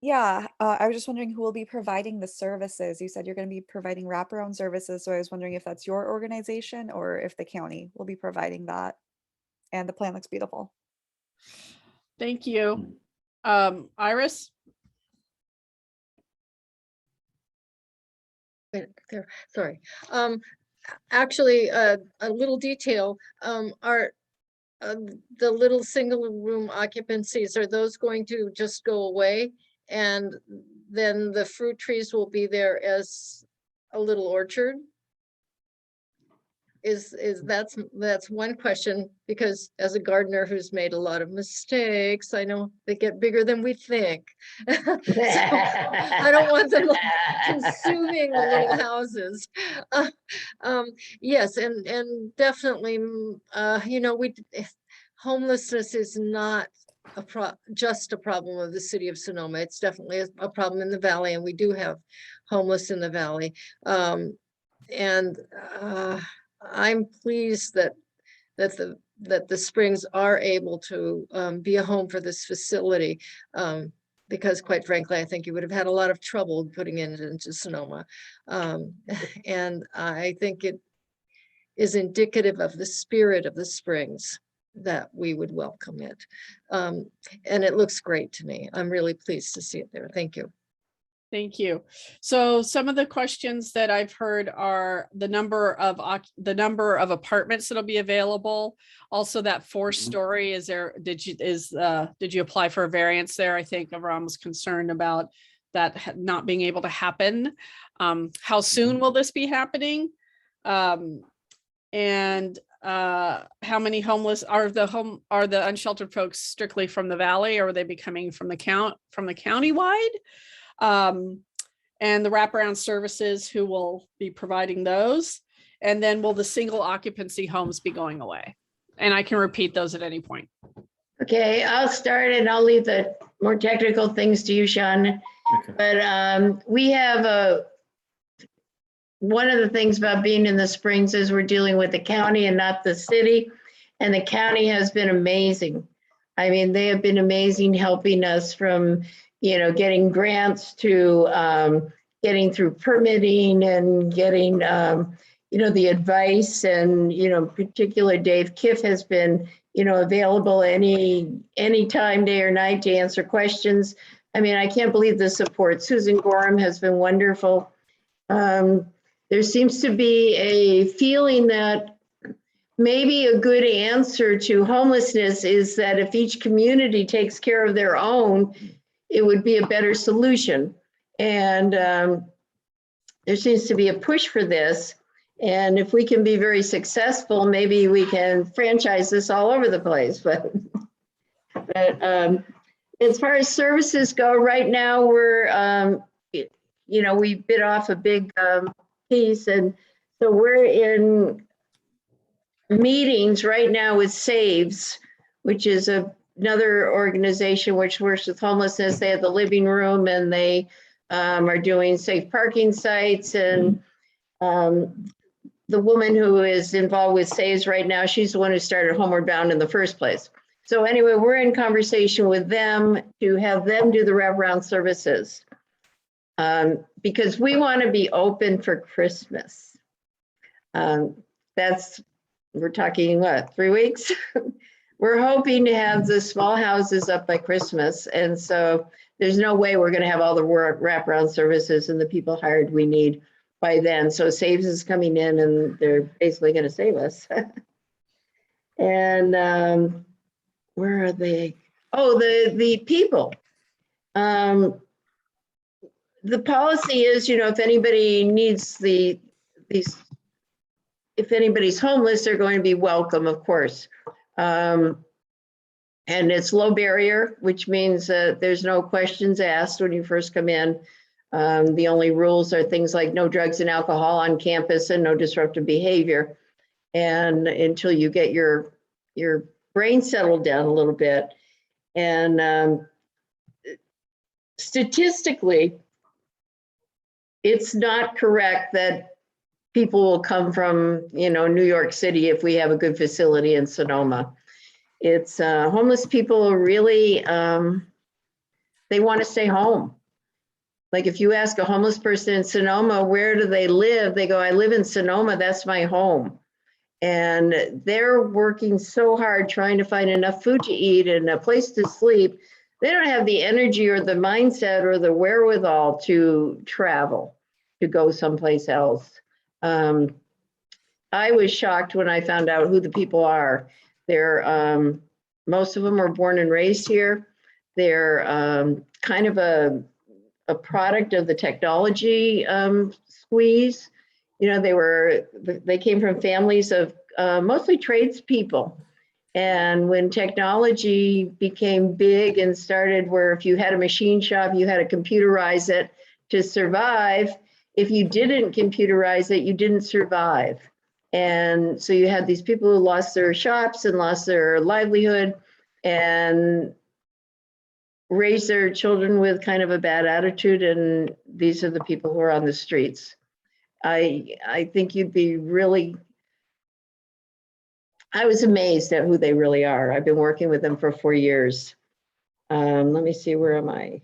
Yeah, I was just wondering who will be providing the services. You said you're going to be providing wraparound services, so I was wondering if that's your organization or if the county will be providing that. And the plan looks beautiful. Thank you. Iris? Sorry. Actually, a little detail. Are the little single room occupancies, are those going to just go away? And then the fruit trees will be there as a little orchard? That's one question, because as a gardener who's made a lot of mistakes, I know they get bigger than we think. So I don't want them consuming the little houses. Yes, and definitely, you know, homelessness is not just a problem of the city of Sonoma. It's definitely a problem in the valley, and we do have homeless in the valley. I'm pleased that the Springs are able to be a home for this facility, because quite frankly, I think you would have had a lot of trouble putting it into Sonoma. And I think it is indicative of the spirit of the Springs that we would welcome it. And it looks great to me. I'm really pleased to see it there. Thank you. Thank you. So some of the questions that I've heard are the number of apartments that'll be available. Also, that 4-story, is there? Did you apply for a variance there? I think everyone was concerned about that not being able to happen. How soon will this be happening? And how many homeless are the unsheltered folks strictly from the valley, or are they be coming from the county-wide? And the wraparound services, who will be providing those? And then will the single occupancy homes be going away? And I can repeat those at any point. Okay, I'll start and I'll leave the more technical things to you, Sean. Okay. But we have one of the things about being in the Springs is we're dealing with the county and not the city. And the county has been amazing. I mean, they have been amazing helping us from, you know, getting grants to getting through permitting and getting, you know, the advice, and, you know, in particular, Dave Kiff has been, you know, available any time, day or night, to answer questions. I mean, I can't believe the support. Susan Gorin has been wonderful. There seems to be a feeling that maybe a good answer to homelessness is that if each community takes care of their own, it would be a better solution. And there seems to be a push for this. And if we can be very successful, maybe we can franchise this all over the place. But as far as services go, right now we're, you know, we bit off a big piece. And so we're in meetings right now with SAVES, which is another organization which works with homelessness. They have the living room, and they are doing safe parking sites. And the woman who is involved with SAVES right now, she's the one who started Homeward Bound in the first place. So anyway, we're in conversation with them to have them do the wraparound services, because we want to be open for Christmas. We're talking what, 3 weeks? We're hoping to have the small houses up by Christmas. And so there's no way we're going to have all the wraparound services and the people hired we need by then. So SAVES is coming in, and they're basically going to save us. And where are they? Oh, the people. The policy is, you know, if anybody needs if anybody's homeless, they're going to be welcome, of course. And it's low barrier, which means that there's no questions asked when you first come in. The only rules are things like no drugs and alcohol on campus and no disruptive behavior. And until you get your brain settled down a little bit. And statistically, it's not correct that people will come from, New York City if we have a good facility in Sonoma. It's homeless people are really, they want to stay home. Like if you ask a homeless person in Sonoma, where do they live? They go, I live in Sonoma, that's my home. And they're working so hard trying to find enough food to eat and a place to sleep. They don't have the energy or the mindset or the wherewithal to travel, to go someplace else. I was shocked when I found out who the people are. They're, most of them were born and raised here. They're kind of a product of the technology squeeze. They came from families of mostly tradespeople. And when technology became big and started where if you had a machine shop, you had to computerize it to survive. If you didn't computerize it, you didn't survive. And so you had these people who lost their shops and lost their livelihood and raised their children with kind of a bad attitude. And these are the people who are on the streets. I think you'd be really, I was amazed at who they really are. I've been working with them for 4 years. Let me see, where am I?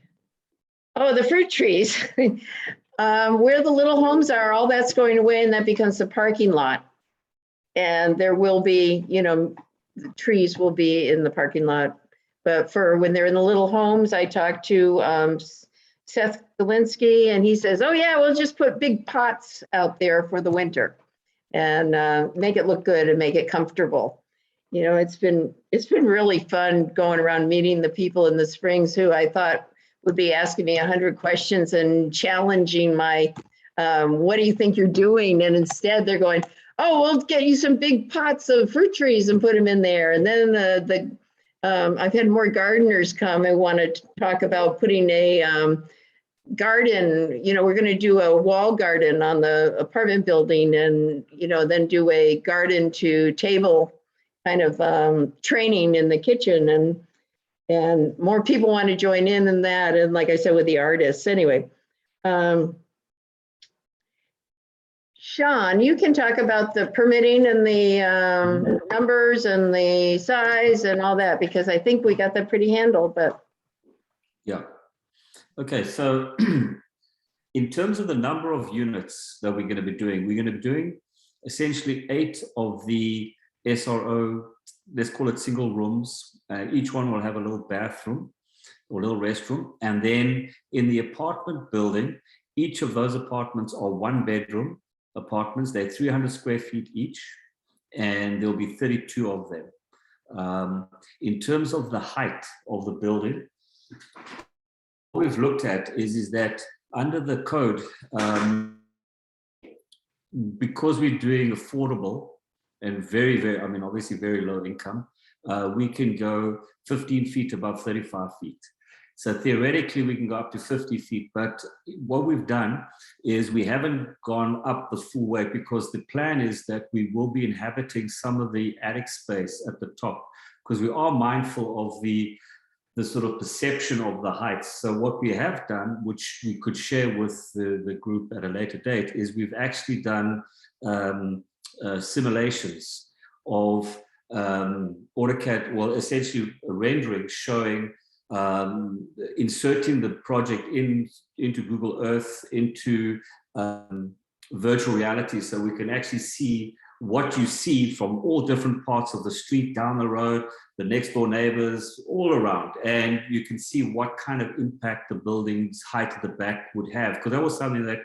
Oh, the fruit trees. Where the little homes are, all that's going away and that becomes the parking lot. And there will be, the trees will be in the parking lot. But for when they're in the little homes, I talked to Svcac Liaison, and he says, oh yeah, we'll just put big pots out there for the winter and make it look good and make it comfortable. It's been really fun going around meeting the people in the Springs who I thought would be asking me 100 questions and challenging my, what do you think you're doing? And instead they're going, oh, we'll get you some big pots of fruit trees and put them in there. And then I've had more gardeners come and want to talk about putting a garden. We're going to do a wall garden on the apartment building and, then do a garden to table kind of training in the kitchen. And more people want to join in that. And like I said, with the artists. Anyway, Sean, you can talk about the permitting and the numbers and the size and all that, because I think we got that pretty handled, but. Yeah. Okay, so in terms of the number of units that we're going to be doing essentially 8 of the SRO, let's call it single rooms. Each one will have a little bathroom or little restroom. And then in the apartment building, each of those apartments are 1-bedroom apartments. They're 300 square feet each, and there'll be 32 of them. In terms of the height of the building, what we've looked at is that under the code, because we're doing affordable and very, very, obviously very low income, we can go 15 feet above 35 feet. So theoretically, we can go up to 50 feet. But what we've done is we haven't gone up the full way, because the plan is that we will be inhabiting some of the attic space at the top, because we are mindful of the sort of perception of the heights. So what we have done, which we could share with the group at a later date, is we've actually done simulations of AutoCAD, well, essentially a rendering showing inserting the project into Google Earth, into virtual reality, so we can actually see what you see from all different parts of the street, down the road, the next door neighbors, all around. And you can see what kind of impact the building's height at the back would have, because that was something that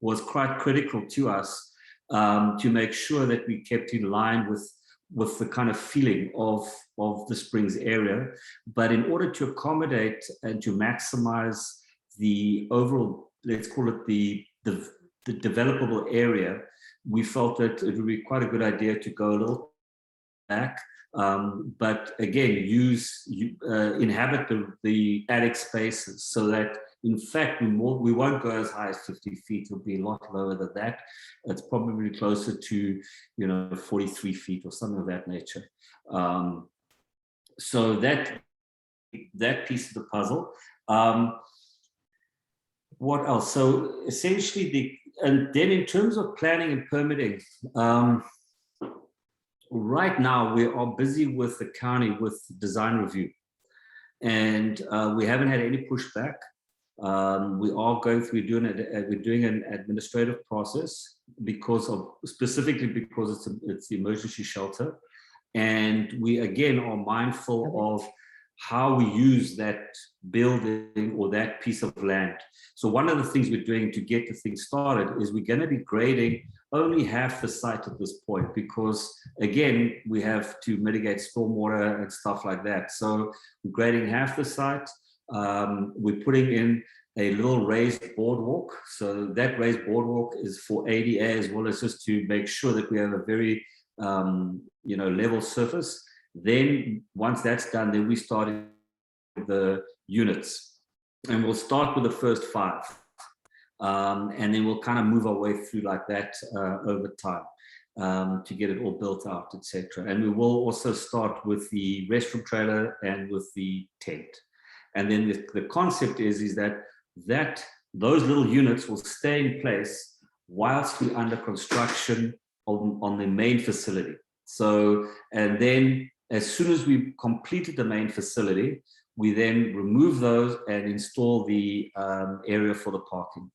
was quite critical to us, to make sure that we kept in line with the kind of feeling of the Springs area. But in order to accommodate and to maximize the overall, let's call it the developable area, we felt that it would be quite a good idea to go a little back, but again, inhabit the attic spaces, so that In fact, we won't go as high as 50 feet. It'll be a lot lower than that. It's probably closer to, 43 feet or something of that nature. So that piece of the puzzle. What else? So essentially, and then in terms of planning and permitting, right now we are busy with the county with design review, and we haven't had any pushback. We are going through, we're doing an administrative process specifically because it's the emergency shelter. And we again are mindful of how we use that building or that piece of land. So one of the things we're doing to get the thing started is we're going to be grading only half the site at this point, because again, we have to mitigate stormwater and stuff like that. So we're grading half the site. We're putting in a little raised boardwalk. So that raised boardwalk is for ADA as well as just to make sure that we have a very level surface. Then once that's done, then we start the units, and we'll start with the first 5, and then we'll kind of move our way through like that over time to get it all built out, etc. And we will also start with the restroom trailer and with the tent. And then the concept is that those little units will stay in place whilst we're under construction on the main facility. So, and then as soon as we've completed the main facility, we then remove those and install the area for the parking.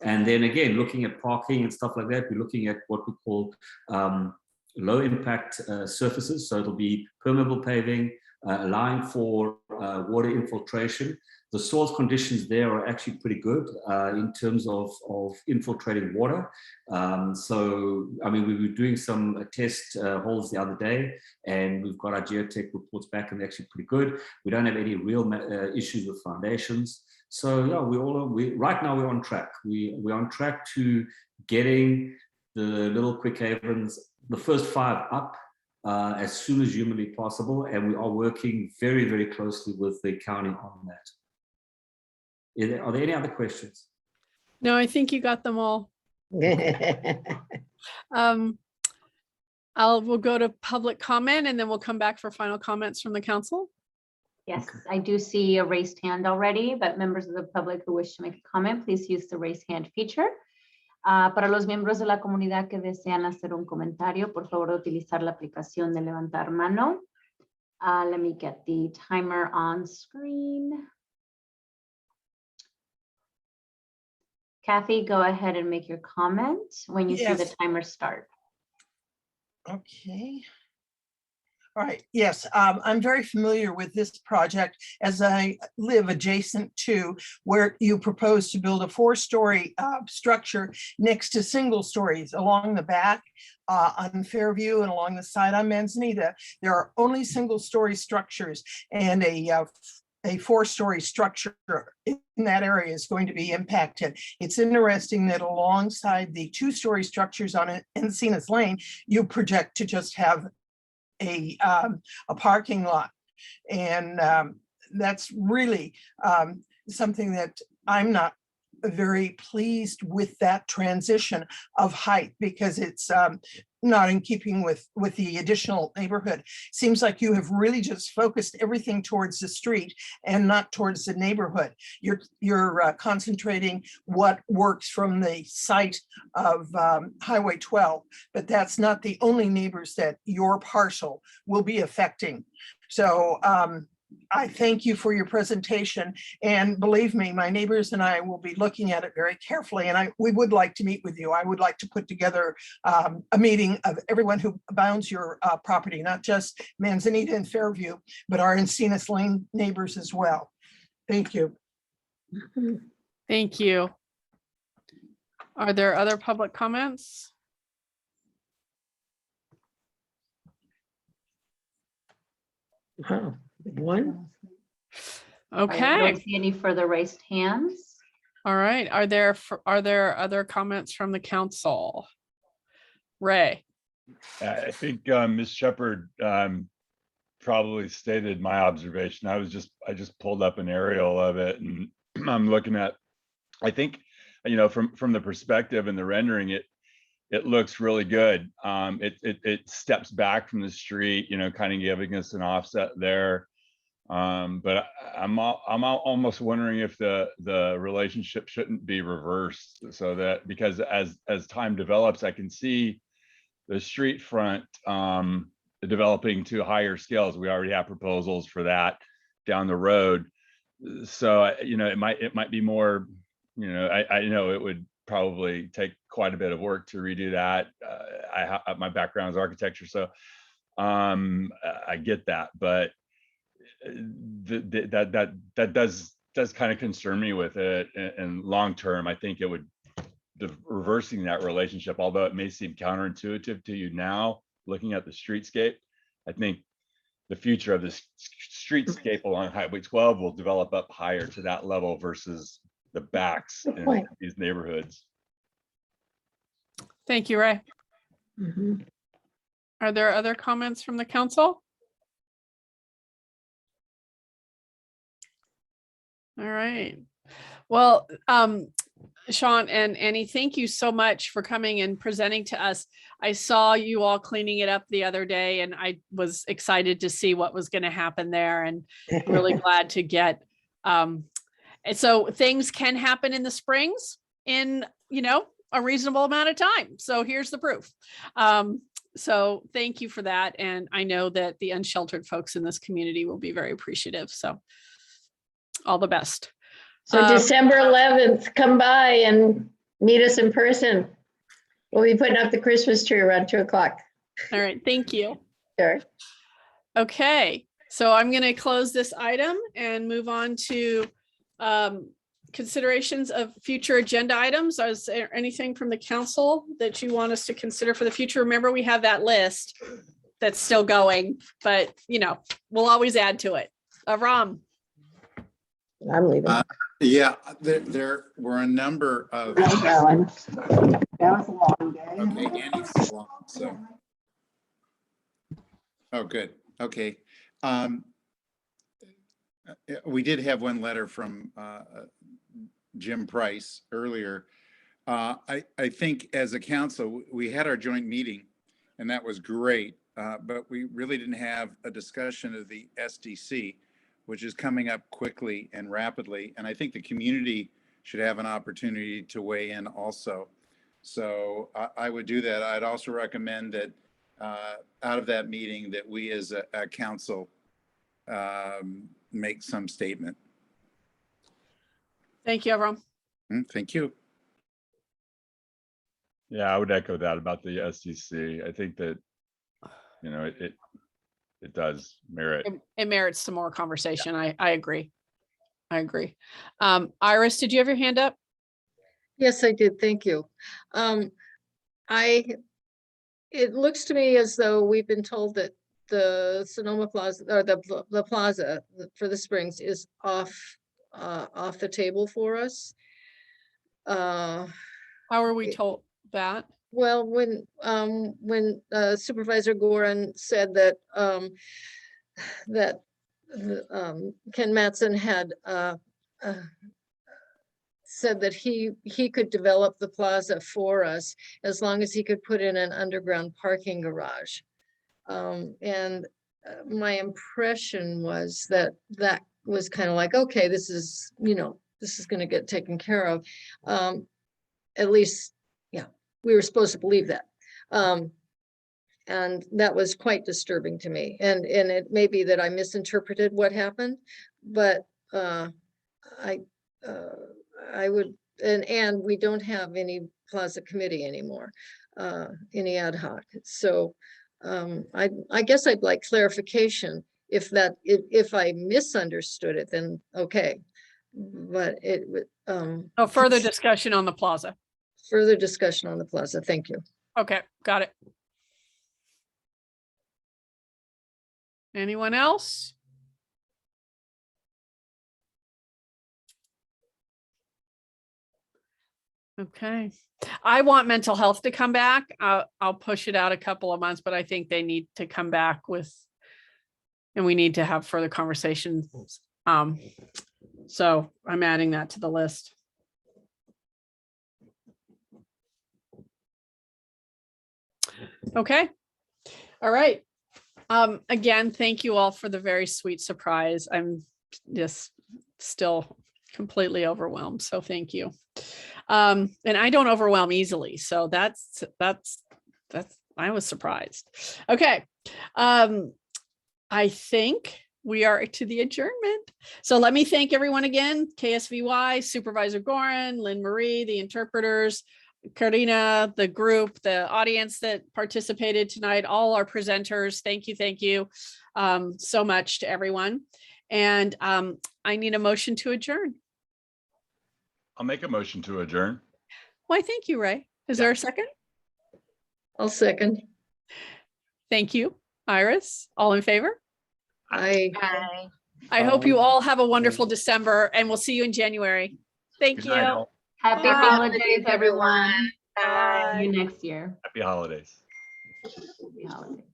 And then again, looking at parking and stuff like that, we're looking at what we call low impact surfaces. So it'll be permeable paving, allowing for water infiltration. The soil conditions there are actually pretty good in terms of infiltrating water. So, I mean, we were doing some test holes the other day, and we've got our geotech reports back, and they're actually pretty good. We don't have any real issues with foundations. So, yeah, right now we're on track. We're on track to getting the little quick havens, the first 5 up as soon as humanly possible, and we are working very, very closely with the county on that. Are there any other questions? No, I think you got them all. We'll go to public comment, and then we'll come back for final comments from the council. Yes, I do see a raised hand already, but members of the public who wish to make a comment, please use the raise hand feature. Para los miembros de la comunidad que desean hacer un comentario, por favor, utilizar la aplicación de levantar mano. Let me get the timer on screen. Kathy, go ahead and make your comment when you see the timer start. Okay. All right. Yes, I'm very familiar with this project as I live adjacent to where you propose to build a 4-story structure next to single stories along the back on Fairview and along the side on Manzanita. There are only single-story structures, and a 4-story structure in that area is going to be impacted. It's interesting that alongside the 2-story structures on Encinas Lane, you project to just have a parking lot. And that's really something that I'm not very pleased with, that transition of height, because it's not in keeping with the additional neighborhood. Seems like you have really just focused everything towards the street and not towards the neighborhood. You're concentrating what works from the site of Highway 12, but that's not the only neighbors that your parcel will be affecting. So I thank you for your presentation, and believe me, my neighbors and I will be looking at it very carefully, and we would like to meet with you. I would like to put together a meeting of everyone who bounds your property, not just Manzanita and Fairview, but our Encinas Lane neighbors as well. Thank you. Thank you. Are there other public comments? Wow. One. Okay. I don't see any further raised hands. All right. Are there other comments from the council? Ray. I think Ms. Shepherd probably stated my observation. I just pulled up an aerial of it, and I'm looking at, I think, from the perspective and the rendering, it looks really good. It steps back from the street, kind of giving us an offset there. But I'm almost wondering if the relationship shouldn't be reversed, so that, because as time develops, I can see the street front developing to higher scales. We already have proposals for that down the road. So it might be more, I know it would probably take quite a bit of work to redo that. My background is architecture, so I get that, but that does kind of concern me with it. And long term, I think it would, reversing that relationship, although it may seem counterintuitive to you now looking at the streetscape, I think the future of this streetscape along Highway 12 will develop up higher to that level versus the backs in these neighborhoods. Thank you, Ray. Mm-hmm. Are there other comments from the council? All right. Well, Sean and Annie, thank you so much for coming and presenting to us. I saw you all cleaning it up the other day, and I was excited to see what was going to happen there, and really glad to get, and so things can happen in the Springs in, a reasonable amount of time. So here's the proof. So thank you for that. And I know that the unsheltered folks in this community will be very appreciative. So all the best. So December 11th, come by and meet us in person. We'll be putting up the Christmas tree around 2 o'clock. All right, thank you. Sure. Okay, so I'm going to close this item and move on to considerations of future agenda items. Is there anything from the council that you want us to consider for the future? Remember, we have that list that's still going, but we'll always add to it. Ram. I'm leaving. Yeah, there were a number of. That was a long day. Okay, Annie's long, so. Oh, good. Okay. We did have one letter from Jim Price earlier. I think as a council, we had our joint meeting, and that was great, but we really didn't have a discussion of the SDC, which is coming up quickly and rapidly. And I think the community should have an opportunity to weigh in also. So I would do that. I'd also recommend that out of that meeting that we as a council make some statement. Thank you, Avram. Thank you. Yeah, I would echo that about the SDC. I think that, it does merit. It merits some more conversation. I agree. Iris, did you have your hand up? Yes, I did. Thank you. It looks to me as though we've been told that the Sonoma Plaza, or the plaza for the Springs, is off the table for us. How are we told that? Well, when Supervisor Gorin said that Ken Mattson had said that he could develop the plaza for us as long as he could put in an underground parking garage. And my impression was that was kind of like, okay, this is going to get taken care of. At least, yeah, we were supposed to believe that. And that was quite disturbing to me. And it may be that I misinterpreted what happened, but I would, and we don't have any plaza committee anymore, any ad hoc. So I guess I'd like clarification. If I misunderstood it, then okay. But it would. Further discussion on the plaza. Further discussion on the plaza. Thank you. Okay, got it. Anyone else? Okay. I want mental health to come back. I'll push it out a couple of months, but I think they need to come back with, and we need to have further conversations. So I'm adding that to the list. Okay. All right. Again, thank you all for the very sweet surprise. I'm just still completely overwhelmed. So thank you. And I don't overwhelm easily. So that's I was surprised. Okay. I think we are to the adjournment. So let me thank everyone again, KSVY, Supervisor Gorin, Lynn Marie, the interpreters, Karina, the group, the audience that participated tonight, all our presenters. Thank you so much to everyone. And I need a motion to adjourn. I'll make a motion to adjourn. Why, thank you, Ray. Is there a second? I'll second. Thank you, Iris. All in favor? Aye. I hope you all have a wonderful December, and we'll see you in January. Thank Good you. night, all. Happy Bye. holidays, everyone. Bye. See you next year. Happy holidays. Happy holidays.